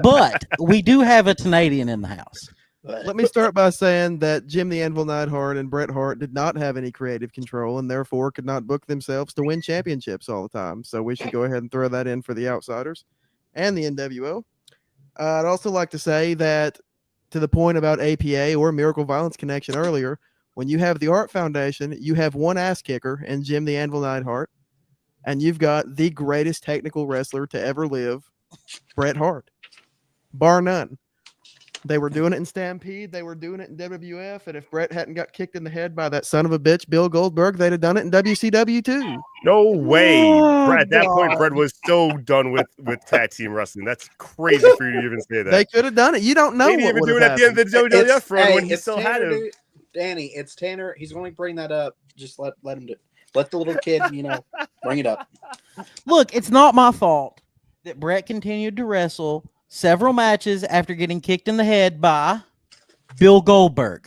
[SPEAKER 3] but we do have a Canadian in the house.
[SPEAKER 4] Let me start by saying that Jim the Anvil Neidhart and Bret Hart did not have any creative control and therefore could not book themselves to win championships all the time. So we should go ahead and throw that in for the Outsiders and the NWO. I'd also like to say that to the point about APA or Miracle Violence Connection earlier, when you have the Art Foundation, you have one ass kicker in Jim the Anvil Neidhart, and you've got the greatest technical wrestler to ever live, Bret Hart, bar none. They were doing it in Stampede. They were doing it in WWF. And if Bret hadn't got kicked in the head by that son of a bitch, Bill Goldberg, they'd have done it in WCW too.
[SPEAKER 11] No way.
[SPEAKER 4] Oh,
[SPEAKER 11] Brad, at that point,
[SPEAKER 4] God.
[SPEAKER 11] Fred was so done with tag team wrestling. That's crazy for you to even say that.
[SPEAKER 4] They could have done it. You don't know
[SPEAKER 11] They didn't
[SPEAKER 4] what
[SPEAKER 11] even
[SPEAKER 4] would
[SPEAKER 11] do
[SPEAKER 4] have
[SPEAKER 11] it at the end of the
[SPEAKER 4] happened.
[SPEAKER 11] WWF run when he
[SPEAKER 10] it's
[SPEAKER 11] still
[SPEAKER 10] Tanner,
[SPEAKER 11] had him.
[SPEAKER 10] dude. Danny, it's Tanner. He's going to bring that up. Just let him do it. Let the little kid, bring it up.
[SPEAKER 3] Look, it's not my fault that Brett continued to wrestle several matches after getting kicked in the head by Bill Goldberg.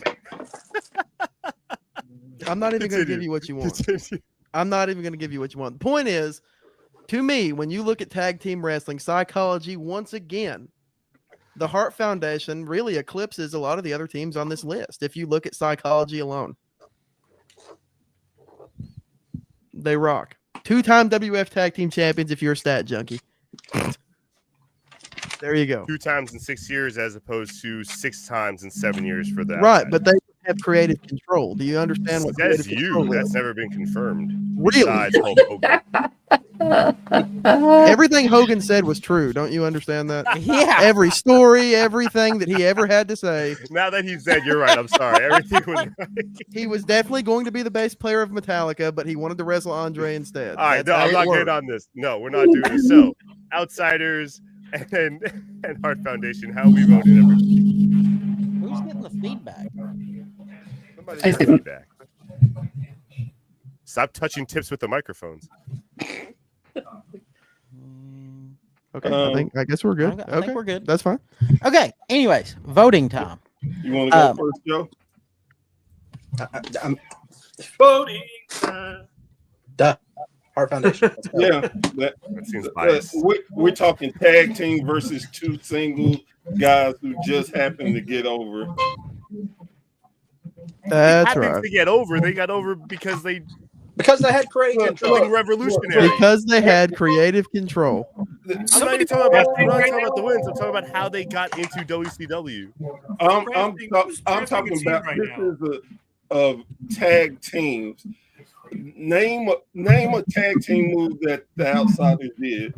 [SPEAKER 4] I'm not even going to give you what you want. I'm not even going to give you what you want. The point is, to me, when you look at tag team wrestling psychology, once again, the Hart Foundation really eclipses a lot of the other teams on this list. If you look at psychology alone, they rock. 2-time WF tag team champions if you're a stat junkie. There you go.
[SPEAKER 11] 2 times in 6 years as opposed to 6 times in 7 years for that.
[SPEAKER 4] Right, but they have creative control. Do you understand what
[SPEAKER 11] Says
[SPEAKER 4] creative
[SPEAKER 11] you.
[SPEAKER 4] control
[SPEAKER 11] That's
[SPEAKER 4] is?
[SPEAKER 11] never been confirmed.
[SPEAKER 4] Really?
[SPEAKER 11] Besides Hulk Hogan.
[SPEAKER 4] Everything Hogan said was true. Don't you understand that?
[SPEAKER 3] Yeah.
[SPEAKER 4] Every story, everything that he ever had to say.
[SPEAKER 11] Now that he's dead, you're right. I'm sorry. Everything was right.
[SPEAKER 4] He was definitely going to be the bass player of Metallica, but he wanted to wrestle Andre instead.
[SPEAKER 11] All right,
[SPEAKER 4] That's
[SPEAKER 11] no,
[SPEAKER 4] how
[SPEAKER 11] I'm
[SPEAKER 4] it
[SPEAKER 11] not
[SPEAKER 4] worked.
[SPEAKER 11] getting on this. No, we're not doing this. So, Outsiders and Hart Foundation, how are we voting?
[SPEAKER 3] Who's getting the feedback?
[SPEAKER 11] Somebody's getting feedback. Stop touching tips with the microphones.
[SPEAKER 4] Okay, I guess we're good.
[SPEAKER 3] I think we're good.
[SPEAKER 4] That's fine.
[SPEAKER 3] Okay. Anyways, voting time.
[SPEAKER 9] You want to go first, Joe?
[SPEAKER 5] Voting.
[SPEAKER 10] Duh. Hart Foundation.
[SPEAKER 9] Yeah,
[SPEAKER 11] That seems biased.
[SPEAKER 9] we're talking tag team versus 2 single guys who just happened to get over.
[SPEAKER 4] That's
[SPEAKER 11] Happened
[SPEAKER 4] right.
[SPEAKER 11] to get over. They got over because they
[SPEAKER 10] Because they had creative
[SPEAKER 11] something
[SPEAKER 10] control.
[SPEAKER 11] revolutionary.
[SPEAKER 4] Because they had creative control.
[SPEAKER 11] I'm not even talking about the wins. I'm talking about how they got into WCW.
[SPEAKER 9] I'm talking about this is of tag teams. Name a tag team move that the Outsiders did.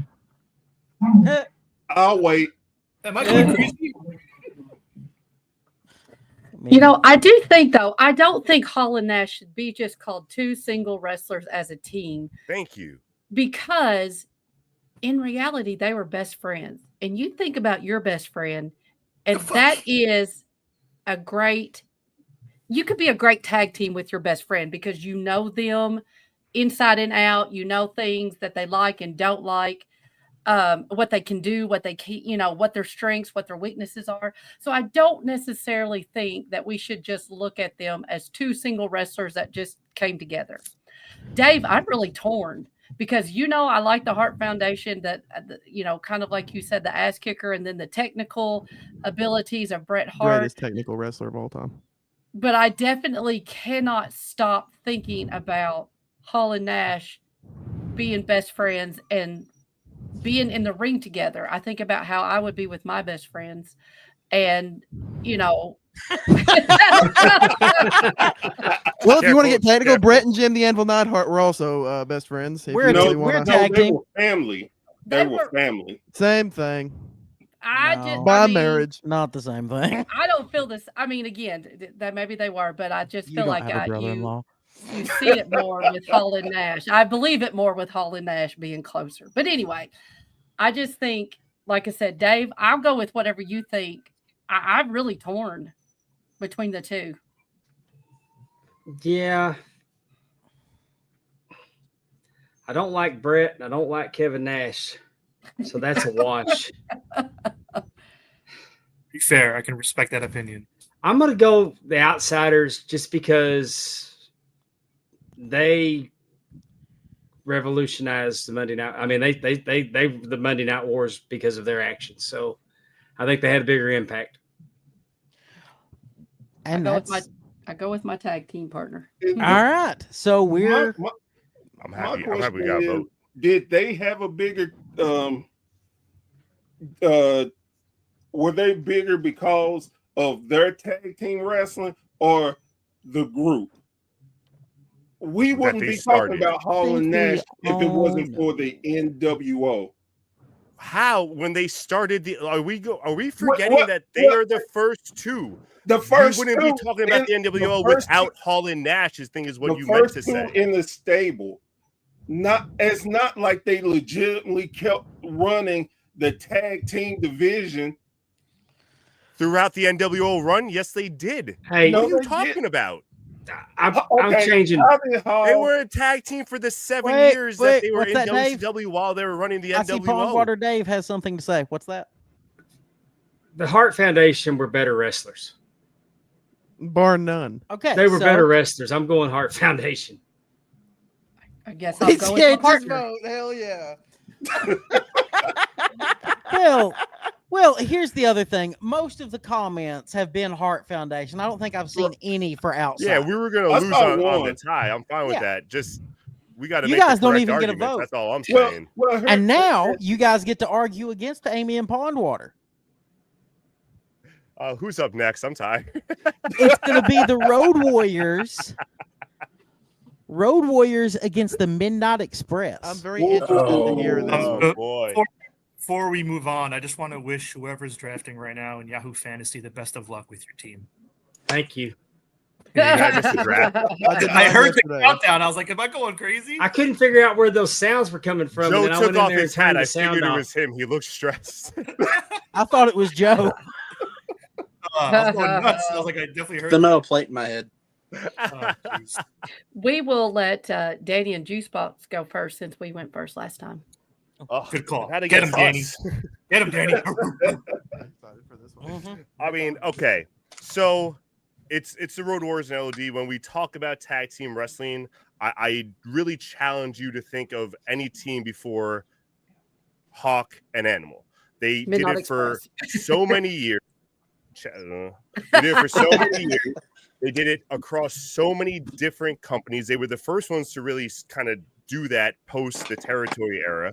[SPEAKER 9] I'll wait.
[SPEAKER 5] Am I going crazy?
[SPEAKER 8] I do think, though, I don't think Hall and Nash should be just called 2 single wrestlers as a team,
[SPEAKER 11] Thank you.
[SPEAKER 8] because in reality, they were best friends. And you think about your best friend, and that is you could be a great tag team with your best friend because you know them inside and out. You know things that they like and don't like. What they can do, what they can, what their strengths, what their weaknesses are. So I don't necessarily think that we should just look at them as 2 single wrestlers that just came together. Dave, I'm really torn because I like the Hart Foundation, that kind of like you said, the ass kicker, and then the technical abilities of Bret Hart.
[SPEAKER 4] Greatest technical wrestler of all time.
[SPEAKER 8] But I definitely cannot stop thinking about Hall and Nash being best friends and being in the ring together. I think about how I would be with my best friends, and
[SPEAKER 4] Well, if you want to get technical, Brett and Jim the Anvil Neidhart were also best friends.
[SPEAKER 3] We're
[SPEAKER 9] No,
[SPEAKER 3] we're a
[SPEAKER 9] no,
[SPEAKER 3] tag
[SPEAKER 9] they
[SPEAKER 3] team.
[SPEAKER 9] were family. They were family.
[SPEAKER 4] Same thing.
[SPEAKER 3] No.
[SPEAKER 4] Marriage.
[SPEAKER 3] Not the same thing.
[SPEAKER 8] I don't feel this. I mean, again, that maybe they were, but I just
[SPEAKER 3] You
[SPEAKER 8] feel
[SPEAKER 3] don't
[SPEAKER 8] like
[SPEAKER 3] have a brother-in-law.
[SPEAKER 8] you see it more with Hall and Nash. I believe it more with Hall and Nash being closer. But anyway, I just think, like I said, Dave, I'll go with whatever you think. I'm really torn between the two.
[SPEAKER 6] Yeah. I don't like Brett and I don't like Kevin Nash. So that's a wash.
[SPEAKER 5] Be fair, I can respect that opinion.
[SPEAKER 6] I'm going to go the Outsiders just because they revolutionized the Monday Night. I mean, they the Monday Night Wars because of their actions. So I think they had a bigger impact.
[SPEAKER 3] And
[SPEAKER 8] I go with my tag team partner.
[SPEAKER 3] all right. So we're.
[SPEAKER 11] I'm
[SPEAKER 9] My
[SPEAKER 11] happy. I'm
[SPEAKER 9] question
[SPEAKER 11] happy we got a
[SPEAKER 9] is,
[SPEAKER 11] vote.
[SPEAKER 9] did they have a bigger were they bigger because of their tag team wrestling or the group? We wouldn't
[SPEAKER 11] they
[SPEAKER 9] be
[SPEAKER 11] started.
[SPEAKER 9] talking about Hall and
[SPEAKER 3] Think they
[SPEAKER 9] Nash if it wasn't
[SPEAKER 3] own-
[SPEAKER 9] for the NWO.
[SPEAKER 11] How when they started the are we forgetting
[SPEAKER 9] what-
[SPEAKER 11] that they
[SPEAKER 9] what-
[SPEAKER 11] are the first two?
[SPEAKER 9] The first
[SPEAKER 11] you wouldn't
[SPEAKER 9] two
[SPEAKER 11] be talking about the
[SPEAKER 9] in-
[SPEAKER 11] NWO
[SPEAKER 9] the first
[SPEAKER 11] without Hall and Nash. Thing is what
[SPEAKER 9] the
[SPEAKER 11] you meant
[SPEAKER 9] first
[SPEAKER 11] to
[SPEAKER 9] two
[SPEAKER 11] say.
[SPEAKER 9] in the stable. It's not like they legitimately kept running the tag team division
[SPEAKER 11] Throughout the NWO run, yes, they did.
[SPEAKER 6] Hey,
[SPEAKER 11] What are you
[SPEAKER 9] they
[SPEAKER 11] talking
[SPEAKER 9] did.
[SPEAKER 11] about?
[SPEAKER 6] I'm
[SPEAKER 9] Okay,
[SPEAKER 6] changing.
[SPEAKER 9] how did Hall-
[SPEAKER 11] They were a tag team for the 7
[SPEAKER 3] Wait,
[SPEAKER 11] years
[SPEAKER 3] wait,
[SPEAKER 11] that they were
[SPEAKER 3] what's
[SPEAKER 11] in
[SPEAKER 3] that, Dave?
[SPEAKER 11] WCW while they were running the
[SPEAKER 3] I see
[SPEAKER 11] NWO.
[SPEAKER 3] Pondwater Dave has something to say. What's that?
[SPEAKER 6] The Hart Foundation were better wrestlers.
[SPEAKER 4] Bar none.
[SPEAKER 3] Okay.
[SPEAKER 6] They were
[SPEAKER 3] so-
[SPEAKER 6] better wrestlers. I'm going Hart Foundation.
[SPEAKER 8] I guess I'll go with my partner.
[SPEAKER 4] Hell yeah.
[SPEAKER 3] Well, here's the other thing. Most of the comments have been Hart Foundation. I don't think I've seen any for outside.
[SPEAKER 11] Yeah, we were going
[SPEAKER 9] I
[SPEAKER 11] to lose
[SPEAKER 9] saw
[SPEAKER 11] on the
[SPEAKER 9] one.
[SPEAKER 11] tie. I'm fine with
[SPEAKER 3] Yeah.
[SPEAKER 11] that. Just we got to
[SPEAKER 3] You
[SPEAKER 11] make
[SPEAKER 3] guys
[SPEAKER 11] the
[SPEAKER 3] don't
[SPEAKER 11] correct
[SPEAKER 3] even get a
[SPEAKER 11] arguments.
[SPEAKER 3] vote.
[SPEAKER 11] That's all I'm
[SPEAKER 9] Well,
[SPEAKER 11] saying.
[SPEAKER 9] well,
[SPEAKER 3] And now you guys get to argue against Amy and Pondwater.
[SPEAKER 11] Who's up next? I'm tired.
[SPEAKER 3] It's going to be the Road Warriors. Road Warriors against the Midnight Express.
[SPEAKER 4] I'm very interested to hear this.
[SPEAKER 11] Oh boy.
[SPEAKER 5] Before we move on, I just want to wish whoever's drafting right now in Yahoo Fantasy the best of luck with your team.
[SPEAKER 6] Thank you.
[SPEAKER 11] I missed the draft.
[SPEAKER 5] I heard the countdown. I was like, am I going crazy?
[SPEAKER 6] I couldn't figure out where those sounds were coming from.
[SPEAKER 11] Joe
[SPEAKER 6] and then I
[SPEAKER 11] took
[SPEAKER 6] went in
[SPEAKER 11] off
[SPEAKER 6] there
[SPEAKER 11] his
[SPEAKER 6] and turned
[SPEAKER 11] hat.
[SPEAKER 6] the
[SPEAKER 11] I
[SPEAKER 6] sound
[SPEAKER 11] figured it
[SPEAKER 6] off.
[SPEAKER 11] was him. He looked stressed.
[SPEAKER 3] I thought it was Joe.
[SPEAKER 5] I was going nuts. I was like, I definitely heard
[SPEAKER 10] The metal plate in my head.
[SPEAKER 5] Oh, geez.
[SPEAKER 8] We will let Danny and Juicebox go first since we went first last time.
[SPEAKER 11] Oh,
[SPEAKER 5] Good call.
[SPEAKER 11] How to
[SPEAKER 5] Get him, Danny.
[SPEAKER 11] us.
[SPEAKER 5] Get him, Danny.
[SPEAKER 11] I mean, okay. So it's the Road Warriors and LOD. When we talk about tag team wrestling, I really challenge you to think of any team before Hawk and Animal. They
[SPEAKER 8] Midnight
[SPEAKER 11] did it for
[SPEAKER 8] Express.
[SPEAKER 11] so many years. They did it for so many years. They did it across so many different companies. They were the first ones to really kind of do that post the territory era.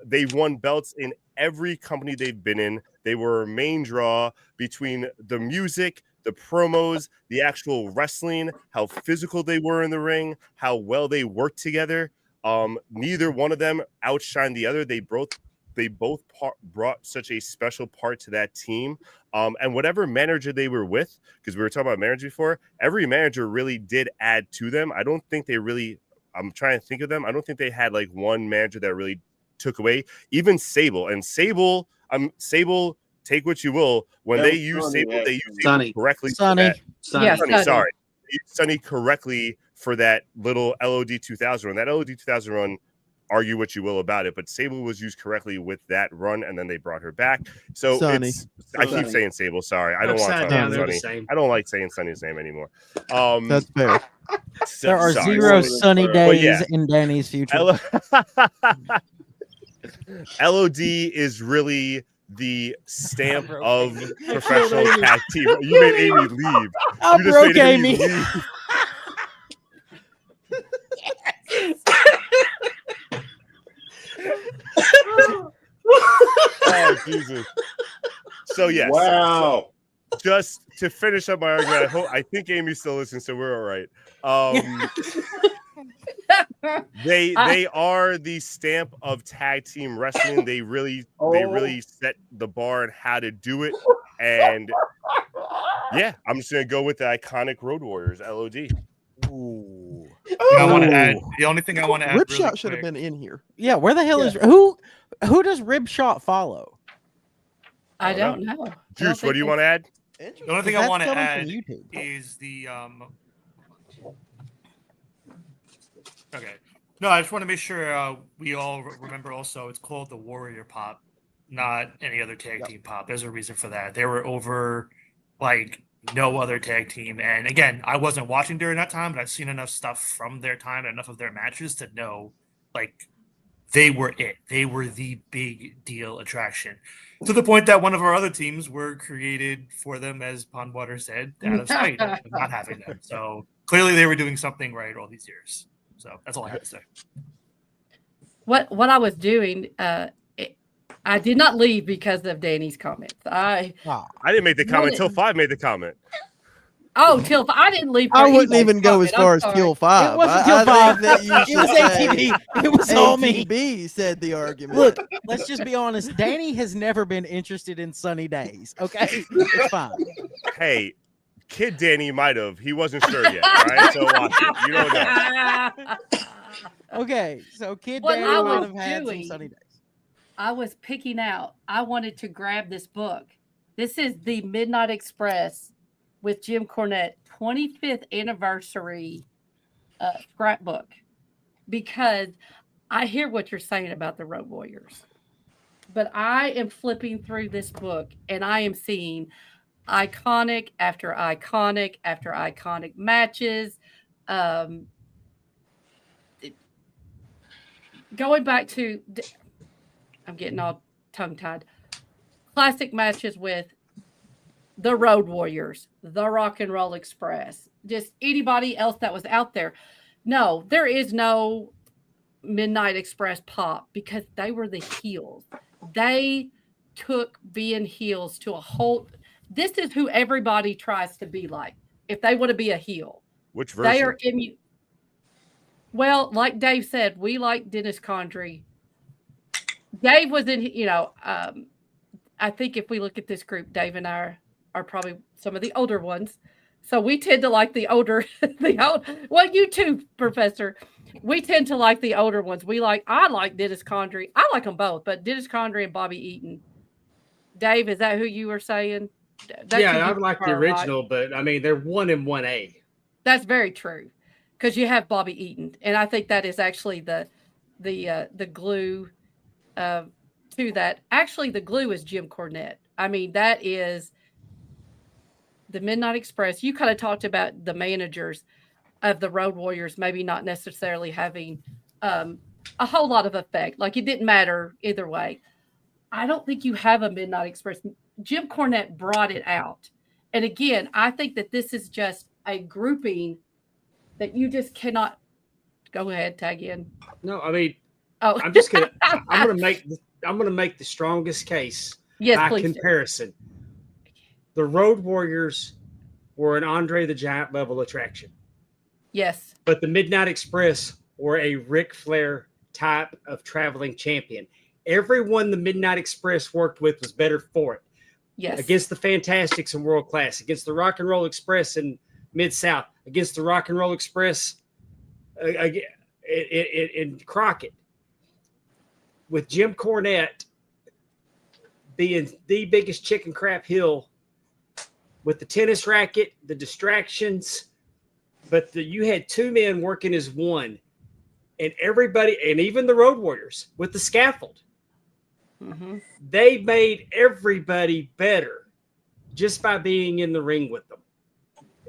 [SPEAKER 11] They won belts in every company they've been in. They were a main draw between the music, the promos, the actual wrestling, how physical they were in the ring, how well they worked together. Neither one of them outshined the other. They both brought such a special part to that team. And whatever manager they were with, because we were talking about managers before, every manager really did add to them. I don't think they really, I'm trying to think of them. I don't think they had like one manager that really took away. Even Sable. And Sable, take what you will. When they use Sable, they use Sable
[SPEAKER 10] Sonny.
[SPEAKER 11] correctly.
[SPEAKER 3] Sonny.
[SPEAKER 8] Yeah, Sonny.
[SPEAKER 11] Sorry. They used Sonny correctly for that little LOD 2000 run. That LOD 2000 run, argue what you will about it, but Sable was used correctly with that run, and then they brought her back. So
[SPEAKER 4] Sonny.
[SPEAKER 11] I keep saying Sable. Sorry, I don't want to
[SPEAKER 6] Upside
[SPEAKER 11] talk
[SPEAKER 6] down,
[SPEAKER 11] about
[SPEAKER 6] they're the
[SPEAKER 11] Sonny.
[SPEAKER 6] same.
[SPEAKER 11] I don't like saying Sonny's name anymore.
[SPEAKER 4] That's fair.
[SPEAKER 3] There are
[SPEAKER 11] Sorry.
[SPEAKER 3] zero sunny
[SPEAKER 11] But
[SPEAKER 3] days
[SPEAKER 11] yeah.
[SPEAKER 3] in Danny's future.
[SPEAKER 11] LOD is really the stamp
[SPEAKER 3] broke
[SPEAKER 11] of
[SPEAKER 3] Amy.
[SPEAKER 11] professional
[SPEAKER 3] Amy.
[SPEAKER 11] tag team. You made Amy leave.
[SPEAKER 3] I
[SPEAKER 11] You just
[SPEAKER 3] broke
[SPEAKER 11] made Amy
[SPEAKER 3] Amy.
[SPEAKER 11] leave. Oh Jesus! So yes.
[SPEAKER 9] Wow.
[SPEAKER 11] Just to finish up my argument, I think Amy still listens, so we're all right. They are the stamp of tag team wrestling. They really set the bar on how to do it. And yeah, I'm just gonna go with the iconic Road Warriors, LOD.
[SPEAKER 5] Ooh. I want to add the only thing I want to add.
[SPEAKER 4] Rip
[SPEAKER 5] really
[SPEAKER 4] Shot should have
[SPEAKER 5] quick-
[SPEAKER 4] been in here.
[SPEAKER 3] Yeah, where the hell is who does Rib Shot follow?
[SPEAKER 8] I don't know.
[SPEAKER 11] Juice, what do you want to add?
[SPEAKER 5] The only thing I
[SPEAKER 3] That's
[SPEAKER 5] want to
[SPEAKER 3] coming from
[SPEAKER 5] add
[SPEAKER 3] YouTube.
[SPEAKER 5] is the Okay. No, I just want to make sure we all remember. Also, it's called the Warrior Pop, not any other tag team pop. There's a reason for that. They were over like no other tag team. And again, I wasn't watching during that time, but I've seen enough stuff from their time and enough of their matches to know like they were it. They were the big deal attraction. To the point that one of our other teams were created for them, as Pondwater said, out of spite of not having them. So clearly they were doing something right all these years. So that's all I have to say.
[SPEAKER 8] What I was doing, I did not leave because of Danny's comments.
[SPEAKER 11] I didn't make the comment till 5 made the comment.
[SPEAKER 8] Till I didn't leave.
[SPEAKER 4] I
[SPEAKER 8] for
[SPEAKER 4] wouldn't
[SPEAKER 8] anybody's
[SPEAKER 4] even go
[SPEAKER 8] comment.
[SPEAKER 4] as far
[SPEAKER 8] I'm
[SPEAKER 4] as
[SPEAKER 8] sorry.
[SPEAKER 4] till 5.
[SPEAKER 3] It wasn't
[SPEAKER 4] I
[SPEAKER 3] till
[SPEAKER 4] think
[SPEAKER 3] 5.
[SPEAKER 4] that you
[SPEAKER 3] It
[SPEAKER 4] should
[SPEAKER 3] was
[SPEAKER 4] say
[SPEAKER 3] ATB. It was all me.
[SPEAKER 4] ATB said the argument.
[SPEAKER 3] Look, let's just be honest. Danny has never been interested in sunny days. Okay, it's fine.
[SPEAKER 11] Hey, Kid Danny might have. He wasn't sure yet. All right, so watch it. You don't know.
[SPEAKER 3] Okay, so Kid
[SPEAKER 8] What
[SPEAKER 3] Danny
[SPEAKER 8] I
[SPEAKER 3] might
[SPEAKER 8] was
[SPEAKER 3] have had some
[SPEAKER 8] doing-
[SPEAKER 3] sunny days.
[SPEAKER 8] I was picking out. I wanted to grab this book. This is the Midnight Express with Jim Cornette 25th anniversary scrapbook, because I hear what you're saying about the Road Warriors, but I am flipping through this book and I am seeing iconic after iconic after iconic matches. Going back to, I'm getting all tongue-tied, classic matches with the Road Warriors, the Rock and Roll Express, just anybody else that was out there. No, there is no Midnight Express pop because they were the heels. They took being heels to a whole. This is who everybody tries to be like if they want to be a heel.
[SPEAKER 11] Which version?
[SPEAKER 8] They are well, like Dave said, we like Dennis Condrey. Dave was in, I think if we look at this group, Dave and I are probably some of the older ones. So we tend to like the older, well, you too, Professor. We tend to like the older ones. I like Dennis Condrey. I like them both, but Dennis Condrey and Bobby Eaton. Dave, is that who you were saying? That's who
[SPEAKER 6] I
[SPEAKER 8] you
[SPEAKER 6] like the
[SPEAKER 8] prefer, right?
[SPEAKER 6] original, but I mean, they're 1 and 1A.
[SPEAKER 8] That's very true, because you have Bobby Eaton, and I think that is actually the glue to that. Actually, the glue is Jim Cornette. I mean, that is the Midnight Express. You kind of talked about the managers of the Road Warriors maybe not necessarily having a whole lot of effect. Like, it didn't matter either way. I don't think you have a Midnight Express. Jim Cornette brought it out. And again, I think that this is just a grouping that you just cannot go ahead, tag in.
[SPEAKER 6] No, I mean,
[SPEAKER 8] Oh,
[SPEAKER 6] I'm just gonna I'm gonna make the strongest case by
[SPEAKER 8] please do.
[SPEAKER 6] comparison. The Road Warriors were an Andre the Giant level attraction,
[SPEAKER 8] Yes.
[SPEAKER 6] but the Midnight Express were a Ric Flair type of traveling champion. Everyone the Midnight Express worked with was better for it.
[SPEAKER 8] Yes.
[SPEAKER 6] Against the Fantastics in World Class, against the Rock and Roll Express in Mid-South, against the Rock and Roll Express in Crockett. With Jim Cornette being the biggest chicken crap heel with the tennis racket, the distractions, but you had two men working as one, and everybody, and even the Road Warriors with the scaffold, they made everybody better just by being in the ring with them.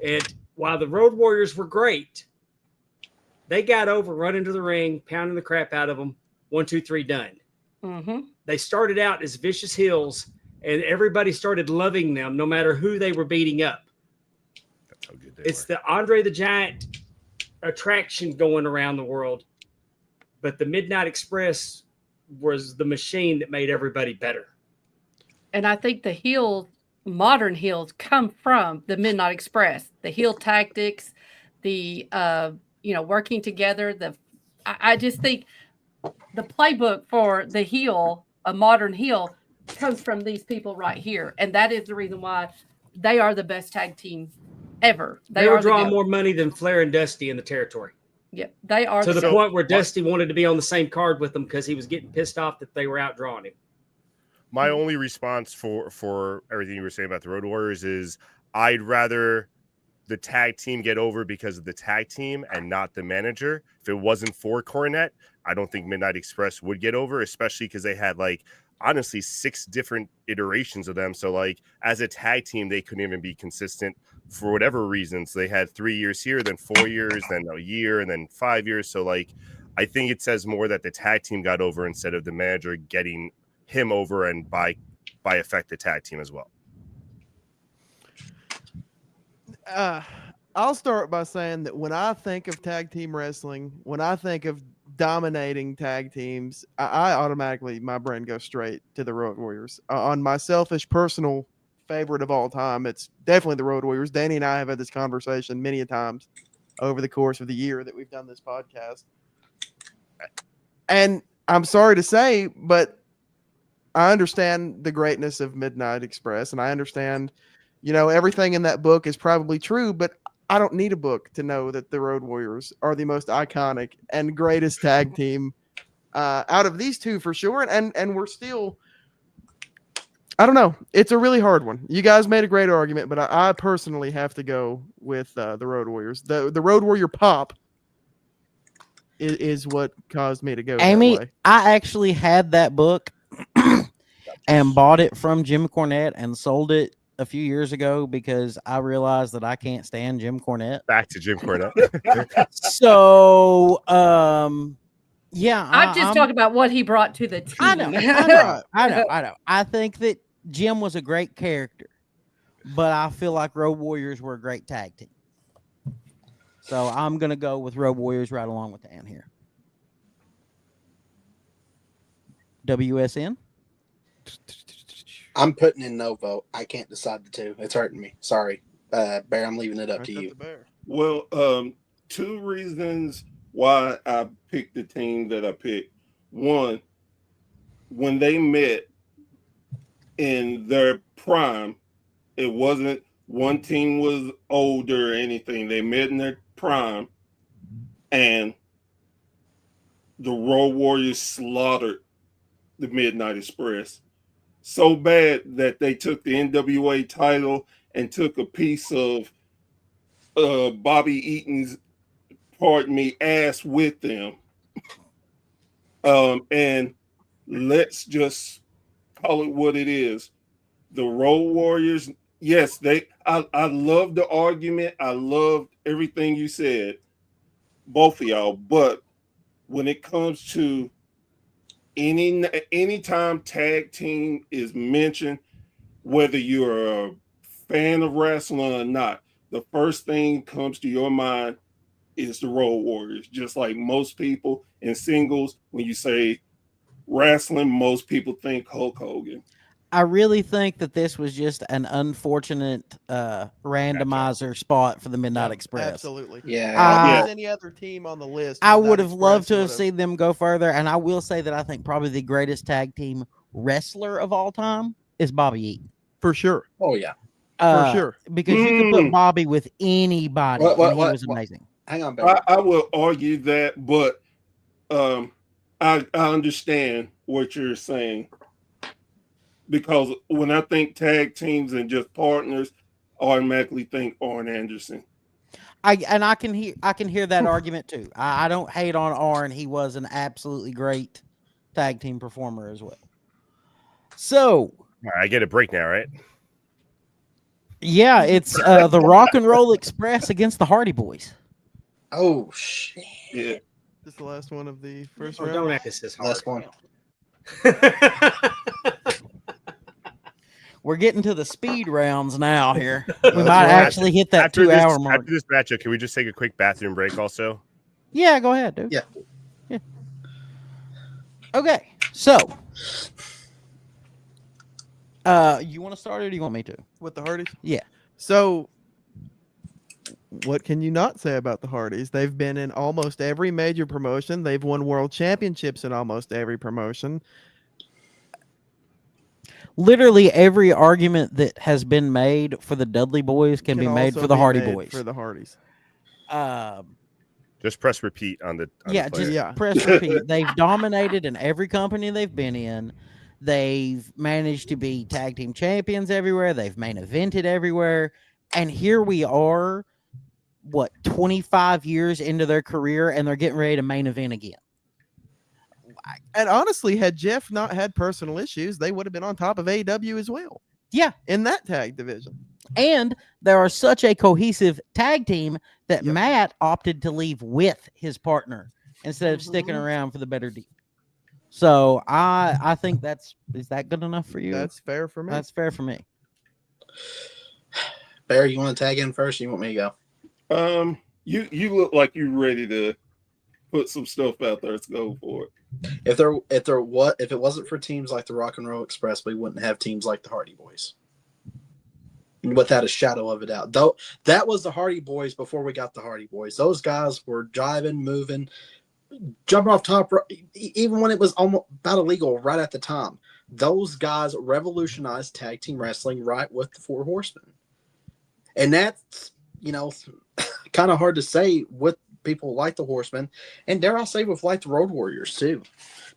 [SPEAKER 6] And while the Road Warriors were great, They got over, run into the ring, pounding the crap out of them. 1, 2, 3, done.
[SPEAKER 8] Mm-hmm.
[SPEAKER 6] They started out as vicious heels, and everybody started loving them, no matter who they were beating up.
[SPEAKER 11] That's how good they
[SPEAKER 6] It's
[SPEAKER 11] were.
[SPEAKER 6] the Andre the Giant attraction going around the world, but the Midnight Express was the machine that made everybody better.
[SPEAKER 8] And I think the modern heels come from the Midnight Express, the heel tactics, the working together. I just think the playbook for the heel, a modern heel, comes from these people right here, and that is the reason why they are the best tag team ever.
[SPEAKER 6] They were
[SPEAKER 8] are the
[SPEAKER 6] drawing
[SPEAKER 8] GOAT.
[SPEAKER 6] more money than Flair and Dusty in the territory.
[SPEAKER 8] Yeah, they are
[SPEAKER 6] To the
[SPEAKER 8] GOAT.
[SPEAKER 6] point where Dusty wanted to be on the same card with them because he was getting pissed off that they were outdrawing him.
[SPEAKER 11] My only response for everything you were saying about the Road Warriors is I'd rather the tag team get over because of the tag team and not the manager. If it wasn't for Cornette, I don't think Midnight Express would get over, especially because they had honestly 6 different iterations of them. So as a tag team, they couldn't even be consistent for whatever reasons. They had 3 years here, then 4 years, then a year, and then 5 years. So I think it says more that the tag team got over instead of the manager getting him over, and by effect the tag team as well.
[SPEAKER 4] I'll start by saying that when I think of tag team wrestling, when I think of dominating tag teams, I automatically, my brain goes straight to the Road Warriors. On my selfish personal favorite of all time, it's definitely the Road Warriors. Danny and I have had this conversation many a times over the course of the year that we've done this podcast. And I'm sorry to say, but I understand the greatness of Midnight Express, and I understand, everything in that book is probably true, but I don't need a book to know that the Road Warriors are the most iconic and greatest tag team out of these two for sure. And we're still, I don't know. It's a really hard one. You guys made a great argument, but I personally have to go with the Road Warriors. The Road Warrior pop is what caused me to go
[SPEAKER 3] Amy,
[SPEAKER 4] that way.
[SPEAKER 3] I actually had that book and bought it from Jim Cornette and sold it a few years ago because I realized that I can't stand Jim Cornette.
[SPEAKER 11] Back to Jim Cornette.
[SPEAKER 3] So, yeah,
[SPEAKER 8] I'm just talking about what he brought to the team.
[SPEAKER 3] I know. I think that Jim was a great character, but I feel like Road Warriors were a great tag team. So I'm gonna go with Road Warriors right along with Dan here. WSN.
[SPEAKER 10] I'm putting in no vote. I can't decide the two. It's hurting me. Sorry, Bear. I'm leaving it up to you.
[SPEAKER 9] Well, 2 reasons why I picked the team that I picked. One, when they met in their prime, it wasn't one team was older or anything. They met in their prime, and the Road Warriors slaughtered the Midnight Express so bad that they took the NWA title and took a piece of Bobby Eaton's, ass with them. And let's just call it what it is. The Road Warriors, yes, I love the argument. I loved everything you said, both of y'all. But when it comes to anytime tag team is mentioned, whether you're a fan of wrestling or not, the first thing comes to your mind is the Road Warriors. Just like most people in singles, when you say wrestling, most people think Hulk Hogan.
[SPEAKER 3] I really think that this was just an unfortunate randomizer spot for the Midnight Express.
[SPEAKER 4] Absolutely.
[SPEAKER 10] Yeah.
[SPEAKER 4] If any other team on the list,
[SPEAKER 3] I
[SPEAKER 4] Midnight
[SPEAKER 3] would have
[SPEAKER 4] Express
[SPEAKER 3] loved to have
[SPEAKER 4] would've-
[SPEAKER 3] seen them go further. And I will say that I think probably the greatest tag team wrestler of all time is Bobby Eaton.
[SPEAKER 4] For sure.
[SPEAKER 10] Oh, yeah.
[SPEAKER 3] For
[SPEAKER 4] sure.
[SPEAKER 3] Because you could put Bobby with anybody, and he was amazing.
[SPEAKER 10] Hang on, Bear.
[SPEAKER 9] I will argue that, but I understand what you're saying. Because when I think tag teams and just partners, I automatically think Arn Anderson.
[SPEAKER 3] I can hear that argument too. I don't hate on Arn. He was an absolutely great tag team performer as well. So
[SPEAKER 11] All right, I get a break now, right?
[SPEAKER 3] yeah, it's the Rock and Roll Express against the Hardy Boys.
[SPEAKER 10] Oh shit!
[SPEAKER 9] Yeah.
[SPEAKER 4] This is the last one of the first
[SPEAKER 6] Oh,
[SPEAKER 4] round.
[SPEAKER 6] don't act this hard.
[SPEAKER 10] Last one.
[SPEAKER 3] We're getting to the speed rounds now here. We
[SPEAKER 11] Let's
[SPEAKER 3] might
[SPEAKER 11] go.
[SPEAKER 3] actually hit that
[SPEAKER 11] After
[SPEAKER 3] 2 hour mark.
[SPEAKER 11] After this matchup, can we just take a quick bathroom break also?
[SPEAKER 3] Yeah, go ahead, dude.
[SPEAKER 10] Yeah.
[SPEAKER 3] Okay, so you want to start or do you want me to?
[SPEAKER 4] With the Hardys?
[SPEAKER 3] Yeah.
[SPEAKER 4] So, what can you not say about the Hardys? They've been in almost every major promotion. They've won world championships in almost every promotion.
[SPEAKER 3] Literally every argument that has been made for the Dudley Boys can be made
[SPEAKER 4] also
[SPEAKER 3] for the
[SPEAKER 4] be
[SPEAKER 3] Hardy
[SPEAKER 4] made
[SPEAKER 3] Boys.
[SPEAKER 4] For the Hardys.
[SPEAKER 11] Just press repeat on the. On
[SPEAKER 3] Yeah,
[SPEAKER 11] the player.
[SPEAKER 3] just press repeat. They've dominated in every company they've been in. They've managed to be tag team champions everywhere. They've main evented everywhere. And here we are, 25 years into their career, and they're getting ready to main event again.
[SPEAKER 4] And honestly, had Jeff not had personal issues, they would have been on top of AEW as well.
[SPEAKER 3] Yeah.
[SPEAKER 4] In that tag division.
[SPEAKER 3] And they are such a cohesive tag team that Matt opted to leave with his partner instead of sticking around for the better deal. So I think is that good enough for you?
[SPEAKER 4] That's fair for me.
[SPEAKER 3] That's fair for me.
[SPEAKER 10] Bear, you want to tag in first? Or you want me to
[SPEAKER 9] go? You look like you're ready to put some stuff out there. Let's go for it.
[SPEAKER 10] If it wasn't for teams like the Rock and Roll Express, we wouldn't have teams like the Hardy Boys. Without a shadow of a doubt. Though that was the Hardy Boys before we got the Hardy Boys. Those guys were driving, moving, jumping off top, even when it was almost about illegal right at the time. Those guys revolutionized tag team wrestling right with the Four Horsemen. And that's, kind of hard to say with people like the Horsemen, and dare I say with like the Road Warriors too.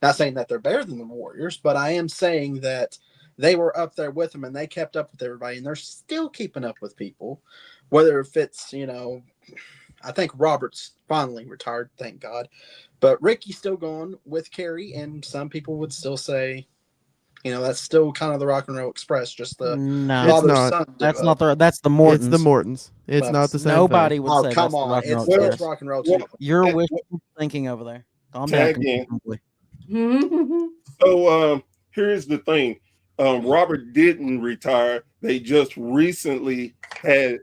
[SPEAKER 10] Not saying that they're better than the Warriors, but I am saying that they were up there with them and they kept up with everybody, and they're still keeping up with people. Whether if it's, I think Robert's finally retired, thank God. But Ricky's still going with Kerry, and some people would still say, that's still kind of the Rock and Roll Express, just the father-son.
[SPEAKER 3] That's not that's the Mortons.
[SPEAKER 4] It's the Mortons. It's not the same.
[SPEAKER 3] Nobody
[SPEAKER 4] thing.
[SPEAKER 3] would say
[SPEAKER 10] come
[SPEAKER 3] that's
[SPEAKER 10] on,
[SPEAKER 3] the Rock and Roll Express.
[SPEAKER 10] Rock and Roll too.
[SPEAKER 3] You're wishful thinking over there. Calm down.
[SPEAKER 9] So here's the thing. Robert didn't retire. They just recently had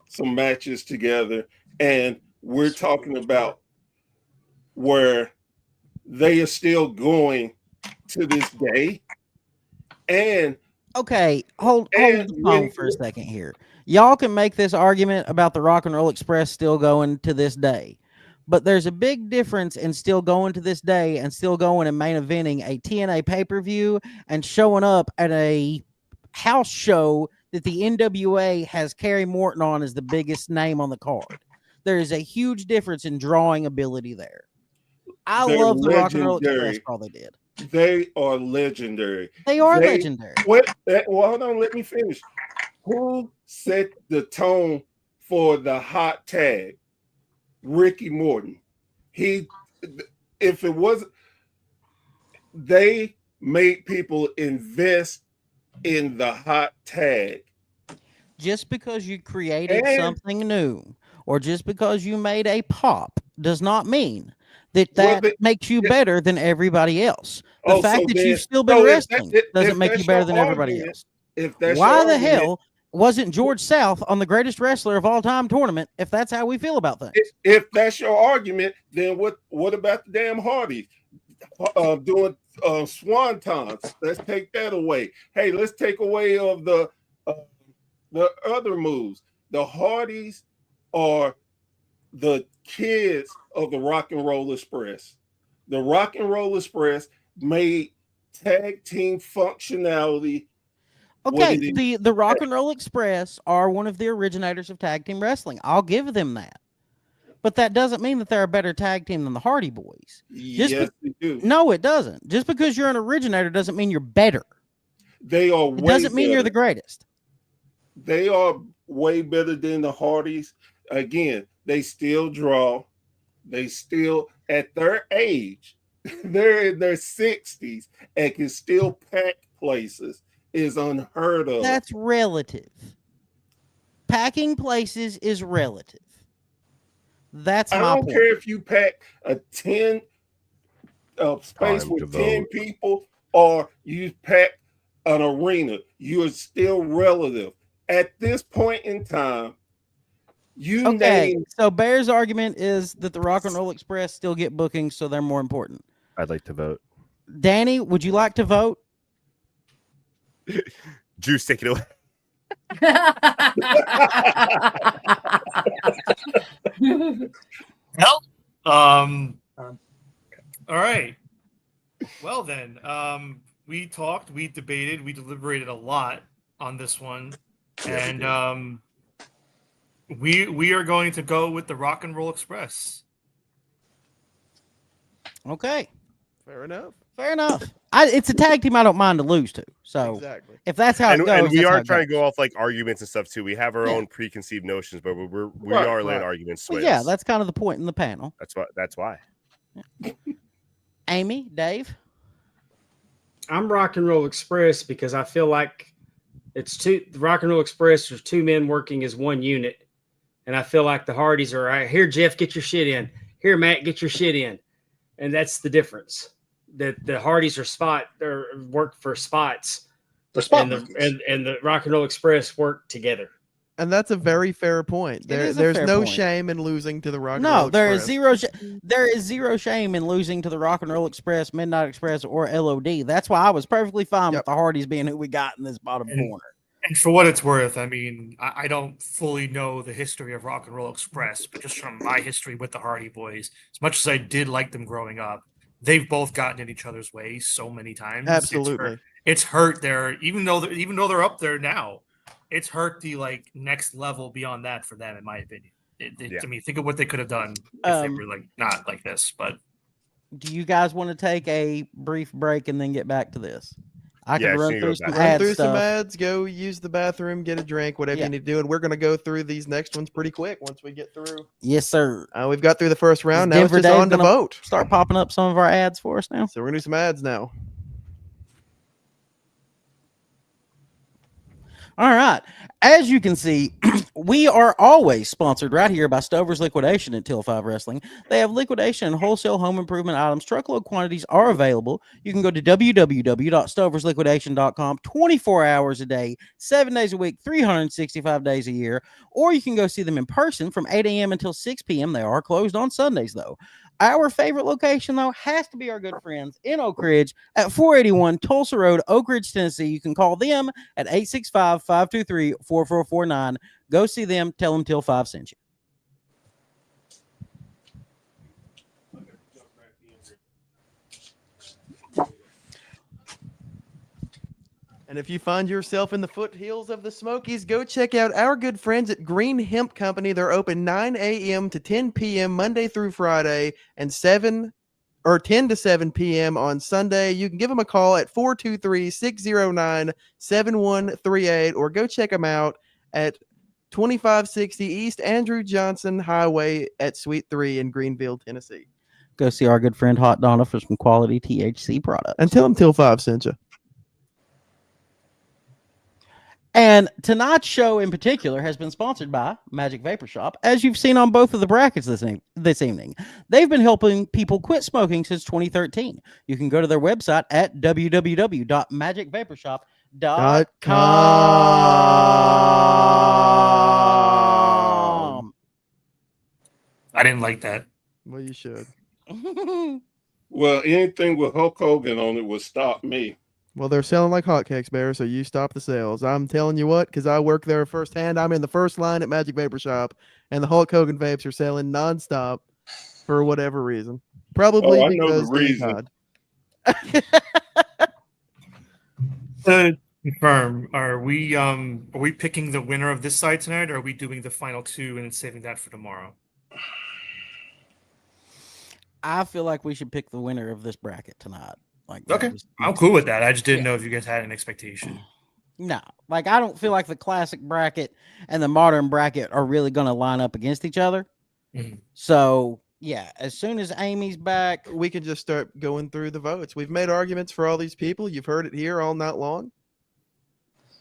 [SPEAKER 9] some matches together, and we're talking about where they are still going to this day. And
[SPEAKER 3] okay, hold the phone for a second here. Y'all can make this argument about the Rock and Roll Express still going to this day, but there's a big difference in still going to this day and still going and main eventing a TNA pay-per-view and showing up at a house show that the NWA has Kerry Morton on as the biggest name on the card. There is a huge difference in drawing ability there. I love the Rock and Roll Express for all they did.
[SPEAKER 9] They are legendary.
[SPEAKER 3] They are legendary.
[SPEAKER 9] Well, hold on, let me finish. Who set the tone for the hot tag? Ricky Morton. If it wasn't, they made people invest in the hot tag.
[SPEAKER 3] Just because you created something new or just because you made a pop does not mean that makes you better than everybody else. The fact that you've still been wrestling doesn't make you better than everybody else. Why the hell wasn't George South on the Greatest Wrestler of All Time tournament if that's how we feel about things?
[SPEAKER 9] If that's your argument, then what about the damn Hardys doing swantons? Let's take that away. Hey, let's take away of the other moves. The Hardys are the kids of the Rock and Roll Express. The Rock and Roll Express made tag team functionality.
[SPEAKER 3] Okay, the Rock and Roll Express are one of the originators of tag team wrestling. I'll give them that. But that doesn't mean that they're a better tag team than the Hardy Boys.
[SPEAKER 9] Yes, they do.
[SPEAKER 3] No, it doesn't. Just because you're an originator doesn't mean you're better.
[SPEAKER 9] They are
[SPEAKER 3] It doesn't mean you're the greatest.
[SPEAKER 9] They are way better than the Hardys. Again, they still draw. They still, at their age, they're in their 60s and can still pack places. Is unheard of.
[SPEAKER 3] That's relative. Packing places is relative. That's
[SPEAKER 9] I
[SPEAKER 3] my
[SPEAKER 9] don't
[SPEAKER 3] point.
[SPEAKER 9] care if you pack a 10 space
[SPEAKER 11] Time
[SPEAKER 9] with
[SPEAKER 11] to
[SPEAKER 9] 10
[SPEAKER 11] vote.
[SPEAKER 9] people or you pack an arena. You are still relative. At this point in time, you
[SPEAKER 3] Okay,
[SPEAKER 9] name
[SPEAKER 3] so Bear's argument is that the Rock and Roll Express still get bookings, so they're more important.
[SPEAKER 11] I'd like to vote.
[SPEAKER 3] Danny, would you like to vote?
[SPEAKER 11] Juice, take it away.
[SPEAKER 5] Help. All right. Well then, we talked, we debated, we deliberated a lot on this one, and we are going to go with the Rock and Roll Express.
[SPEAKER 3] Okay,
[SPEAKER 4] Fair enough.
[SPEAKER 3] fair enough. It's a tag team I don't mind to lose to. So
[SPEAKER 4] Exactly.
[SPEAKER 3] if that's how it
[SPEAKER 11] And,
[SPEAKER 3] goes,
[SPEAKER 11] and we
[SPEAKER 3] that's how
[SPEAKER 11] are
[SPEAKER 3] it
[SPEAKER 11] trying to
[SPEAKER 3] goes.
[SPEAKER 11] go off like arguments and stuff too. We have our
[SPEAKER 3] Yeah.
[SPEAKER 11] own preconceived notions, but we
[SPEAKER 9] Right,
[SPEAKER 11] are letting
[SPEAKER 4] right.
[SPEAKER 11] arguments
[SPEAKER 3] Well,
[SPEAKER 11] sway.
[SPEAKER 3] yeah,
[SPEAKER 11] us.
[SPEAKER 3] that's kind of the point in the panel.
[SPEAKER 11] That's why.
[SPEAKER 3] Amy, Dave.
[SPEAKER 6] I'm Rock and Roll Express because I feel like the Rock and Roll Express. There's two men working as one unit, and I feel like the Hardys are right here. Jeff, get your shit in. Here, Matt, get your shit in, and that's the difference. That the Hardys work for spots,
[SPEAKER 10] The spot
[SPEAKER 6] and
[SPEAKER 10] monkeys.
[SPEAKER 6] and the Rock and Roll Express work together.
[SPEAKER 4] And that's a very fair point.
[SPEAKER 3] is a
[SPEAKER 4] There's
[SPEAKER 3] fair
[SPEAKER 4] no
[SPEAKER 3] point.
[SPEAKER 4] shame in losing to the Rock and Roll
[SPEAKER 3] No,
[SPEAKER 4] Express.
[SPEAKER 3] there is zero shame in losing to the Rock and Roll Express, Midnight Express, or LOD. That's why I was perfectly fine with
[SPEAKER 4] Yep.
[SPEAKER 3] the Hardys being who we got in this bottom corner.
[SPEAKER 5] And for what it's worth, I mean, I don't fully know the history of Rock and Roll Express, but just from my history with the Hardy Boys, as much as I did like them growing up, they've both gotten in each other's way so many times.
[SPEAKER 4] Absolutely.
[SPEAKER 5] It's hurt their even though they're up there now, it's hurt the like next level beyond that for them, in my opinion.
[SPEAKER 11] Yeah.
[SPEAKER 5] I mean, think of what they could have done if they
[SPEAKER 3] Um,
[SPEAKER 5] were like not like this. But
[SPEAKER 3] Do you guys want to take a brief break and then get back to this? I can
[SPEAKER 11] Yeah,
[SPEAKER 3] run
[SPEAKER 11] she
[SPEAKER 3] through
[SPEAKER 11] goes
[SPEAKER 3] some
[SPEAKER 11] back.
[SPEAKER 4] Run
[SPEAKER 3] ad
[SPEAKER 4] through some
[SPEAKER 3] stuff.
[SPEAKER 4] ads, go use the bathroom, get a drink, whatever
[SPEAKER 3] Yeah.
[SPEAKER 4] you need to do. And we're going to go through these next ones pretty quick once we get through.
[SPEAKER 3] Yes, sir.
[SPEAKER 4] We've got through the first round.
[SPEAKER 3] Is
[SPEAKER 4] Now it's
[SPEAKER 3] Denver
[SPEAKER 4] just
[SPEAKER 3] Dave
[SPEAKER 4] on to
[SPEAKER 3] gonna
[SPEAKER 4] vote.
[SPEAKER 3] Start popping up some of our ads for us now.
[SPEAKER 4] So we're going to do some ads now.
[SPEAKER 3] All right. As you can see, we are always sponsored right here by Stover's Liquidation at Till 5 Wrestling. They have liquidation and wholesale home improvement items. Truckload quantities are available. You can go to www.stoversliquidation.com 24 hours a day, 7 days a week, 365 days a year. Or you can go see them in person from 8 a.m. until 6 p.m. They are closed on Sundays, though. Our favorite location, though, has to be our good friends in Oak Ridge at 481 Tulsa Road, Oak Ridge, Tennessee. You can call them at 865-523-4449. Go see them. Tell them Till 5 sent you.
[SPEAKER 4] And if you find yourself in the foothills of the Smokies, go check out our good friends at Green Hemp Company. They're open 9 a.m. to 10 p.m. Monday through Friday and 10 to 7 p.m. on Sunday. You can give them a call at 423-609-7138 or go check them out at 2560 East Andrew Johnson Highway at Suite 3 in Greenville, Tennessee.
[SPEAKER 3] Go see our good friend Hot Donna for some quality THC products.
[SPEAKER 4] And tell them Till 5 sent you.
[SPEAKER 3] And tonight's show in particular has been sponsored by Magic Vapor Shop, as you've seen on both of the brackets this evening. They've been helping people quit smoking since 2013. You can go to their website at www.magicvaporshop.com.
[SPEAKER 5] I didn't like that.
[SPEAKER 4] Well, you should.
[SPEAKER 9] well, anything with Hulk Hogan on it would stop me.
[SPEAKER 4] Well, they're selling like hotcakes, Bear, so you stop the sales. I'm telling you what, because I work there firsthand. I'm in the first line at Magic Vapor Shop, and the Hulk Hogan vapes are selling nonstop for whatever reason. Probably
[SPEAKER 9] I know the
[SPEAKER 4] because they
[SPEAKER 9] reason.
[SPEAKER 4] God.
[SPEAKER 5] To confirm, are we picking the winner of this side tonight, or are we doing the final two and then saving that for tomorrow?
[SPEAKER 3] I feel like we should pick the winner of this bracket tonight. Like,
[SPEAKER 5] Okay, I'm cool with that. I just didn't know if you guys had an expectation.
[SPEAKER 3] No, like I don't feel like the classic bracket and the modern bracket are really going to line up against each other.
[SPEAKER 5] Mhm.
[SPEAKER 3] So yeah, as soon as Amy's back,
[SPEAKER 4] We can just start going through the votes. We've made arguments for all these people. You've heard it here all night long.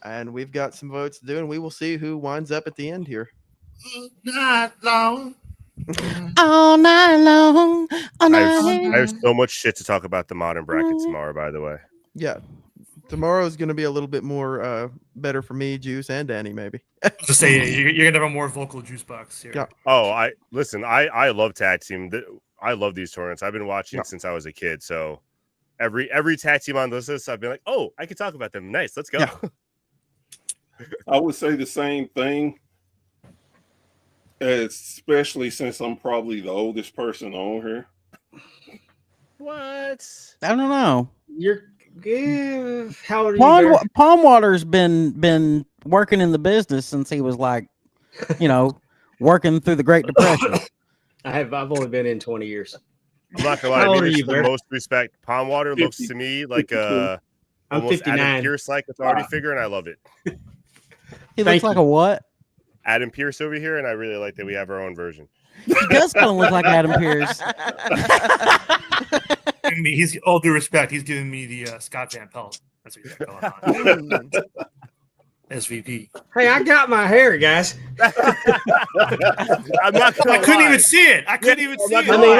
[SPEAKER 4] And we've got some votes to do, and we will see who winds up at the end here.
[SPEAKER 5] Not long.
[SPEAKER 3] All night long. All
[SPEAKER 11] I have,
[SPEAKER 3] night.
[SPEAKER 11] I have so much shit to talk about the modern bracket tomorrow. By the way,
[SPEAKER 4] Yeah. Tomorrow is going to be a little bit more better for me, Juice, and Danny, maybe.
[SPEAKER 5] Just say you're gonna have a more vocal juice box here.
[SPEAKER 4] Yeah.
[SPEAKER 11] oh, I love tag team. I love these tournaments. I've been watching since I was a kid. So every tag team on this list, I've been like, oh, I can talk about them. Nice, let's go.
[SPEAKER 4] Yeah.
[SPEAKER 9] I would say the same thing, especially since I'm probably the oldest person on here.
[SPEAKER 11] What?
[SPEAKER 3] I don't know.
[SPEAKER 6] You're how old are you?
[SPEAKER 3] Palm Water's been working in the business since he was like, working through the Great Depression.
[SPEAKER 6] I've only been in 20 years.
[SPEAKER 11] I'm not gonna lie.
[SPEAKER 6] How old
[SPEAKER 11] I
[SPEAKER 6] are
[SPEAKER 11] mean,
[SPEAKER 6] you,
[SPEAKER 11] the
[SPEAKER 6] Bear?
[SPEAKER 11] most respect. Palm Water looks to me like
[SPEAKER 6] I'm
[SPEAKER 11] almost
[SPEAKER 6] 59.
[SPEAKER 11] Adam Pierce like authority figure, and I love it.
[SPEAKER 3] He looks like a what?
[SPEAKER 11] Adam Pierce over here, and I really like that we have our own version.
[SPEAKER 3] He does kind of look like Adam Pierce.
[SPEAKER 5] He's all due respect. He's giving me the Scott Van Pelt. That's what he's got going on. SVP.
[SPEAKER 6] Hey, I got my hair, guys.
[SPEAKER 11] I'm not gonna
[SPEAKER 5] I couldn't
[SPEAKER 11] lie.
[SPEAKER 5] even see it. I couldn't even see it.
[SPEAKER 6] I mean,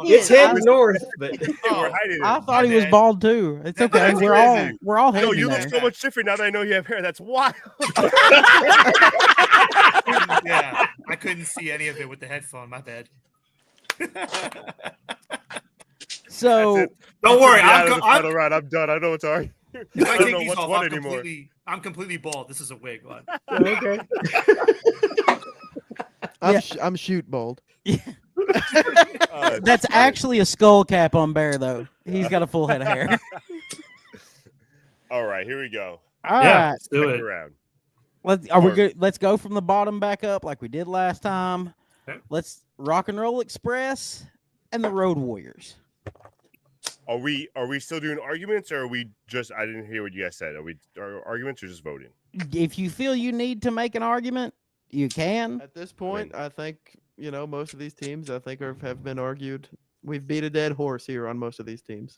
[SPEAKER 6] it's heading north, but
[SPEAKER 11] We're hiding it.
[SPEAKER 3] I thought he was bald too. It's okay.
[SPEAKER 11] That's
[SPEAKER 3] We're all
[SPEAKER 11] crazy.
[SPEAKER 3] we're all
[SPEAKER 11] No,
[SPEAKER 3] hating
[SPEAKER 11] you look
[SPEAKER 3] there.
[SPEAKER 11] so much different now that I know you have hair. That's wild.
[SPEAKER 5] Yeah, I couldn't see any of it with the headphone. My bad.
[SPEAKER 3] So
[SPEAKER 5] Don't worry.
[SPEAKER 11] I'm
[SPEAKER 5] I'm
[SPEAKER 11] done. I know it's alright.
[SPEAKER 5] If
[SPEAKER 11] I
[SPEAKER 5] I
[SPEAKER 11] don't
[SPEAKER 5] take
[SPEAKER 11] know
[SPEAKER 5] these
[SPEAKER 11] what's
[SPEAKER 5] off,
[SPEAKER 11] what anymore.
[SPEAKER 5] I'm completely bald. This is a wig. But
[SPEAKER 6] okay.
[SPEAKER 4] I'm shoot bold.
[SPEAKER 3] that's actually a skull cap on Bear though. He's got a full head of hair.
[SPEAKER 11] All right, here we go.
[SPEAKER 3] All
[SPEAKER 5] yeah,
[SPEAKER 3] right.
[SPEAKER 5] let's do
[SPEAKER 11] Second
[SPEAKER 5] it.
[SPEAKER 11] round.
[SPEAKER 3] Are we good? Let's go from the bottom back up like we did last time.
[SPEAKER 5] Okay.
[SPEAKER 3] Let's Rock and Roll Express and the Road Warriors.
[SPEAKER 11] Are we still doing arguments, or are we just? I didn't hear what you guys said. Are arguments or just voting?
[SPEAKER 3] If you feel you need to make an argument, you can.
[SPEAKER 4] At this point, I think, most of these teams, I think have been argued. We've beat a dead horse here on most of these teams.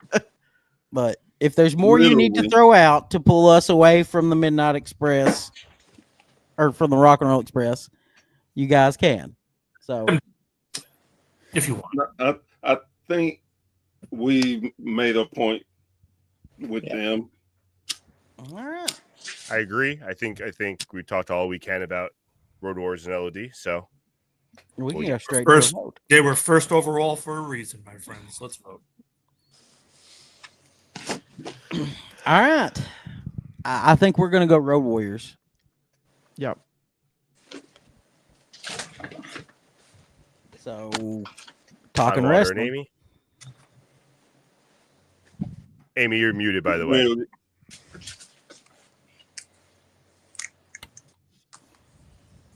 [SPEAKER 3] But if there's more you need to throw out to pull us away from the Midnight Express or from the Rock and Roll Express, you guys can. So
[SPEAKER 5] If you want.
[SPEAKER 9] I think we made a point with them.
[SPEAKER 3] all right.
[SPEAKER 11] I agree. I think we talked all we can about Road Wars and LOD. So
[SPEAKER 3] We can go straight
[SPEAKER 5] First,
[SPEAKER 3] to a vote.
[SPEAKER 5] they were first overall for a reason, my friends. Let's vote.
[SPEAKER 3] All right. I think we're gonna go Road Warriors.
[SPEAKER 4] Yep.
[SPEAKER 3] So
[SPEAKER 11] Time
[SPEAKER 3] talking
[SPEAKER 11] Water and
[SPEAKER 3] wrestling.
[SPEAKER 11] Amy. Amy, you're muted, by the way.
[SPEAKER 9] Well,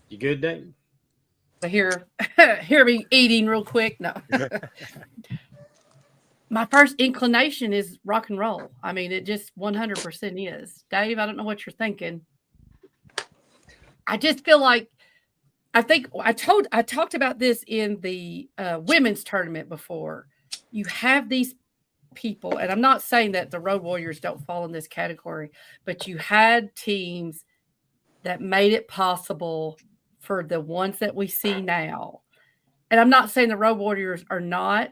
[SPEAKER 6] You good, Dave?
[SPEAKER 8] I hear me eating real quick. No. My first inclination is rock and roll. I mean, it just 100% is. Dave, I don't know what you're thinking. I just feel like I talked about this in the women's tournament before. You have these people, and I'm not saying that the Road Warriors don't fall in this category, but you had teams that made it possible for the ones that we see now. And I'm not saying the Road Warriors are not,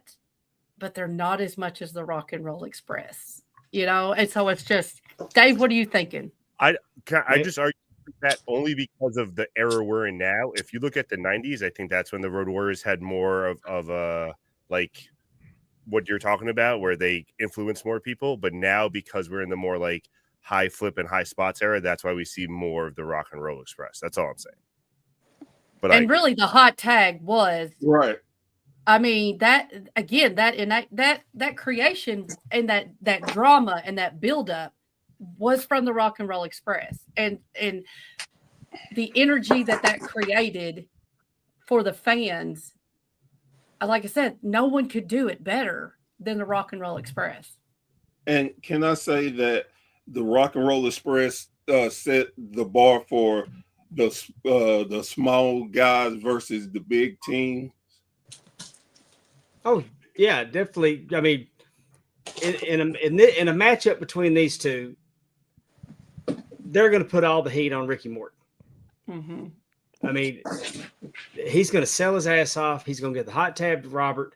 [SPEAKER 8] but they're not as much as the Rock and Roll Express, And so it's just, Dave, what are you thinking?
[SPEAKER 11] I just argue that only because of the era we're in now. If you look at the 90s, I think that's when the Road Warriors had more of a like what you're talking about, where they influence more people. But now, because we're in the more like high flip and high spots era, that's why we see more of the Rock and Roll Express. That's all I'm saying. But
[SPEAKER 8] And really, the hot tag was
[SPEAKER 9] right.
[SPEAKER 8] I mean, that again, that creation and that drama and that buildup was from the Rock and Roll Express, and the energy that created for the fans. Like I said, no one could do it better than the Rock and Roll Express.
[SPEAKER 9] And can I say that the Rock and Roll Express set the bar for the small guys versus the big team?
[SPEAKER 6] Oh yeah, definitely. I mean, in a matchup between these two, they're going to put all the heat on Ricky Morton.
[SPEAKER 8] Mm-hmm.
[SPEAKER 6] I mean, he's going to sell his ass off. He's going to get the hot tab to Robert.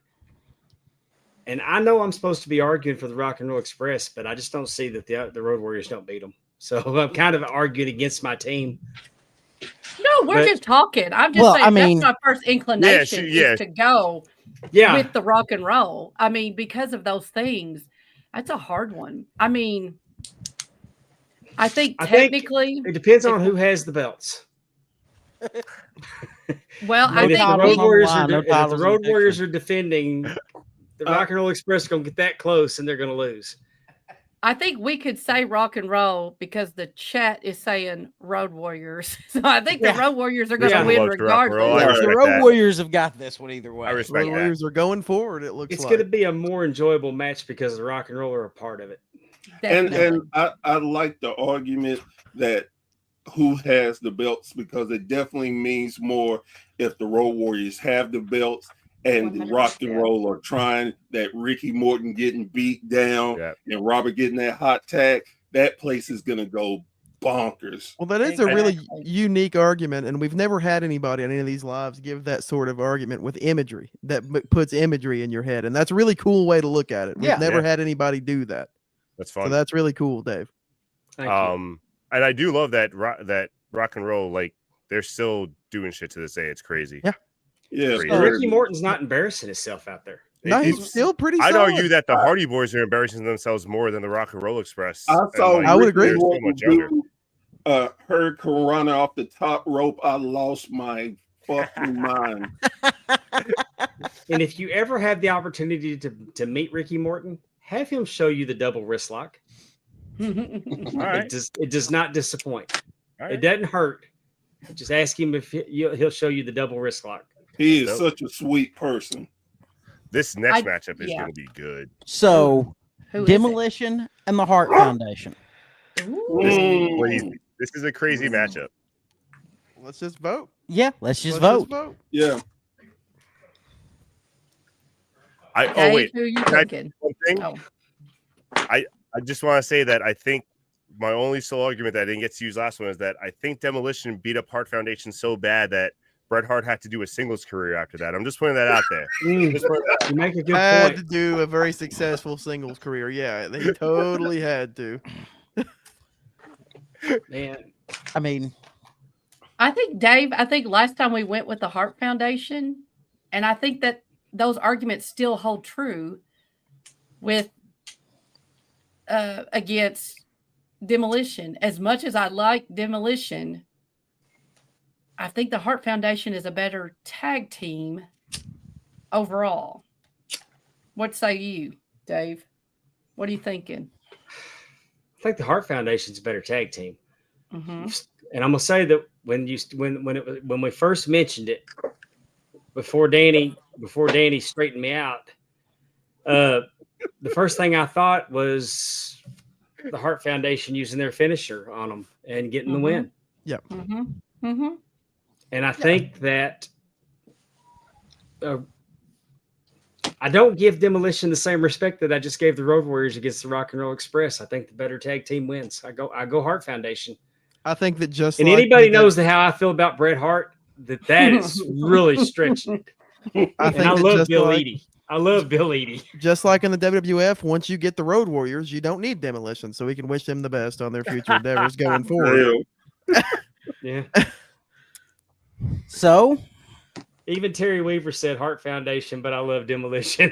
[SPEAKER 6] And I know I'm supposed to be arguing for the Rock and Roll Express, but I just don't see that the Road Warriors don't beat them. So I'm kind of arguing against my team.
[SPEAKER 8] No, we're just talking. I'm just
[SPEAKER 3] Well,
[SPEAKER 8] saying
[SPEAKER 3] I mean-
[SPEAKER 8] that's my first inclination is to go with the Rock and Roll. I mean, because of those things, that's a hard one. I mean, I think technically
[SPEAKER 6] it depends on who has the belts.
[SPEAKER 8] Well, I
[SPEAKER 6] And if
[SPEAKER 8] think
[SPEAKER 6] the Road Warriors are,
[SPEAKER 3] no
[SPEAKER 6] if the
[SPEAKER 3] titles in
[SPEAKER 6] Road
[SPEAKER 3] the
[SPEAKER 6] Warriors are defending, the Rock and Roll Express are going to get that close and they're going to lose.
[SPEAKER 8] I think we could say Rock and Roll because the chat is saying Road Warriors. So I think the Road Warriors are going to win regardless.
[SPEAKER 3] The Road Warriors have got this one either way.
[SPEAKER 11] I respect
[SPEAKER 4] The
[SPEAKER 11] that.
[SPEAKER 4] Warriors are going forward. It looks
[SPEAKER 6] It's
[SPEAKER 4] like
[SPEAKER 6] going to be a more enjoyable match because the Rock and Roll are a part of it.
[SPEAKER 9] And I like the argument that who has the belts, because it definitely means more if the Road Warriors have the belts and the Rock and Roll are trying, that Ricky Morton getting beat down and Robert getting that hot tag. That place is going to go bonkers.
[SPEAKER 4] Well, that is a really unique argument, and we've never had anybody on any of these lives give that sort of argument with imagery that puts imagery in your head, and that's a really cool way to look at it. We've never had anybody do that.
[SPEAKER 11] That's fun.
[SPEAKER 4] So that's really cool, Dave.
[SPEAKER 11] And I do love that Rock and Roll, like they're still doing shit to this day. It's crazy.
[SPEAKER 9] Yeah.
[SPEAKER 6] Ricky Morton's not embarrassing himself out there.
[SPEAKER 4] No, he's still pretty
[SPEAKER 11] I'd
[SPEAKER 4] solid.
[SPEAKER 11] argue that the Hardy Boys are embarrassing themselves more than the Rock and Roll Express.
[SPEAKER 9] I
[SPEAKER 4] would agree.
[SPEAKER 11] So much younger.
[SPEAKER 9] Heard Corona off the top rope. I lost my fucking mind.
[SPEAKER 6] And if you ever have the opportunity to meet Ricky Morton, have him show you the double wrist lock.
[SPEAKER 11] Right.
[SPEAKER 6] It does not disappoint.
[SPEAKER 11] Right.
[SPEAKER 6] It doesn't hurt. Just ask him if he'll show you the double wrist lock.
[SPEAKER 9] He is such a sweet person.
[SPEAKER 11] This next matchup is going to be good.
[SPEAKER 3] So,
[SPEAKER 8] Who is
[SPEAKER 3] Demolition and the Hart Foundation.
[SPEAKER 11] This is crazy. This is a crazy matchup.
[SPEAKER 4] Let's just vote.
[SPEAKER 3] Yeah, let's just vote.
[SPEAKER 9] Yeah.
[SPEAKER 11] Oh wait,
[SPEAKER 8] who are you
[SPEAKER 11] Can I
[SPEAKER 8] thinking?
[SPEAKER 11] do one thing?
[SPEAKER 8] Oh.
[SPEAKER 11] I just want to say that I think my only sole argument that I didn't get to use last one is that I think Demolition beat up Hart Foundation so bad that Bret Hart had to do a singles career after that. I'm just putting that out there.
[SPEAKER 6] You make a good
[SPEAKER 4] Had
[SPEAKER 6] point.
[SPEAKER 4] to do a very successful singles career. Yeah, they totally had to.
[SPEAKER 6] Man,
[SPEAKER 3] I mean,
[SPEAKER 8] I think, Dave, last time we went with the Hart Foundation, and I think that those arguments still hold true with against Demolition. As much as I like Demolition, I think the Hart Foundation is a better tag team overall. What say you, Dave? What are you thinking?
[SPEAKER 6] I think the Hart Foundation's a better tag team.
[SPEAKER 8] Mm-hmm.
[SPEAKER 6] And I'm gonna say that when we first mentioned it, before Danny straightened me out, the first thing I thought was the Hart Foundation using their finisher on them and getting the win.
[SPEAKER 4] Yep.
[SPEAKER 8] Mm-hmm. Mm-hmm.
[SPEAKER 6] And I think that I don't give Demolition the same respect that I just gave the Road Warriors against the Rock and Roll Express. I think the better tag team wins. I go Hart Foundation.
[SPEAKER 4] I think that just
[SPEAKER 6] and
[SPEAKER 4] like
[SPEAKER 6] anybody knows how I feel about Bret Hart, that is really stretching.
[SPEAKER 4] I think
[SPEAKER 6] I
[SPEAKER 4] that
[SPEAKER 6] love
[SPEAKER 4] just
[SPEAKER 6] Bill
[SPEAKER 4] like-
[SPEAKER 6] Eadie. I love Bill Eadie.
[SPEAKER 4] Just like in the WWF, once you get the Road Warriors, you don't need Demolition, so we can wish them the best on their future endeavors going forward.
[SPEAKER 6] Yeah.
[SPEAKER 3] so
[SPEAKER 6] Even Terry Weaver said Hart Foundation, but I love Demolition.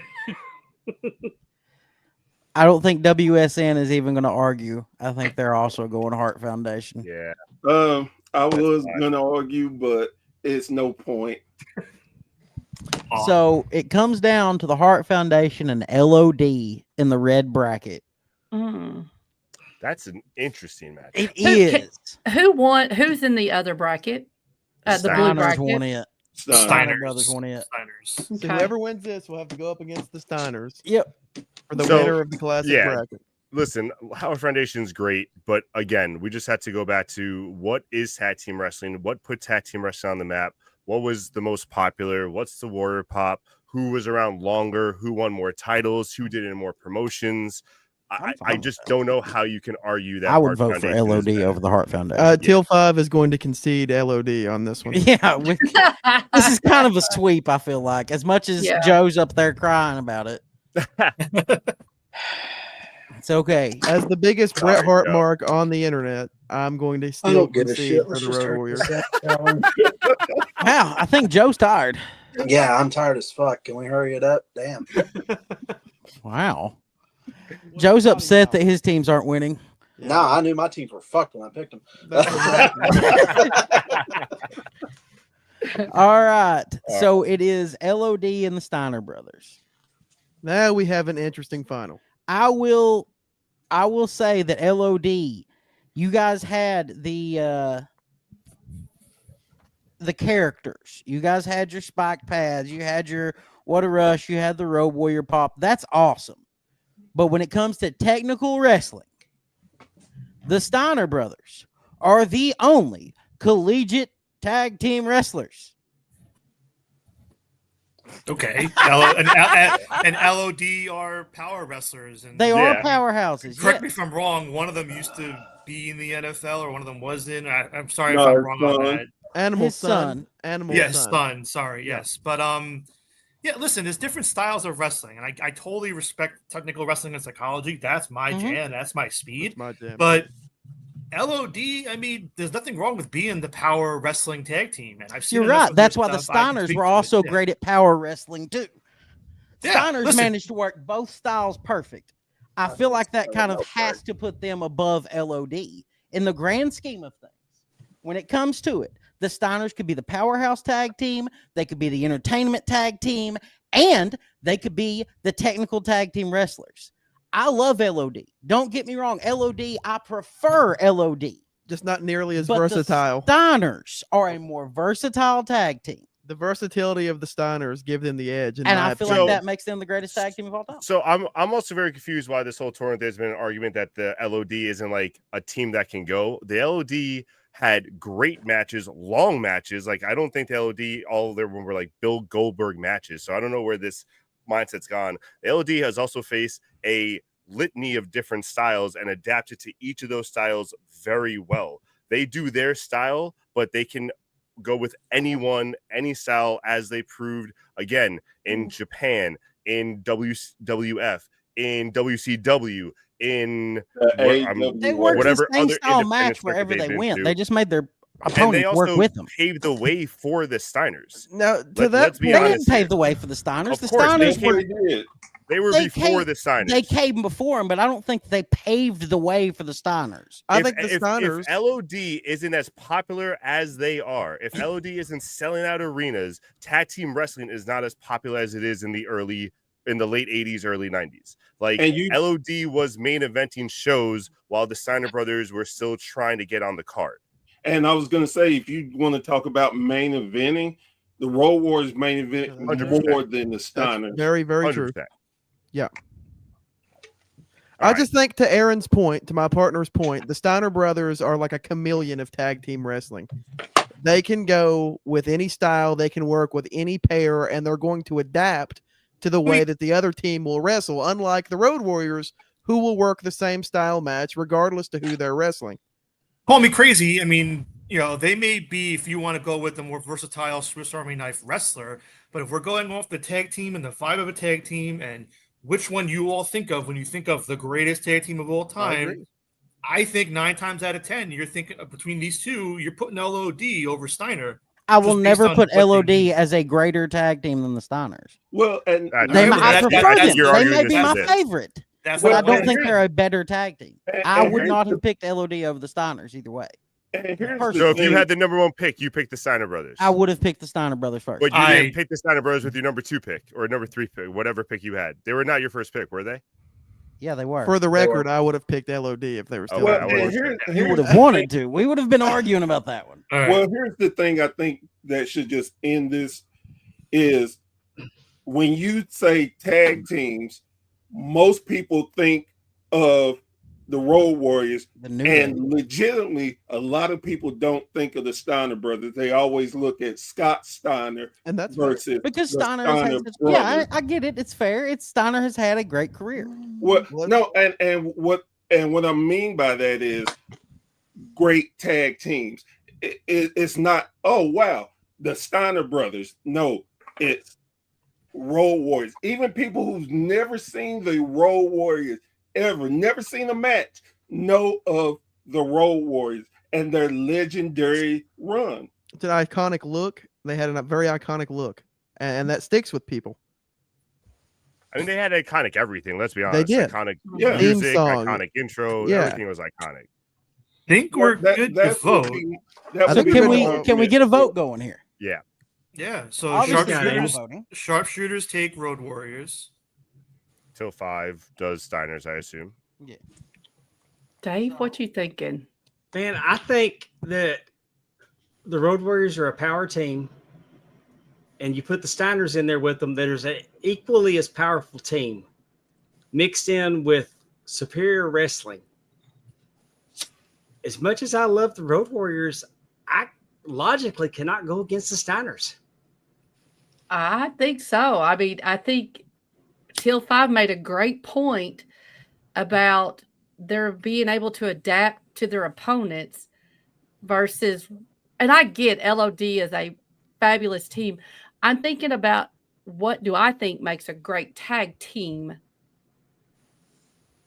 [SPEAKER 3] I don't think WSN is even going to argue. I think they're also going Hart Foundation.
[SPEAKER 11] Yeah.
[SPEAKER 9] I was gonna argue, but it's no point.
[SPEAKER 3] So it comes down to the Hart Foundation and LOD in the red bracket.
[SPEAKER 8] Mm.
[SPEAKER 11] That's an interesting match.
[SPEAKER 3] It is.
[SPEAKER 8] Who won? Who's in the other bracket? The blue
[SPEAKER 3] Steiner's
[SPEAKER 8] bracket.
[SPEAKER 3] won it. Steiner brothers won it.
[SPEAKER 9] Steiners.
[SPEAKER 4] So whoever wins this will have to go up against the Steiners.
[SPEAKER 3] Yep.
[SPEAKER 4] For the winner of the classic bracket.
[SPEAKER 11] Listen, Hart Foundation's great, but again, we just had to go back to what is tag team wrestling? What put tag team wrestling on the map? What was the most popular? What's the Warrior Pop? Who was around longer? Who won more titles? Who did it in more promotions?
[SPEAKER 3] I'm
[SPEAKER 11] I
[SPEAKER 3] fine
[SPEAKER 11] just
[SPEAKER 3] with
[SPEAKER 11] don't know how you can argue that.
[SPEAKER 3] I would
[SPEAKER 11] Hart
[SPEAKER 3] vote for
[SPEAKER 11] Foundation is
[SPEAKER 3] LOD
[SPEAKER 11] better.
[SPEAKER 3] over the Hart Foundation.
[SPEAKER 4] Teal 5 is going to concede LOD on this one.
[SPEAKER 3] Yeah, this is kind of a sweep. I feel like, as much as
[SPEAKER 8] Yeah.
[SPEAKER 3] Joe's up there crying about it, it's okay.
[SPEAKER 4] As the biggest
[SPEAKER 11] Sorry,
[SPEAKER 4] Bret Hart
[SPEAKER 11] Joe.
[SPEAKER 4] mark on the internet, I'm going to
[SPEAKER 10] I
[SPEAKER 4] still
[SPEAKER 10] don't give a
[SPEAKER 4] concede
[SPEAKER 10] shit.
[SPEAKER 4] for
[SPEAKER 10] Let's
[SPEAKER 4] the
[SPEAKER 10] just
[SPEAKER 4] Road
[SPEAKER 10] start
[SPEAKER 4] Warriors.
[SPEAKER 10] this challenge.
[SPEAKER 3] Wow, I think Joe's tired.
[SPEAKER 10] Yeah, I'm tired as fuck. Can we hurry it up? Damn.
[SPEAKER 3] Wow, Joe's upset that his teams aren't winning.
[SPEAKER 10] Nah, I knew my teams were fucked when I picked them.
[SPEAKER 3] All right, so it is LOD and the Steiner brothers.
[SPEAKER 4] Now we have an interesting final.
[SPEAKER 3] I will say that LOD, you guys had the characters. You guys had your spike pads, you had your What a Rush, you had the Road Warrior pop. That's awesome. But when it comes to technical wrestling, the Steiner brothers are the only collegiate tag team wrestlers.
[SPEAKER 5] Okay. And LOD are power wrestlers. And
[SPEAKER 3] They are powerhouses.
[SPEAKER 5] Correct me
[SPEAKER 3] yes.
[SPEAKER 5] if I'm wrong. One of them used to be in the NFL, or one of them wasn't. I'm sorry
[SPEAKER 9] No,
[SPEAKER 5] if I'm wrong on
[SPEAKER 9] son.
[SPEAKER 5] that.
[SPEAKER 4] Animal
[SPEAKER 3] His
[SPEAKER 4] son.
[SPEAKER 3] son.
[SPEAKER 4] Animal
[SPEAKER 5] Yes,
[SPEAKER 4] son.
[SPEAKER 5] son. Sorry. Yes, but yeah. Listen, there's different styles of wrestling, and I totally respect technical wrestling and psychology. That's my
[SPEAKER 3] Mhm.
[SPEAKER 5] jam. That's my speed.
[SPEAKER 4] That's my jam.
[SPEAKER 5] But LOD, I mean, there's nothing wrong with being the power wrestling tag team, and I've seen.
[SPEAKER 3] You're
[SPEAKER 5] enough
[SPEAKER 3] right.
[SPEAKER 5] of
[SPEAKER 3] That's
[SPEAKER 5] their
[SPEAKER 3] why the
[SPEAKER 5] stuff. I can
[SPEAKER 3] Steiners
[SPEAKER 5] speak
[SPEAKER 3] were
[SPEAKER 5] to it.
[SPEAKER 3] also
[SPEAKER 5] Yeah.
[SPEAKER 3] great at power wrestling too.
[SPEAKER 5] Yeah,
[SPEAKER 3] Steiners
[SPEAKER 5] listen.
[SPEAKER 3] managed to work both styles perfect. I feel like that kind of has to put them above LOD in the grand scheme of things. When it comes to it, the Steiners could be the powerhouse tag team, they could be the entertainment tag team, and they could be the technical tag team wrestlers. I love LOD. Don't get me wrong. LOD, I prefer LOD.
[SPEAKER 4] Just not nearly as
[SPEAKER 3] But
[SPEAKER 4] versatile.
[SPEAKER 3] the Steiners are a more versatile tag team.
[SPEAKER 4] The versatility of the Steiners give them the edge.
[SPEAKER 3] And I feel like
[SPEAKER 11] So-
[SPEAKER 3] that makes them the greatest tag team of all time.
[SPEAKER 11] So I'm also very confused why this whole tournament there's been an argument that the LOD isn't like a team that can go. The LOD had great matches, long matches. Like I don't think the LOD all of them were like Bill Goldberg matches. So I don't know where this mindset's gone. The LOD has also faced a litany of different styles and adapted to each of those styles very well. They do their style, but they can go with anyone, any style, as they proved again in Japan, in WWF, in WCW, in
[SPEAKER 3] They worked
[SPEAKER 11] whatever
[SPEAKER 3] the same
[SPEAKER 11] other
[SPEAKER 3] style
[SPEAKER 11] independent
[SPEAKER 3] match
[SPEAKER 11] circuit
[SPEAKER 3] wherever
[SPEAKER 11] they've
[SPEAKER 3] they
[SPEAKER 11] been
[SPEAKER 3] went.
[SPEAKER 11] to.
[SPEAKER 3] They just made their
[SPEAKER 11] And they
[SPEAKER 3] opponents work
[SPEAKER 11] also
[SPEAKER 3] with them.
[SPEAKER 11] paved the way for the Steiners.
[SPEAKER 4] Now, to
[SPEAKER 11] Let's
[SPEAKER 4] that
[SPEAKER 11] be
[SPEAKER 3] They
[SPEAKER 11] honest
[SPEAKER 3] didn't pave
[SPEAKER 11] here.
[SPEAKER 3] the way for the Steiners.
[SPEAKER 11] Of
[SPEAKER 3] The
[SPEAKER 11] course, they
[SPEAKER 3] Steiners were
[SPEAKER 11] They were
[SPEAKER 3] They
[SPEAKER 11] before
[SPEAKER 3] came-
[SPEAKER 11] the Steiners.
[SPEAKER 3] they came before them, but I don't think they paved the way for the Steiners.
[SPEAKER 4] I
[SPEAKER 11] If-
[SPEAKER 4] think the
[SPEAKER 11] if
[SPEAKER 4] Steiners.
[SPEAKER 11] LOD isn't as popular as they are, if LOD isn't selling out arenas, tag team wrestling is not as popular as it is in the late 80s, early 90s. Like
[SPEAKER 9] And you-
[SPEAKER 11] LOD was main eventing shows while the Steiner brothers were still trying to get on the card.
[SPEAKER 9] And I was gonna say, if you want to talk about main eventing, the Road Warriors main event
[SPEAKER 11] 100%.
[SPEAKER 9] more than the
[SPEAKER 4] That's
[SPEAKER 9] Steiners.
[SPEAKER 4] very, very true.
[SPEAKER 11] 100%.
[SPEAKER 4] Yeah.
[SPEAKER 11] All
[SPEAKER 4] I
[SPEAKER 11] right.
[SPEAKER 4] just think to Aaron's point, to my partner's point, the Steiner brothers are like a chameleon of tag team wrestling. They can go with any style, they can work with any pair, and they're going to adapt to the way that the other team will wrestle, unlike the Road Warriors, who will work the same style match regardless to who they're wrestling.
[SPEAKER 5] Call me crazy. I mean, they may be, if you want to go with the more versatile Swiss Army knife wrestler, but if we're going off the tag team and the vibe of a tag team and which one you all think of when you think of the greatest tag team of all time, I think 9 times out of 10, you're thinking between these two, you're putting LOD over Steiner.
[SPEAKER 3] I will
[SPEAKER 5] just based
[SPEAKER 3] never
[SPEAKER 5] on
[SPEAKER 3] put
[SPEAKER 5] what they
[SPEAKER 3] LOD
[SPEAKER 5] do.
[SPEAKER 3] as a greater tag team than the Steiners.
[SPEAKER 9] Well, and
[SPEAKER 11] That-
[SPEAKER 3] They,
[SPEAKER 11] that-
[SPEAKER 3] I
[SPEAKER 11] that-
[SPEAKER 3] prefer
[SPEAKER 11] that's
[SPEAKER 3] them.
[SPEAKER 11] your
[SPEAKER 3] They
[SPEAKER 11] argument
[SPEAKER 3] may be
[SPEAKER 11] is
[SPEAKER 3] my
[SPEAKER 11] this.
[SPEAKER 3] favorite,
[SPEAKER 5] That's
[SPEAKER 3] but
[SPEAKER 5] what
[SPEAKER 3] I
[SPEAKER 5] I'm
[SPEAKER 3] don't think
[SPEAKER 5] hearing.
[SPEAKER 3] they're a better tag team.
[SPEAKER 9] And-
[SPEAKER 3] I
[SPEAKER 9] and
[SPEAKER 3] would
[SPEAKER 9] here's
[SPEAKER 3] not
[SPEAKER 9] the-
[SPEAKER 3] have picked LOD over the Steiners either way.
[SPEAKER 9] And here's
[SPEAKER 3] So
[SPEAKER 9] the
[SPEAKER 11] So if you
[SPEAKER 9] thing.
[SPEAKER 11] had the number 1 pick, you picked the Steiner brothers.
[SPEAKER 3] I would have picked the Steiner brothers first.
[SPEAKER 11] But you
[SPEAKER 5] I-
[SPEAKER 11] didn't pick the Steiner brothers with your number 2 pick or number 3 pick, whatever pick you had. They were not your first pick, were they?
[SPEAKER 3] Yeah, they were.
[SPEAKER 4] For the record, I would have picked LOD if they were still
[SPEAKER 11] well,
[SPEAKER 4] out
[SPEAKER 9] well,
[SPEAKER 11] I
[SPEAKER 4] there.
[SPEAKER 9] and
[SPEAKER 11] would've-
[SPEAKER 9] here's,
[SPEAKER 3] you
[SPEAKER 9] here's
[SPEAKER 3] would
[SPEAKER 9] the
[SPEAKER 3] have wanted to. We would have been arguing about that one.
[SPEAKER 5] All right.
[SPEAKER 9] Well, here's the thing I think that should just end this is when you say tag teams, most people think of the Road Warriors.
[SPEAKER 3] The new
[SPEAKER 9] And
[SPEAKER 3] wave.
[SPEAKER 9] legitimately, a lot of people don't think of the Steiner brothers. They always look at Scott Steiner
[SPEAKER 4] And that's fair.
[SPEAKER 9] versus
[SPEAKER 3] Because
[SPEAKER 9] the
[SPEAKER 3] Steiner has
[SPEAKER 9] Steiner
[SPEAKER 3] had such, yeah,
[SPEAKER 9] brothers.
[SPEAKER 3] I get it. It's fair. It's Steiner has had a great career.
[SPEAKER 9] What?
[SPEAKER 4] Well,
[SPEAKER 9] No, and what I mean by that is great tag teams. It's not, oh wow, the Steiner brothers. No, it's Road Warriors. Even people who've never seen the Road Warriors ever, never seen a match, know of the Road Warriors and their legendary run.
[SPEAKER 4] It's an iconic look. They had a very iconic look, and that sticks with people.
[SPEAKER 11] I mean, they had iconic everything. Let's be
[SPEAKER 4] They
[SPEAKER 11] honest.
[SPEAKER 4] did.
[SPEAKER 11] Iconic
[SPEAKER 9] Yeah.
[SPEAKER 4] Theme
[SPEAKER 11] music,
[SPEAKER 4] song.
[SPEAKER 11] iconic intro.
[SPEAKER 4] Yeah.
[SPEAKER 11] Everything was iconic.
[SPEAKER 5] Think we're good to
[SPEAKER 9] That would
[SPEAKER 5] vote.
[SPEAKER 9] be-
[SPEAKER 4] I
[SPEAKER 9] that would
[SPEAKER 3] So
[SPEAKER 4] think
[SPEAKER 9] be
[SPEAKER 3] can
[SPEAKER 9] my
[SPEAKER 3] we
[SPEAKER 9] argument.
[SPEAKER 3] get a vote going here?
[SPEAKER 11] Yeah.
[SPEAKER 5] Yeah. So
[SPEAKER 3] Obviously, we're not
[SPEAKER 5] sharpshooters,
[SPEAKER 3] voting.
[SPEAKER 5] sharpshooters take Road Warriors.
[SPEAKER 11] Till 5 does Steiner's, I assume.
[SPEAKER 8] Dave, what you thinking?
[SPEAKER 6] Man, I think that the Road Warriors are a power team, and you put the Steiners in there with them. There's an equally as powerful team mixed in with superior wrestling. As much as I love the Road Warriors, I logically cannot go against the Steiners.
[SPEAKER 8] I think so. I mean, I think Till 5 made a great point about their being able to adapt to their opponents versus, and I get LOD is a fabulous team. I'm thinking about what do I think makes a great tag team.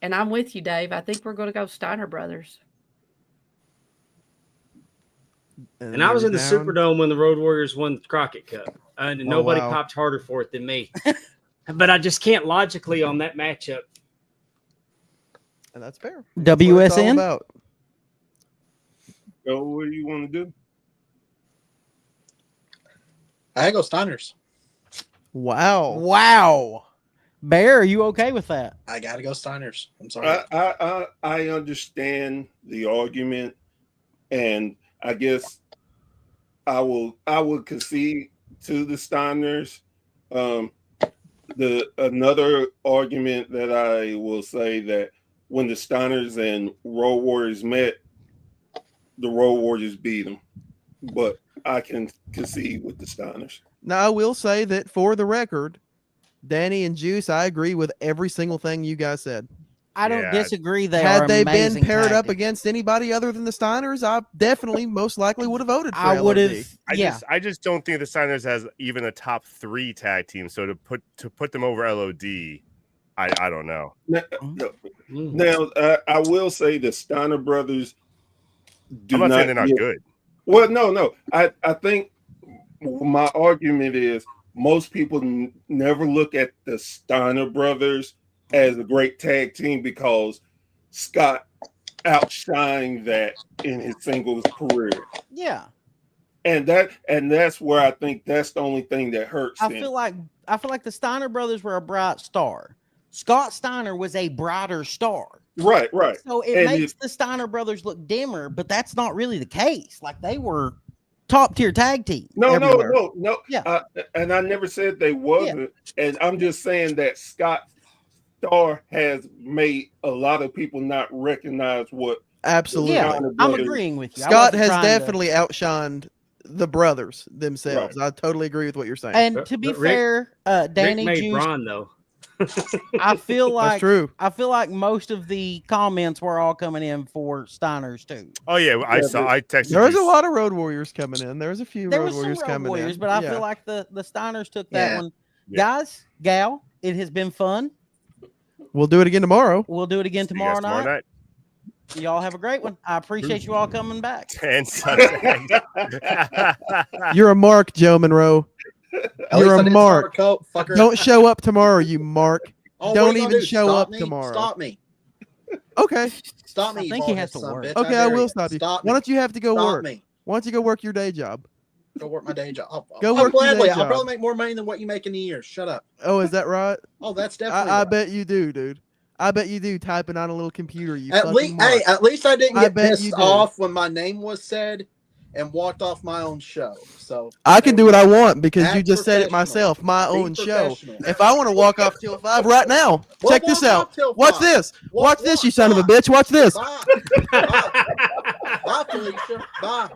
[SPEAKER 8] And I'm with you, Dave. I think we're going to go Steiner Brothers.
[SPEAKER 6] And I was in the
[SPEAKER 4] down.
[SPEAKER 6] Superdome when the Road Warriors won the Crockett Cup, and nobody
[SPEAKER 4] wow.
[SPEAKER 6] popped harder for it than me. But I just can't logically on that matchup.
[SPEAKER 4] And that's fair. That's what it's all
[SPEAKER 3] WSN?
[SPEAKER 4] about.
[SPEAKER 9] So what do you want to do?
[SPEAKER 10] I go Steiners.
[SPEAKER 4] Wow.
[SPEAKER 3] Wow. Bear, are you okay with that?
[SPEAKER 10] I gotta go Steiners. I'm sorry.
[SPEAKER 9] I understand the argument, and I guess I will concede to the Steiners. The another argument that I will say that when the Steiners and Road Warriors met, the Road Warriors beat them, but I can concede with the Steiners.
[SPEAKER 4] Now, I will say that for the record, Danny and Juice, I agree with every single thing you guys said.
[SPEAKER 3] I don't
[SPEAKER 11] Yeah.
[SPEAKER 3] disagree. They
[SPEAKER 4] Had
[SPEAKER 3] are
[SPEAKER 4] they been
[SPEAKER 3] amazing
[SPEAKER 4] paired up
[SPEAKER 3] tag teams.
[SPEAKER 4] against anybody other than the Steiners, I definitely most likely would have voted for
[SPEAKER 3] I would
[SPEAKER 4] LOD.
[SPEAKER 3] have. Yeah.
[SPEAKER 11] I just don't think the Steiners has even a top 3 tag team. So to put them over LOD, I don't know.
[SPEAKER 9] Now, I will say the Steiner brothers do
[SPEAKER 11] I'm not saying they're not
[SPEAKER 9] get-
[SPEAKER 11] good.
[SPEAKER 9] Well, no. I think my argument is most people never look at the Steiner brothers as a great tag team because Scott outshined that in his singles career.
[SPEAKER 3] Yeah.
[SPEAKER 9] And that's where I think that's the only thing that hurts
[SPEAKER 3] I
[SPEAKER 9] them.
[SPEAKER 3] feel like the Steiner brothers were a bright star. Scott Steiner was a brighter star.
[SPEAKER 9] Right.
[SPEAKER 3] So it
[SPEAKER 9] And
[SPEAKER 3] makes the Steiner brothers look dimmer, but that's not really the case. Like they were top tier tag team.
[SPEAKER 9] No.
[SPEAKER 3] Yeah.
[SPEAKER 9] And I never said they wasn't. And I'm just saying that Scott Starr has made a lot of people not recognize what.
[SPEAKER 4] Absolutely.
[SPEAKER 3] Yeah,
[SPEAKER 9] Steiner
[SPEAKER 3] I'm
[SPEAKER 9] brothers-
[SPEAKER 3] agreeing with you. I
[SPEAKER 4] Scott
[SPEAKER 3] wasn't
[SPEAKER 4] has
[SPEAKER 3] trying to-
[SPEAKER 4] definitely outshined the brothers themselves. I totally agree with what you're saying.
[SPEAKER 3] And to be
[SPEAKER 6] But Rick-
[SPEAKER 3] fair, Danny
[SPEAKER 6] Rick made
[SPEAKER 3] Juice,
[SPEAKER 6] Braun though.
[SPEAKER 3] I feel
[SPEAKER 4] That's
[SPEAKER 3] like
[SPEAKER 4] true.
[SPEAKER 3] I feel like most of the comments were all coming in for Steiners too.
[SPEAKER 11] Oh yeah, I texted.
[SPEAKER 4] There was a
[SPEAKER 11] you.
[SPEAKER 4] lot of Road Warriors coming in. There was a few
[SPEAKER 3] There
[SPEAKER 4] Road
[SPEAKER 3] was some
[SPEAKER 4] Warriors
[SPEAKER 3] Road
[SPEAKER 4] coming
[SPEAKER 3] Warriors,
[SPEAKER 4] in.
[SPEAKER 3] but I
[SPEAKER 4] Yeah.
[SPEAKER 3] feel like the Steiners took that
[SPEAKER 10] Yeah.
[SPEAKER 3] one.
[SPEAKER 11] Yeah.
[SPEAKER 3] Guys, gal, it has been fun.
[SPEAKER 4] We'll do it again tomorrow.
[SPEAKER 3] We'll do it again
[SPEAKER 11] See you guys
[SPEAKER 3] tomorrow night. Y'all have a great one. I appreciate you all coming back.
[SPEAKER 11] And Sunday.
[SPEAKER 4] You're a mark, Joe Monroe.
[SPEAKER 10] At least
[SPEAKER 4] You're
[SPEAKER 10] I
[SPEAKER 4] a
[SPEAKER 10] didn't
[SPEAKER 4] mark.
[SPEAKER 10] start a cult, fucker.
[SPEAKER 4] Don't show up tomorrow, you mark.
[SPEAKER 10] Oh, what
[SPEAKER 4] don't
[SPEAKER 10] are you gonna
[SPEAKER 4] even
[SPEAKER 10] do?
[SPEAKER 4] show
[SPEAKER 10] Stop
[SPEAKER 4] up
[SPEAKER 10] me?
[SPEAKER 4] tomorrow.
[SPEAKER 10] Stop me.
[SPEAKER 4] Okay.
[SPEAKER 10] Stop me.
[SPEAKER 3] I
[SPEAKER 10] you
[SPEAKER 3] think he has
[SPEAKER 10] bald-headed
[SPEAKER 3] to
[SPEAKER 10] son of a
[SPEAKER 3] work.
[SPEAKER 10] bitch.
[SPEAKER 4] Okay,
[SPEAKER 10] How
[SPEAKER 4] I
[SPEAKER 10] dare
[SPEAKER 4] will
[SPEAKER 10] you.
[SPEAKER 4] stop you.
[SPEAKER 10] Stop
[SPEAKER 4] Why
[SPEAKER 10] me.
[SPEAKER 4] don't you have to go
[SPEAKER 10] Stop
[SPEAKER 4] work?
[SPEAKER 10] me.
[SPEAKER 4] Why don't you go work your day job?
[SPEAKER 10] Go work my day job.
[SPEAKER 4] Go
[SPEAKER 10] I'll
[SPEAKER 4] work your
[SPEAKER 10] gladly.
[SPEAKER 4] day
[SPEAKER 10] I'll
[SPEAKER 4] job.
[SPEAKER 10] probably make more money than what you make in a year. Shut up.
[SPEAKER 4] Oh, is that right?
[SPEAKER 10] Oh, that's definitely.
[SPEAKER 4] I
[SPEAKER 10] right.
[SPEAKER 4] bet you do, dude. I bet you do typing on a little computer. You
[SPEAKER 10] At
[SPEAKER 4] fucking
[SPEAKER 10] least,
[SPEAKER 4] mark.
[SPEAKER 10] hey, at least I didn't
[SPEAKER 4] I
[SPEAKER 10] get
[SPEAKER 4] bet
[SPEAKER 10] pissed
[SPEAKER 4] you did.
[SPEAKER 10] off when my name was said, and walked off my own show. So
[SPEAKER 4] I can do what I want because you
[SPEAKER 10] Act
[SPEAKER 4] just said it
[SPEAKER 10] professional.
[SPEAKER 4] myself. My
[SPEAKER 10] Be
[SPEAKER 4] own show.
[SPEAKER 10] professional.
[SPEAKER 4] If I want to walk off till 5 right now,
[SPEAKER 10] Well,
[SPEAKER 4] check this
[SPEAKER 10] walk
[SPEAKER 4] out.
[SPEAKER 10] off till
[SPEAKER 4] Watch
[SPEAKER 10] 5.
[SPEAKER 4] this.
[SPEAKER 10] Walk-
[SPEAKER 4] Watch this, you
[SPEAKER 10] walk-
[SPEAKER 4] son of a
[SPEAKER 10] bye.
[SPEAKER 4] bitch. Watch this.
[SPEAKER 10] Bye. Bye. Bye, Felicia. Bye.